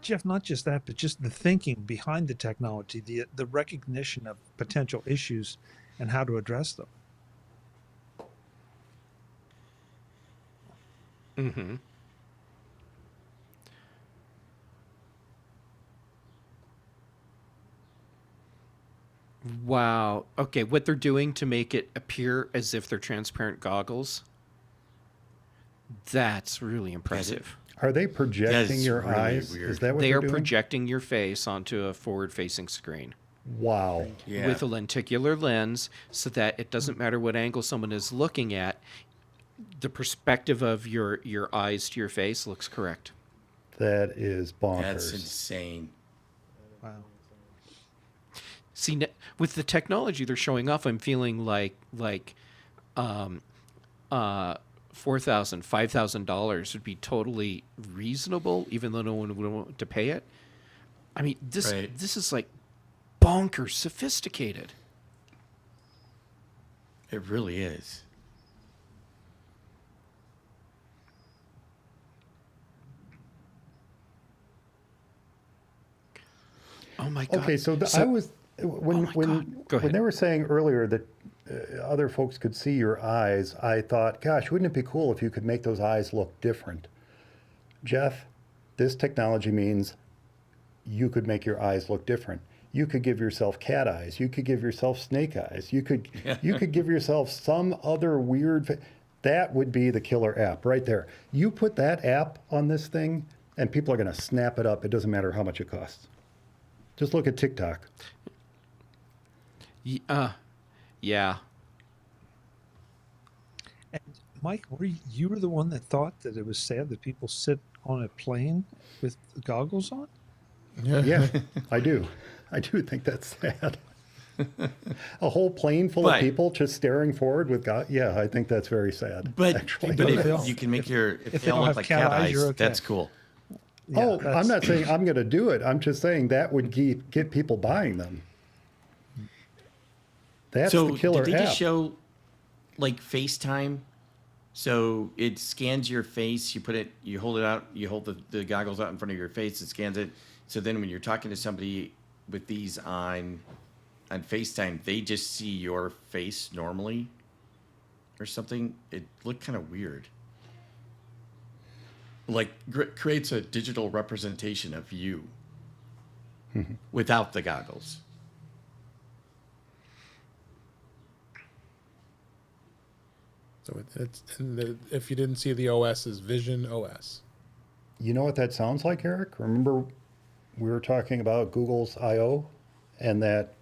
Jeff, not just that, but just the thinking behind the technology, the recognition of potential issues and how to address them. Wow. Okay, what they're doing to make it appear as if they're transparent goggles, that's really impressive. Are they projecting That's your really eyes? weird. Is that what They they're are doing? projecting your face onto a forward-facing screen Wow. Yeah. with a lenticular lens so that it doesn't matter what angle someone is looking at, the perspective of your eyes to your face looks correct. That is bonkers. That's insane. Wow. See, with the technology they're showing off, I'm feeling like $4,000, $5,000 would be totally reasonable, even though no one would want to pay it. I mean, Right. this is like bonkers sophisticated. It really is. my God. Okay, so, I was when God. Go when ahead. they were saying earlier that other folks could see your eyes, I thought, gosh, wouldn't it be cool if you could make those eyes look different? Jeff, this technology means you could make your eyes look different. You could give yourself cat eyes. You could give yourself snake eyes. You could give yourself some other weird. That would be the killer app right there. You put that app on this thing, and people are going to snap it up. It doesn't matter how much it costs. Just look at TikTok. Yeah. And Mike, you were the one that thought that it was sad that people sit on a plane with goggles on? Yeah, I do. I do think that's sad. A whole plane full of But- people just staring forward with God. Yeah, I think that's very sad. But actually. but If they if don't- you can make your if if they they don't all have look like cat cat eyes, eyes, you're okay. that's cool. Yeah, Oh, that's- I'm not saying I'm going to do it. I'm just saying that would get people buying them. That's So the killer did they app. just show like FaceTime? So it scans your face. You hold it out. You hold the goggles out in front of your face. It scans it. So then when you're talking to somebody with these on FaceTime, they just see your face normally, or something. It looked kind of weird. Like creates a digital representation of you without the goggles. So it's if you didn't see the OS is Vision OS. You know what that sounds like, Eric? Remember we were talking about Google's I/O and that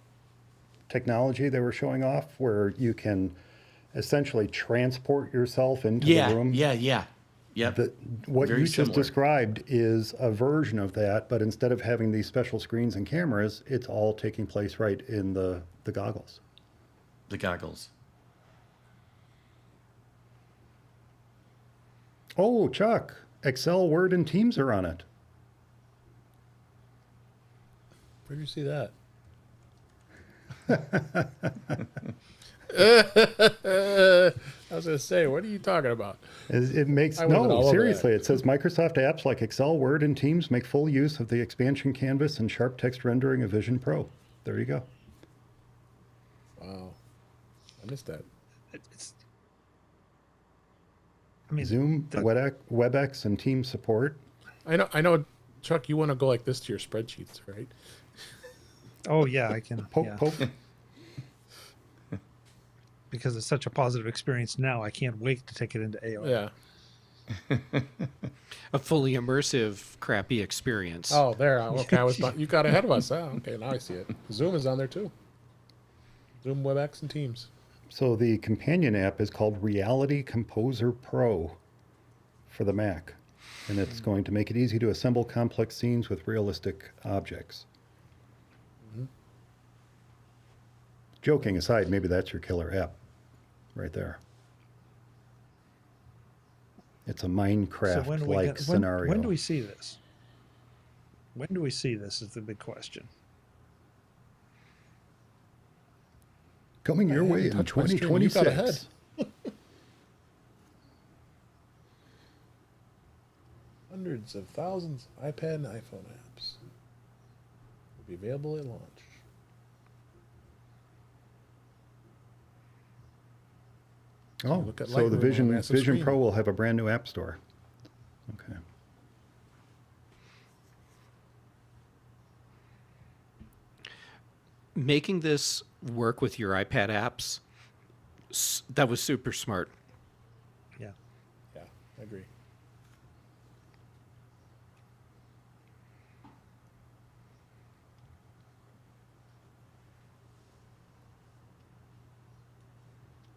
technology they were showing off where you can essentially transport yourself into the room? Yep. What Very you just similar. described is a version of that, but instead of having these special screens and cameras, it's all taking place right in the goggles. The goggles. Oh, Chuck, Excel, Word, and Teams are on it. Where did you see that? I was going to say, what are you talking about? It makes I would've been all no over seriously. that. It says Microsoft apps like Excel, Word, and Teams make full use of the expansion canvas and sharp text rendering of Vision Pro. There you go. Wow. I missed that. It's, I mean, Zoom, the- WebEx, and Teams support. I know, Chuck, you want to go like this to your spreadsheets, right? oh yeah, I can. Poke, yeah. poke. Because it's such a positive experience now, I can't wait to take it into AO. Yeah. A fully immersive, crappy experience. Oh, there. Okay, you got ahead of us. Oh, okay, now I see it. Zoom is on there too. Zoom, WebEx, and Teams. So the companion app is called Reality Composer Pro for the Mac. And it's going to make it easy to assemble complex scenes with realistic objects. Joking aside, maybe that's your killer app right there. It's a Minecraft-like scenario. When do we see this? When do we see this is the big question. Coming your way in touch my screen. You got ahead. 2026. Hundreds of thousands of iPad and iPhone apps will be available at launch. Oh, look at so the Lightroom on a Vision massive screen. Pro will have a brand new app store. Okay. Making this work with your iPad apps, that was super smart. Yeah. Yeah, I agree.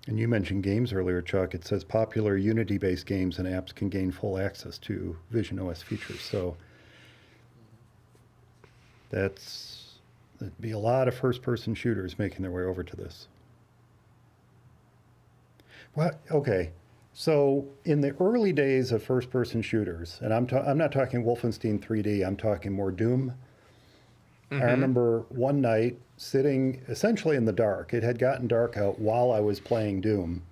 And you mentioned games earlier, Chuck. It says popular Unity-based games and apps can gain full access to Vision OS features. So there'd be a lot of first-person shooters making their way over to this. What? Okay. So in the early days of first-person shooters, and I'm not talking Wolfenstein 3D, I'm talking more Doom. I remember one night sitting essentially in the dark. It had gotten dark out while I was playing Doom,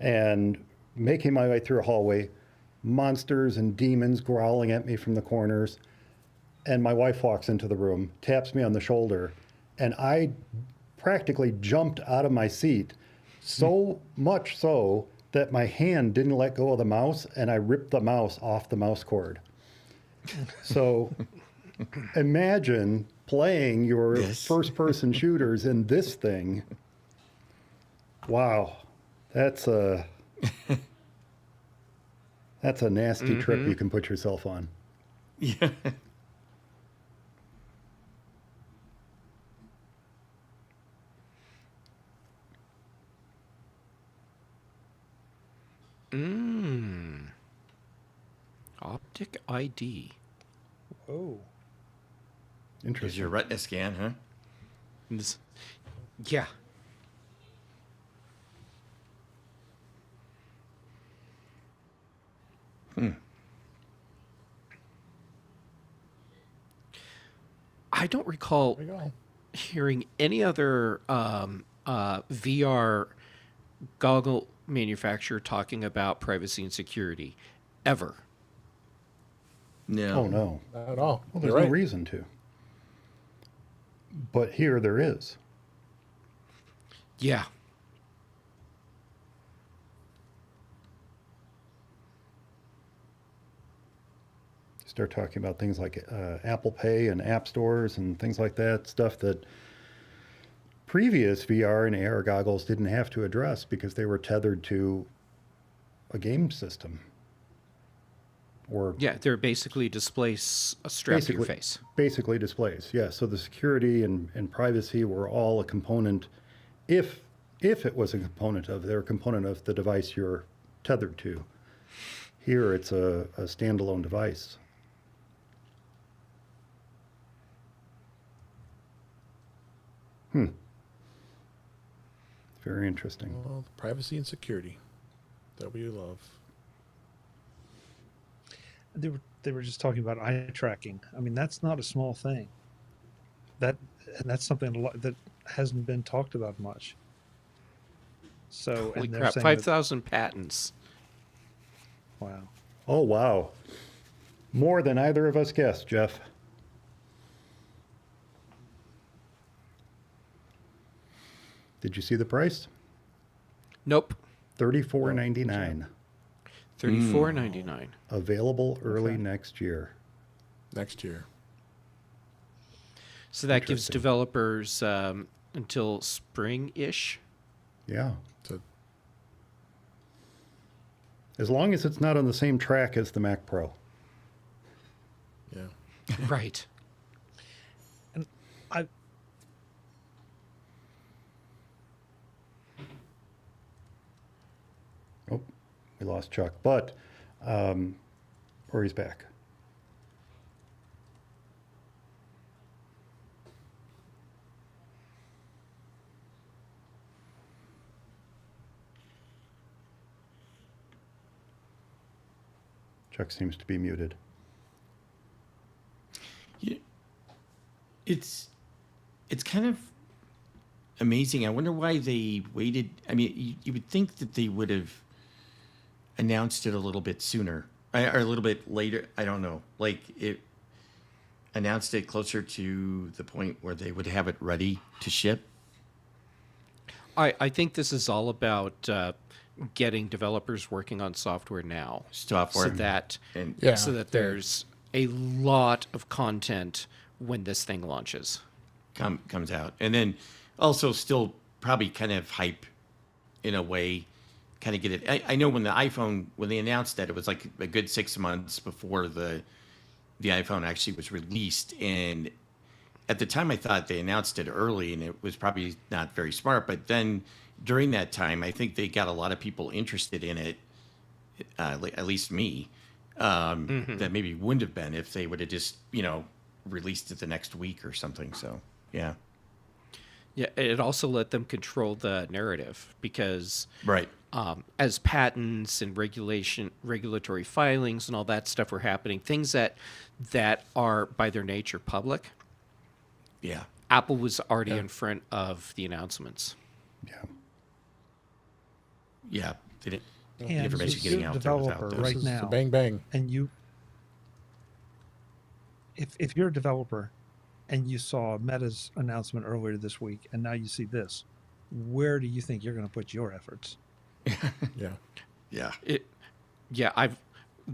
and making my way through a hallway, monsters and demons growling at me from the corners. and my wife walks into the room, taps me on the shoulder, and I practically jumped out of my seat, so much so that my hand didn't let go of the mouse, and I ripped the mouse off the mouse cord. So imagine playing your Yes. first-person shooters in this thing. Wow, that's a nasty trip you can put yourself on. Yeah. Optic ID. Oh, Is Interesting. your retina scan, huh? Yeah. I don't recall There we go. hearing any other VR goggle manufacturer talking about privacy and security ever. No. Oh, no. Not at all. Well, You're there's right. no reason to. But here there is. Yeah. Start talking about things like Apple Pay and app stores and things like that, stuff that previous VR and AR goggles didn't have to address because they were tethered to a game system. Or Yeah, they're basically displays strapped to your Basically. face. basically displays. Yeah, so the security and privacy were all a component, if it was a component of, they're a component of the device you're tethered to. Here it's a standalone device. Very interesting. Well, privacy and security that we love. they were just talking about eye tracking. I mean, that's not a small thing. And that's something that hasn't been talked about much. So, Holy and they're crap, saying 5,000 patents. wow. Oh, wow. More than either of us guessed, Jeff. Did you see the price? Nope. $34.99. $34.99. Available early next year. Next year. So that gives Interesting. developers until spring-ish. Yeah. To As long as it's not on the same track as the Mac Pro. yeah. Right. And I Oh, we lost Chuck, but, or he's back. Chuck seems to be muted. Yeah. It's kind of amazing. I wonder why they waited. I mean, you would think that they would have announced it a little bit sooner or a little bit later. I don't know. Like it announced it closer to the point where they would have it ready to ship. I think this is all about getting developers working on software now. Software So that, and Yeah. so that there's a lot of content when this thing launches. comes out, and then also still probably kind of hype in a way, kind of get it. I know when the iPhone, when they announced that, it was like a good 6 months before the iPhone actually was released, and at the time I thought they announced it early, and it was probably not very smart. But then during that time, I think they got a lot of people interested in it, at least me, that maybe wouldn't have been if they would have just released it the next week or something. So yeah, Yeah, it also let them control the narrative because right. as patents and regulatory filings and all that stuff were happening, things that are by their nature public, Yeah. Apple was already in front of the announcements. Yeah. Yeah, they didn't. and The information as getting a out there was out developer there. right This is the now, bang bang. and if you're a developer and you saw Meta's announcement earlier this week, and now you see this, where do you think you're going to put your efforts? Yeah. Yeah.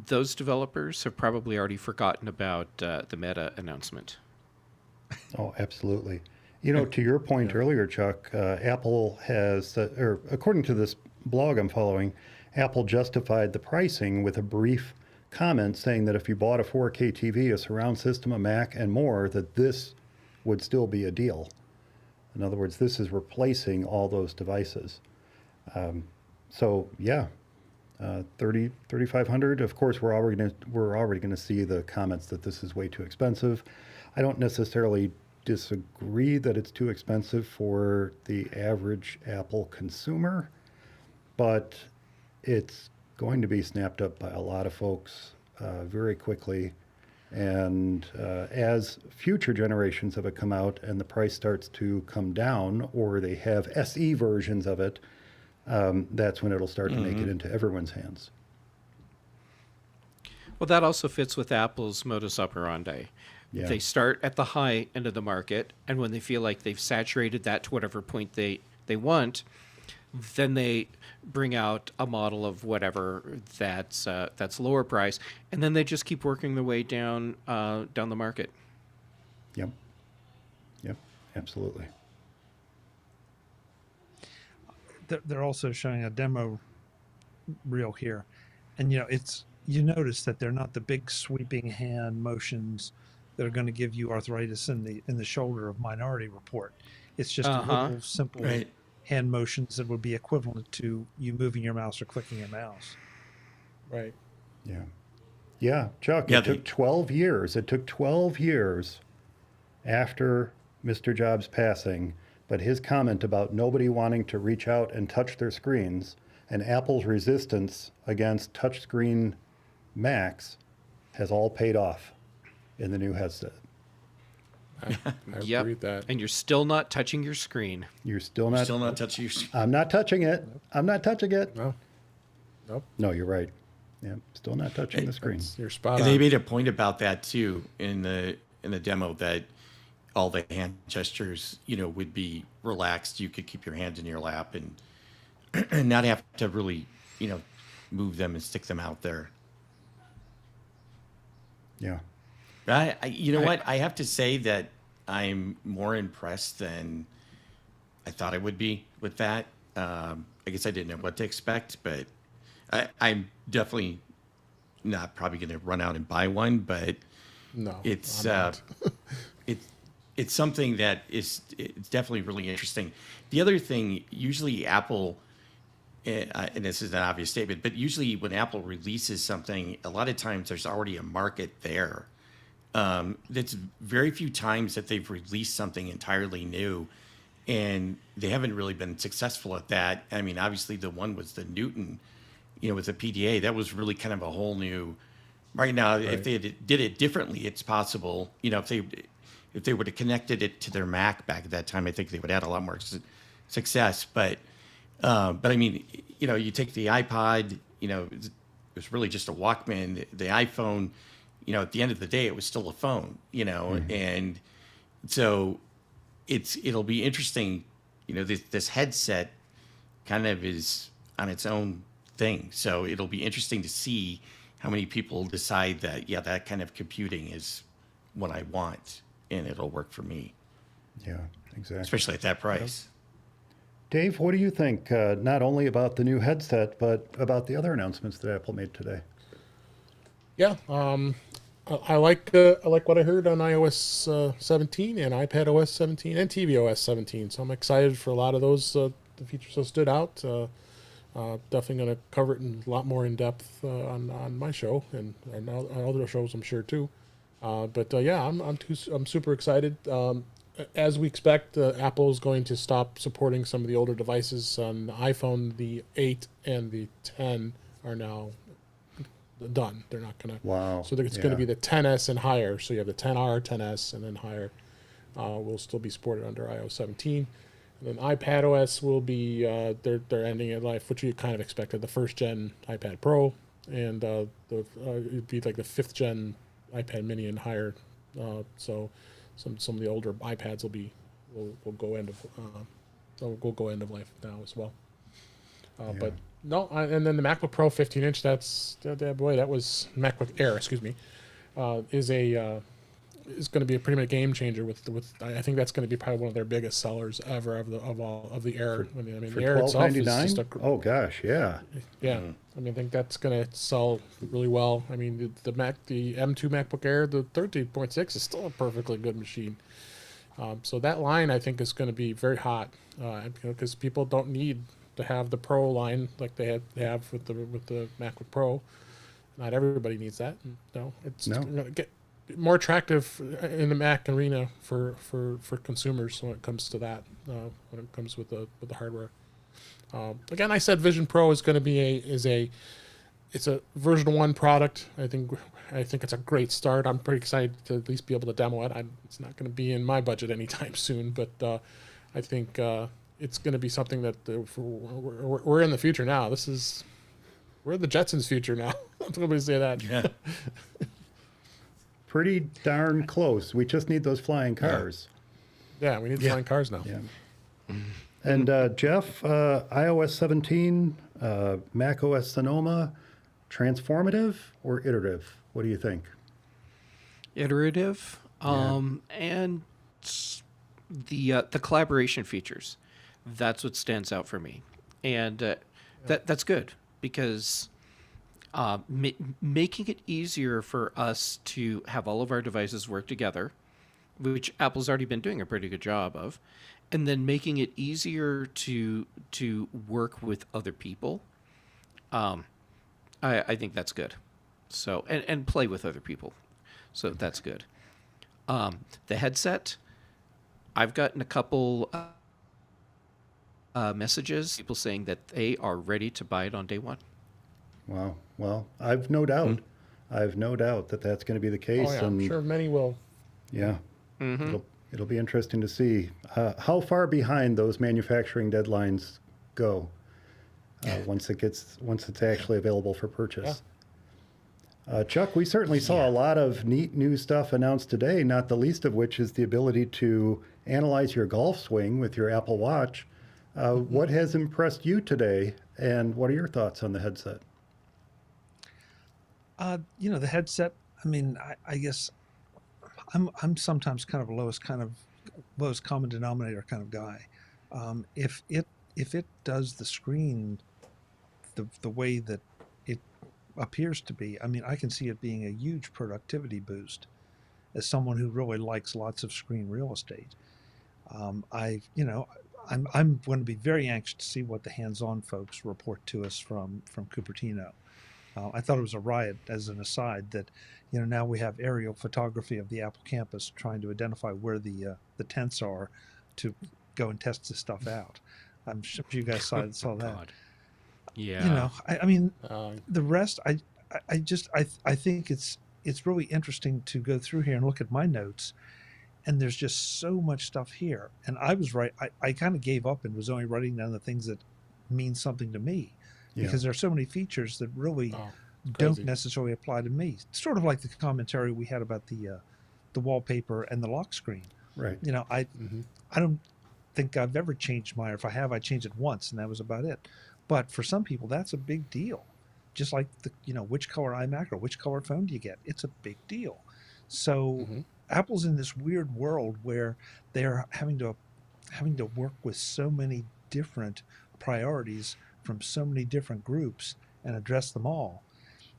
Those developers have probably already forgotten about the Meta announcement. Oh, absolutely. You know, to your point earlier, Chuck, Apple has, or according to this blog I'm following, Apple justified the pricing with a brief comment saying that if you bought a 4K TV, a surround system, a Mac, and more, that this would still be a deal. In other words, this is replacing all those devices. So yeah, 3,500. Of course, we're already gonna see the comments that this is way too expensive. I don't necessarily disagree that it's too expensive for the average Apple consumer, but it's going to be snapped up by a lot of folks very quickly. And as future generations of it come out and the price starts to come down, or they have SE versions of it, that's when it'll start to make it into everyone's hands. Well, that also fits with Apple's modus operandi. Yeah. They start at the high end of the market, and when they feel like they've saturated that to whatever point they want, then they bring out a model of whatever that's lower price, and then they just keep working their way down the market. Yep. Yep. Absolutely. They're also showing a demo reel here, and you notice that they're not the big sweeping hand motions that are going to give you arthritis in the shoulder of Minority Report. It's just a little simple Right. hand motions that would be equivalent to you moving your mouse or clicking your mouse. Right. Yeah. Yeah, Chuck, Yeah, it took 12 years. It took 12 years after Mr. Jobs' passing, but his comment about nobody wanting to reach out and touch their screens and Apple's resistance against touchscreen Macs has all paid off in the new headset. I Yep. agree with that. And you're still not touching your screen. You're still not. Still not touching your. I'm not touching it. I'm not touching it. No. Nope. No, you're right. Yeah, still not touching the screen. You're spot And they on. made a point about that too in the demo, that all the hand gestures, would be relaxed. You could keep your hands in your lap and not have to really, move them and stick them out there. Yeah. You know what? I have to say that I'm more impressed than I thought I would be with that. I guess I didn't know what to expect, but I'm definitely not probably going to run out and buy one. But No. it's I'm not. it's something that it's definitely really interesting. The other thing, usually Apple, and this is an obvious statement, but usually when Apple releases something, a lot of times there's already a market there. That's very few times that they've released something entirely new, and they haven't really been successful at that. I mean, obviously the one was the Newton, with the PDA. That was really kind of a whole new. Right now, if they did it differently, it's possible. If they would have connected it to their Mac back at that time, I think they would have had a lot more success. But I mean, you take the iPod, it was really just a Walkman. The iPhone, at the end of the day, it was still a phone, and so it'll be interesting. This headset kind of is on its own thing. So it'll be interesting to see how many people decide that, that kind of computing is what I want, and it'll work for me, Yeah, exactly. especially at that price. Dave, what do you think, not only about the new headset, but about the other announcements that Apple made today? Yeah. I like what I heard on iOS 17 and iPadOS 17 and tvOS 17. So I'm excited for a lot of those the features that stood out. Definitely going to cover it in a lot more in depth on my show and on other shows, I'm sure too. Yeah, I'm super excited. As we expect, Apple is going to stop supporting some of the older devices on the iPhone. The 8 and the 10 are now done. They're not going to. Wow. So it's going to be the 10s and higher. So you have the 10R, 10s, and then higher will still be supported under iOS 17. And then iPadOS will be they're ending at life, which you kind of expected. The first gen iPad Pro, and it'd be like the 5th gen iPad Mini and higher So some of the older iPads will go end of will go end of life now as well. But no, and then the MacBook Pro 15-inch. That was MacBook Air. Excuse me, is going to be a pretty much game changer with I think that's going to be probably one of their biggest sellers ever of all of the Air. For the Air itself is just $12.99? Oh gosh, yeah. yeah. I mean, I think that's going to sell really well. I mean, the M2 MacBook Air, the 13.6 is still a perfectly good machine. So that line I think is going to be very hot, because people don't need to have the Pro line like they have with the MacBook Pro. Not everybody needs that. It's going to get more attractive in the Mac arena for consumers when it comes to that. When it comes with the hardware. Again, I said Vision Pro is going to be it's a version 1 product. I think it's a great start. I'm pretty excited to at least be able to demo it. It's not going to be in my budget anytime soon, but I think it's going to be something that we're in the future now. We're the Jetsons' future now. I'm going to say that. Yeah. Pretty darn close. We just need those flying cars. Yeah, we need flying cars now. Yeah. And Jeff, iOS 17, macOS Sonoma, transformative or iterative? What do you think? Iterative, and the collaboration features. That's what stands out for me, and that's good because making it easier for us to have all of our devices work together, which Apple's already been doing a pretty good job of, and then making it easier to work with other people. I think that's good. So and play with other people. So that's good. The headset, I've gotten a couple messages, people saying that they are ready to buy it on day one. Wow. Well, I've no doubt. I've no doubt that that's going to be the case. Oh yeah, I'm sure many will. Yeah. It'll be interesting to see how far behind those manufacturing deadlines go once it's actually available for purchase. Chuck, we certainly saw a lot of neat new stuff announced today, not the least of which is the ability to analyze your golf swing with your Apple Watch. What has impressed you today, and what are your thoughts on the headset? The headset. I mean, I guess I'm sometimes kind of lowest common denominator kind of guy. If it does the screen the way that it appears to be, I mean, I can see it being a huge productivity boost. As someone who really likes lots of screen real estate, I'm going to be very anxious to see what the hands-on folks report to us from Cupertino. I thought it was a riot, as an aside, that now we have aerial photography of the Apple campus trying to identify where the tents are to go and test this stuff out. I'm sure you guys saw that. God. Yeah. I mean, the rest, I think it's really interesting to go through here and look at my notes, and there's just so much stuff here. And I was right. I kind of gave up and was only writing down the things that mean something to me. Because there are so many features that really don't necessarily apply to me. It's sort of like the commentary we had about the wallpaper and the lock screen. Right. I don't think I've ever changed mine. Or if I have, I changed it once, and that was about it. But for some people, that's a big deal. Just like which color iMac or which color phone do you get? It's a big deal. So Apple's in this weird world where they're having to work with so many different priorities from so many different groups and address them all.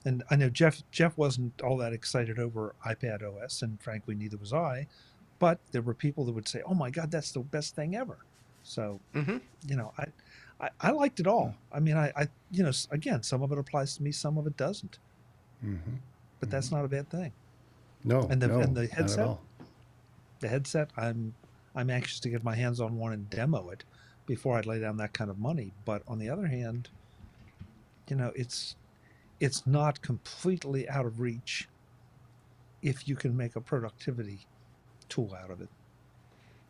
And I know Jeff wasn't all that excited over iPadOS, and frankly, neither was I. But there were people that would say, "Oh my God, that's the best thing ever." So, I liked it all. I mean, I again, some of it applies to me, some of it doesn't. But that's not a bad thing. No, and the not at headset, all. I'm anxious to get my hands on one and demo it before I lay down that kind of money. But on the other hand, it's not completely out of reach if you can make a productivity tool out of it.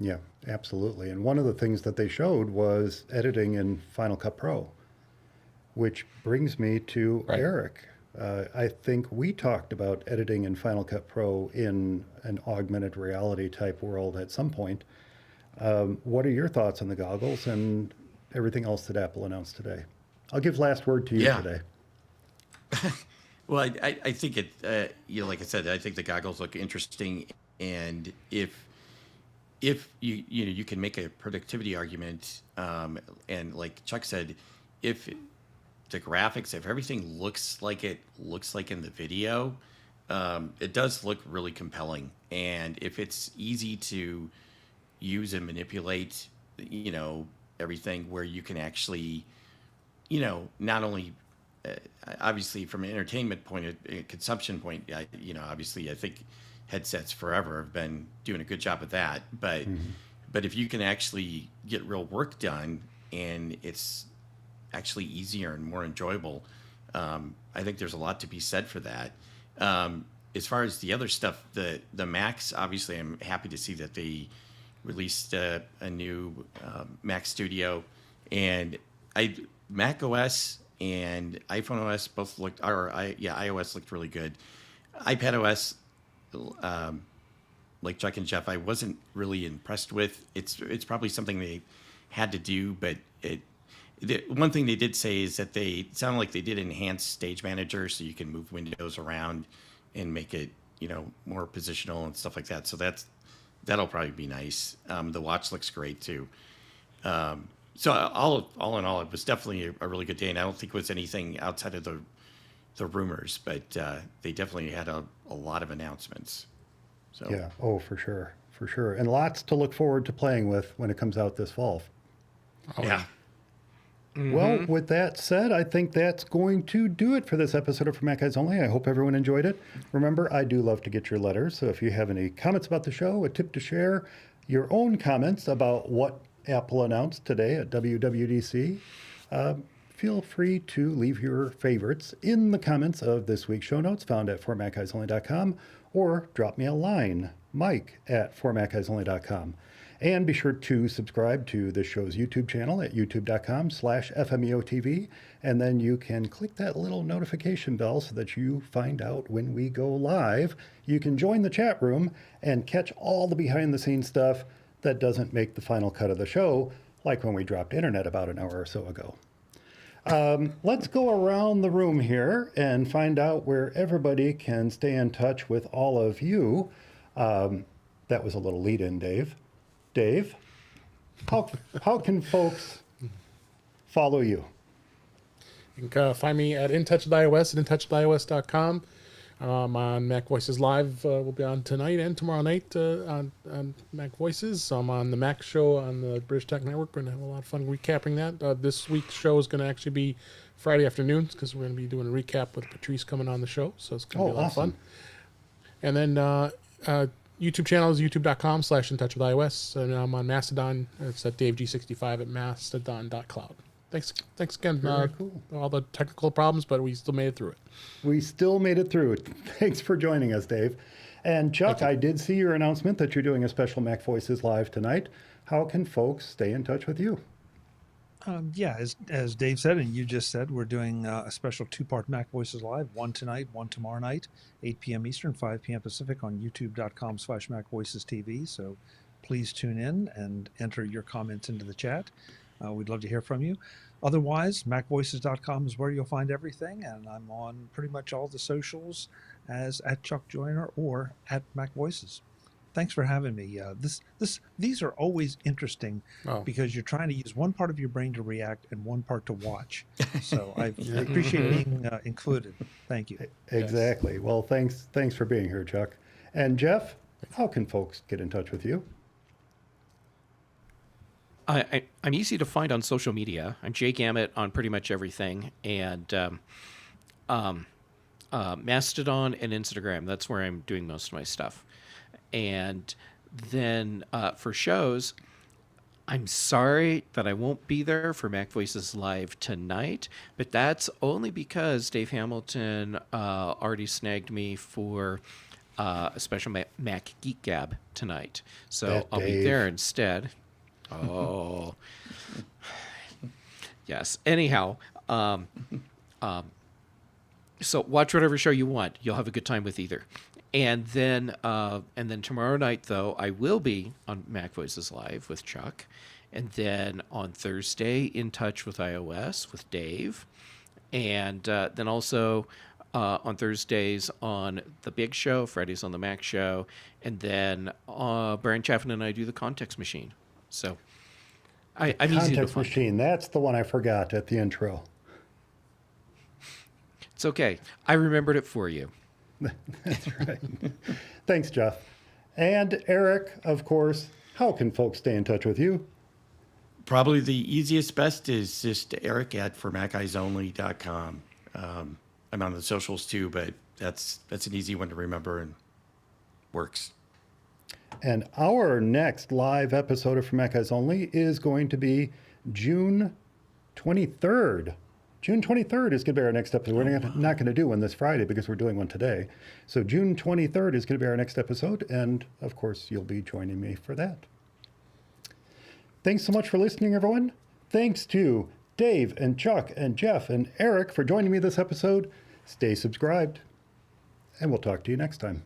Yeah, absolutely. And one of the things that they showed was editing in Final Cut Pro, which brings me to Eric. I think we talked about editing in Final Cut Pro in an augmented reality type world at some point. What are your thoughts on the goggles and everything else that Apple announced today? I'll give last word to you Yeah. today. Well, I think like I said, I think the goggles look interesting, and if you can make a productivity argument, and like Chuck said, if the graphics, if everything looks like it looks like in the video, it does look really compelling, and if it's easy to use and manipulate, everything where you can actually, not only obviously from an entertainment point of consumption point, obviously I think headsets forever have been doing a good job of that, but if you can actually get real work done and it's actually easier and more enjoyable, I think there's a lot to be said for that. As far as the other stuff, the Macs, obviously I'm happy to see that they released a new Mac Studio, and Mac OS and iPhone OS both looked, iOS looked really good. iPadOS, like Chuck and Jeff, I wasn't really impressed with. It's probably something they had to do, but one thing they did say is that they sounded like they did enhance Stage Manager so you can move windows around and make it, more positional and stuff like that. So that'll probably be nice. The watch looks great too. So all in all, it was definitely a really good day, and I don't think it was anything outside of the rumors, but they definitely had a lot of announcements. So Yeah. Oh, for sure. And lots to look forward to playing with when it comes out this fall. yeah. Well, with that said, I think that's going to do it for this episode of For Mac Guys Only. I hope everyone enjoyed it. Remember, I do love to get your letters, so if you have any comments about the show, a tip to share, your own comments about what Apple announced today at WWDC, feel free to leave your favorites in the comments of this week's show notes found at formatguysonly.com, or drop me a line, mike@formatguysonly.com. And be sure to subscribe to the show's YouTube channel at youtube.com/FMEOTV. And then you can click that little notification bell so that you find out when we go live. You can join the chat room and catch all the behind the scenes stuff that doesn't make the final cut of the show, like when we dropped internet about an hour or so ago. Let's go around the room here and find out where everybody can stay in touch with all of you. That was a little lead in, Dave. Dave, how can folks follow you? You can find me at InTouchWithIOS at InTouchWithIOS.com. On Mac Voices Live, we'll be on tonight and tomorrow night on Mac Voices. I'm on the Mac Show on the British Tech Network. We're going to have a lot of fun recapping that. This week's show is going to actually be Friday afternoons because we're going to be doing a recap with Patrice coming on the show. So it's going to be a lot of fun. And then YouTube channel is youtube.com/InTouchWithIOS. And I'm on Mastodon. It's at DaveG65 at mastodon.cloud. Thanks again. Very cool. All the technical problems, but we still made it through it. We still made it through. Thanks for joining us, Dave. And Chuck, I did see your announcement that you're doing a special Mac Voices Live tonight. How can folks stay in touch with you? As Dave said, and you just said, we're doing a special two-part Mac Voices Live, one tonight, one tomorrow night, 8 p.m. Eastern, 5 p.m. Pacific on youtube.com/MacVoicesTV. So please tune in and enter your comments into the chat. We'd love to hear from you. Otherwise, macvoices.com is where you'll find everything, and I'm on pretty much all the socials as at Chuck Joyner or at Mac Voices. Thanks for having me. These are always interesting because you're trying to use one part of your brain to react and one part to watch. So I appreciate being included. Thank you. Exactly. Well, thanks for being here, Chuck. And Jeff, how can folks get in touch with you? I'm easy to find on social media. I'm Jay Gamet on pretty much everything, and Mastodon and Instagram. That's where I'm doing most of my stuff. And then for shows, I'm sorry that I won't be there for Mac Voices Live tonight, but that's only because Dave Hamilton already snagged me for a special Mac Geek Gab tonight. So I'll be there instead. Oh, yes. Anyhow, So watch whatever show you want. You'll have a good time with either. And then tomorrow night, though, I will be on Mac Voices Live with Chuck. And then on Thursday, In Touch with iOS with Dave. And then also on Thursdays on The Big Show, Fridays on The Mac Show. And then Brian Chaffin and I do The Context Machine. So I'm easy to Context find. Machine, that's the one I forgot at the intro. It's okay. I remembered it for you. That's right. Thanks, Jeff. And Eric, of course, how can folks stay in touch with you? Probably the easiest, best is just Eric at formaceyeonly.com. I'm on the socials too, but that's an easy one to remember and works. And our next live episode of For Mac Eyes Only is going to be June 23rd. June 23rd is going to be our next episode. We're not going to do one this Friday because we're doing one today. So June 23rd is going to be our next episode. And of course, you'll be joining me for that. Thanks so much for listening, everyone. Thanks to Dave and Chuck and Jeff and Eric for joining me this episode. Stay subscribed, and we'll talk to you next time.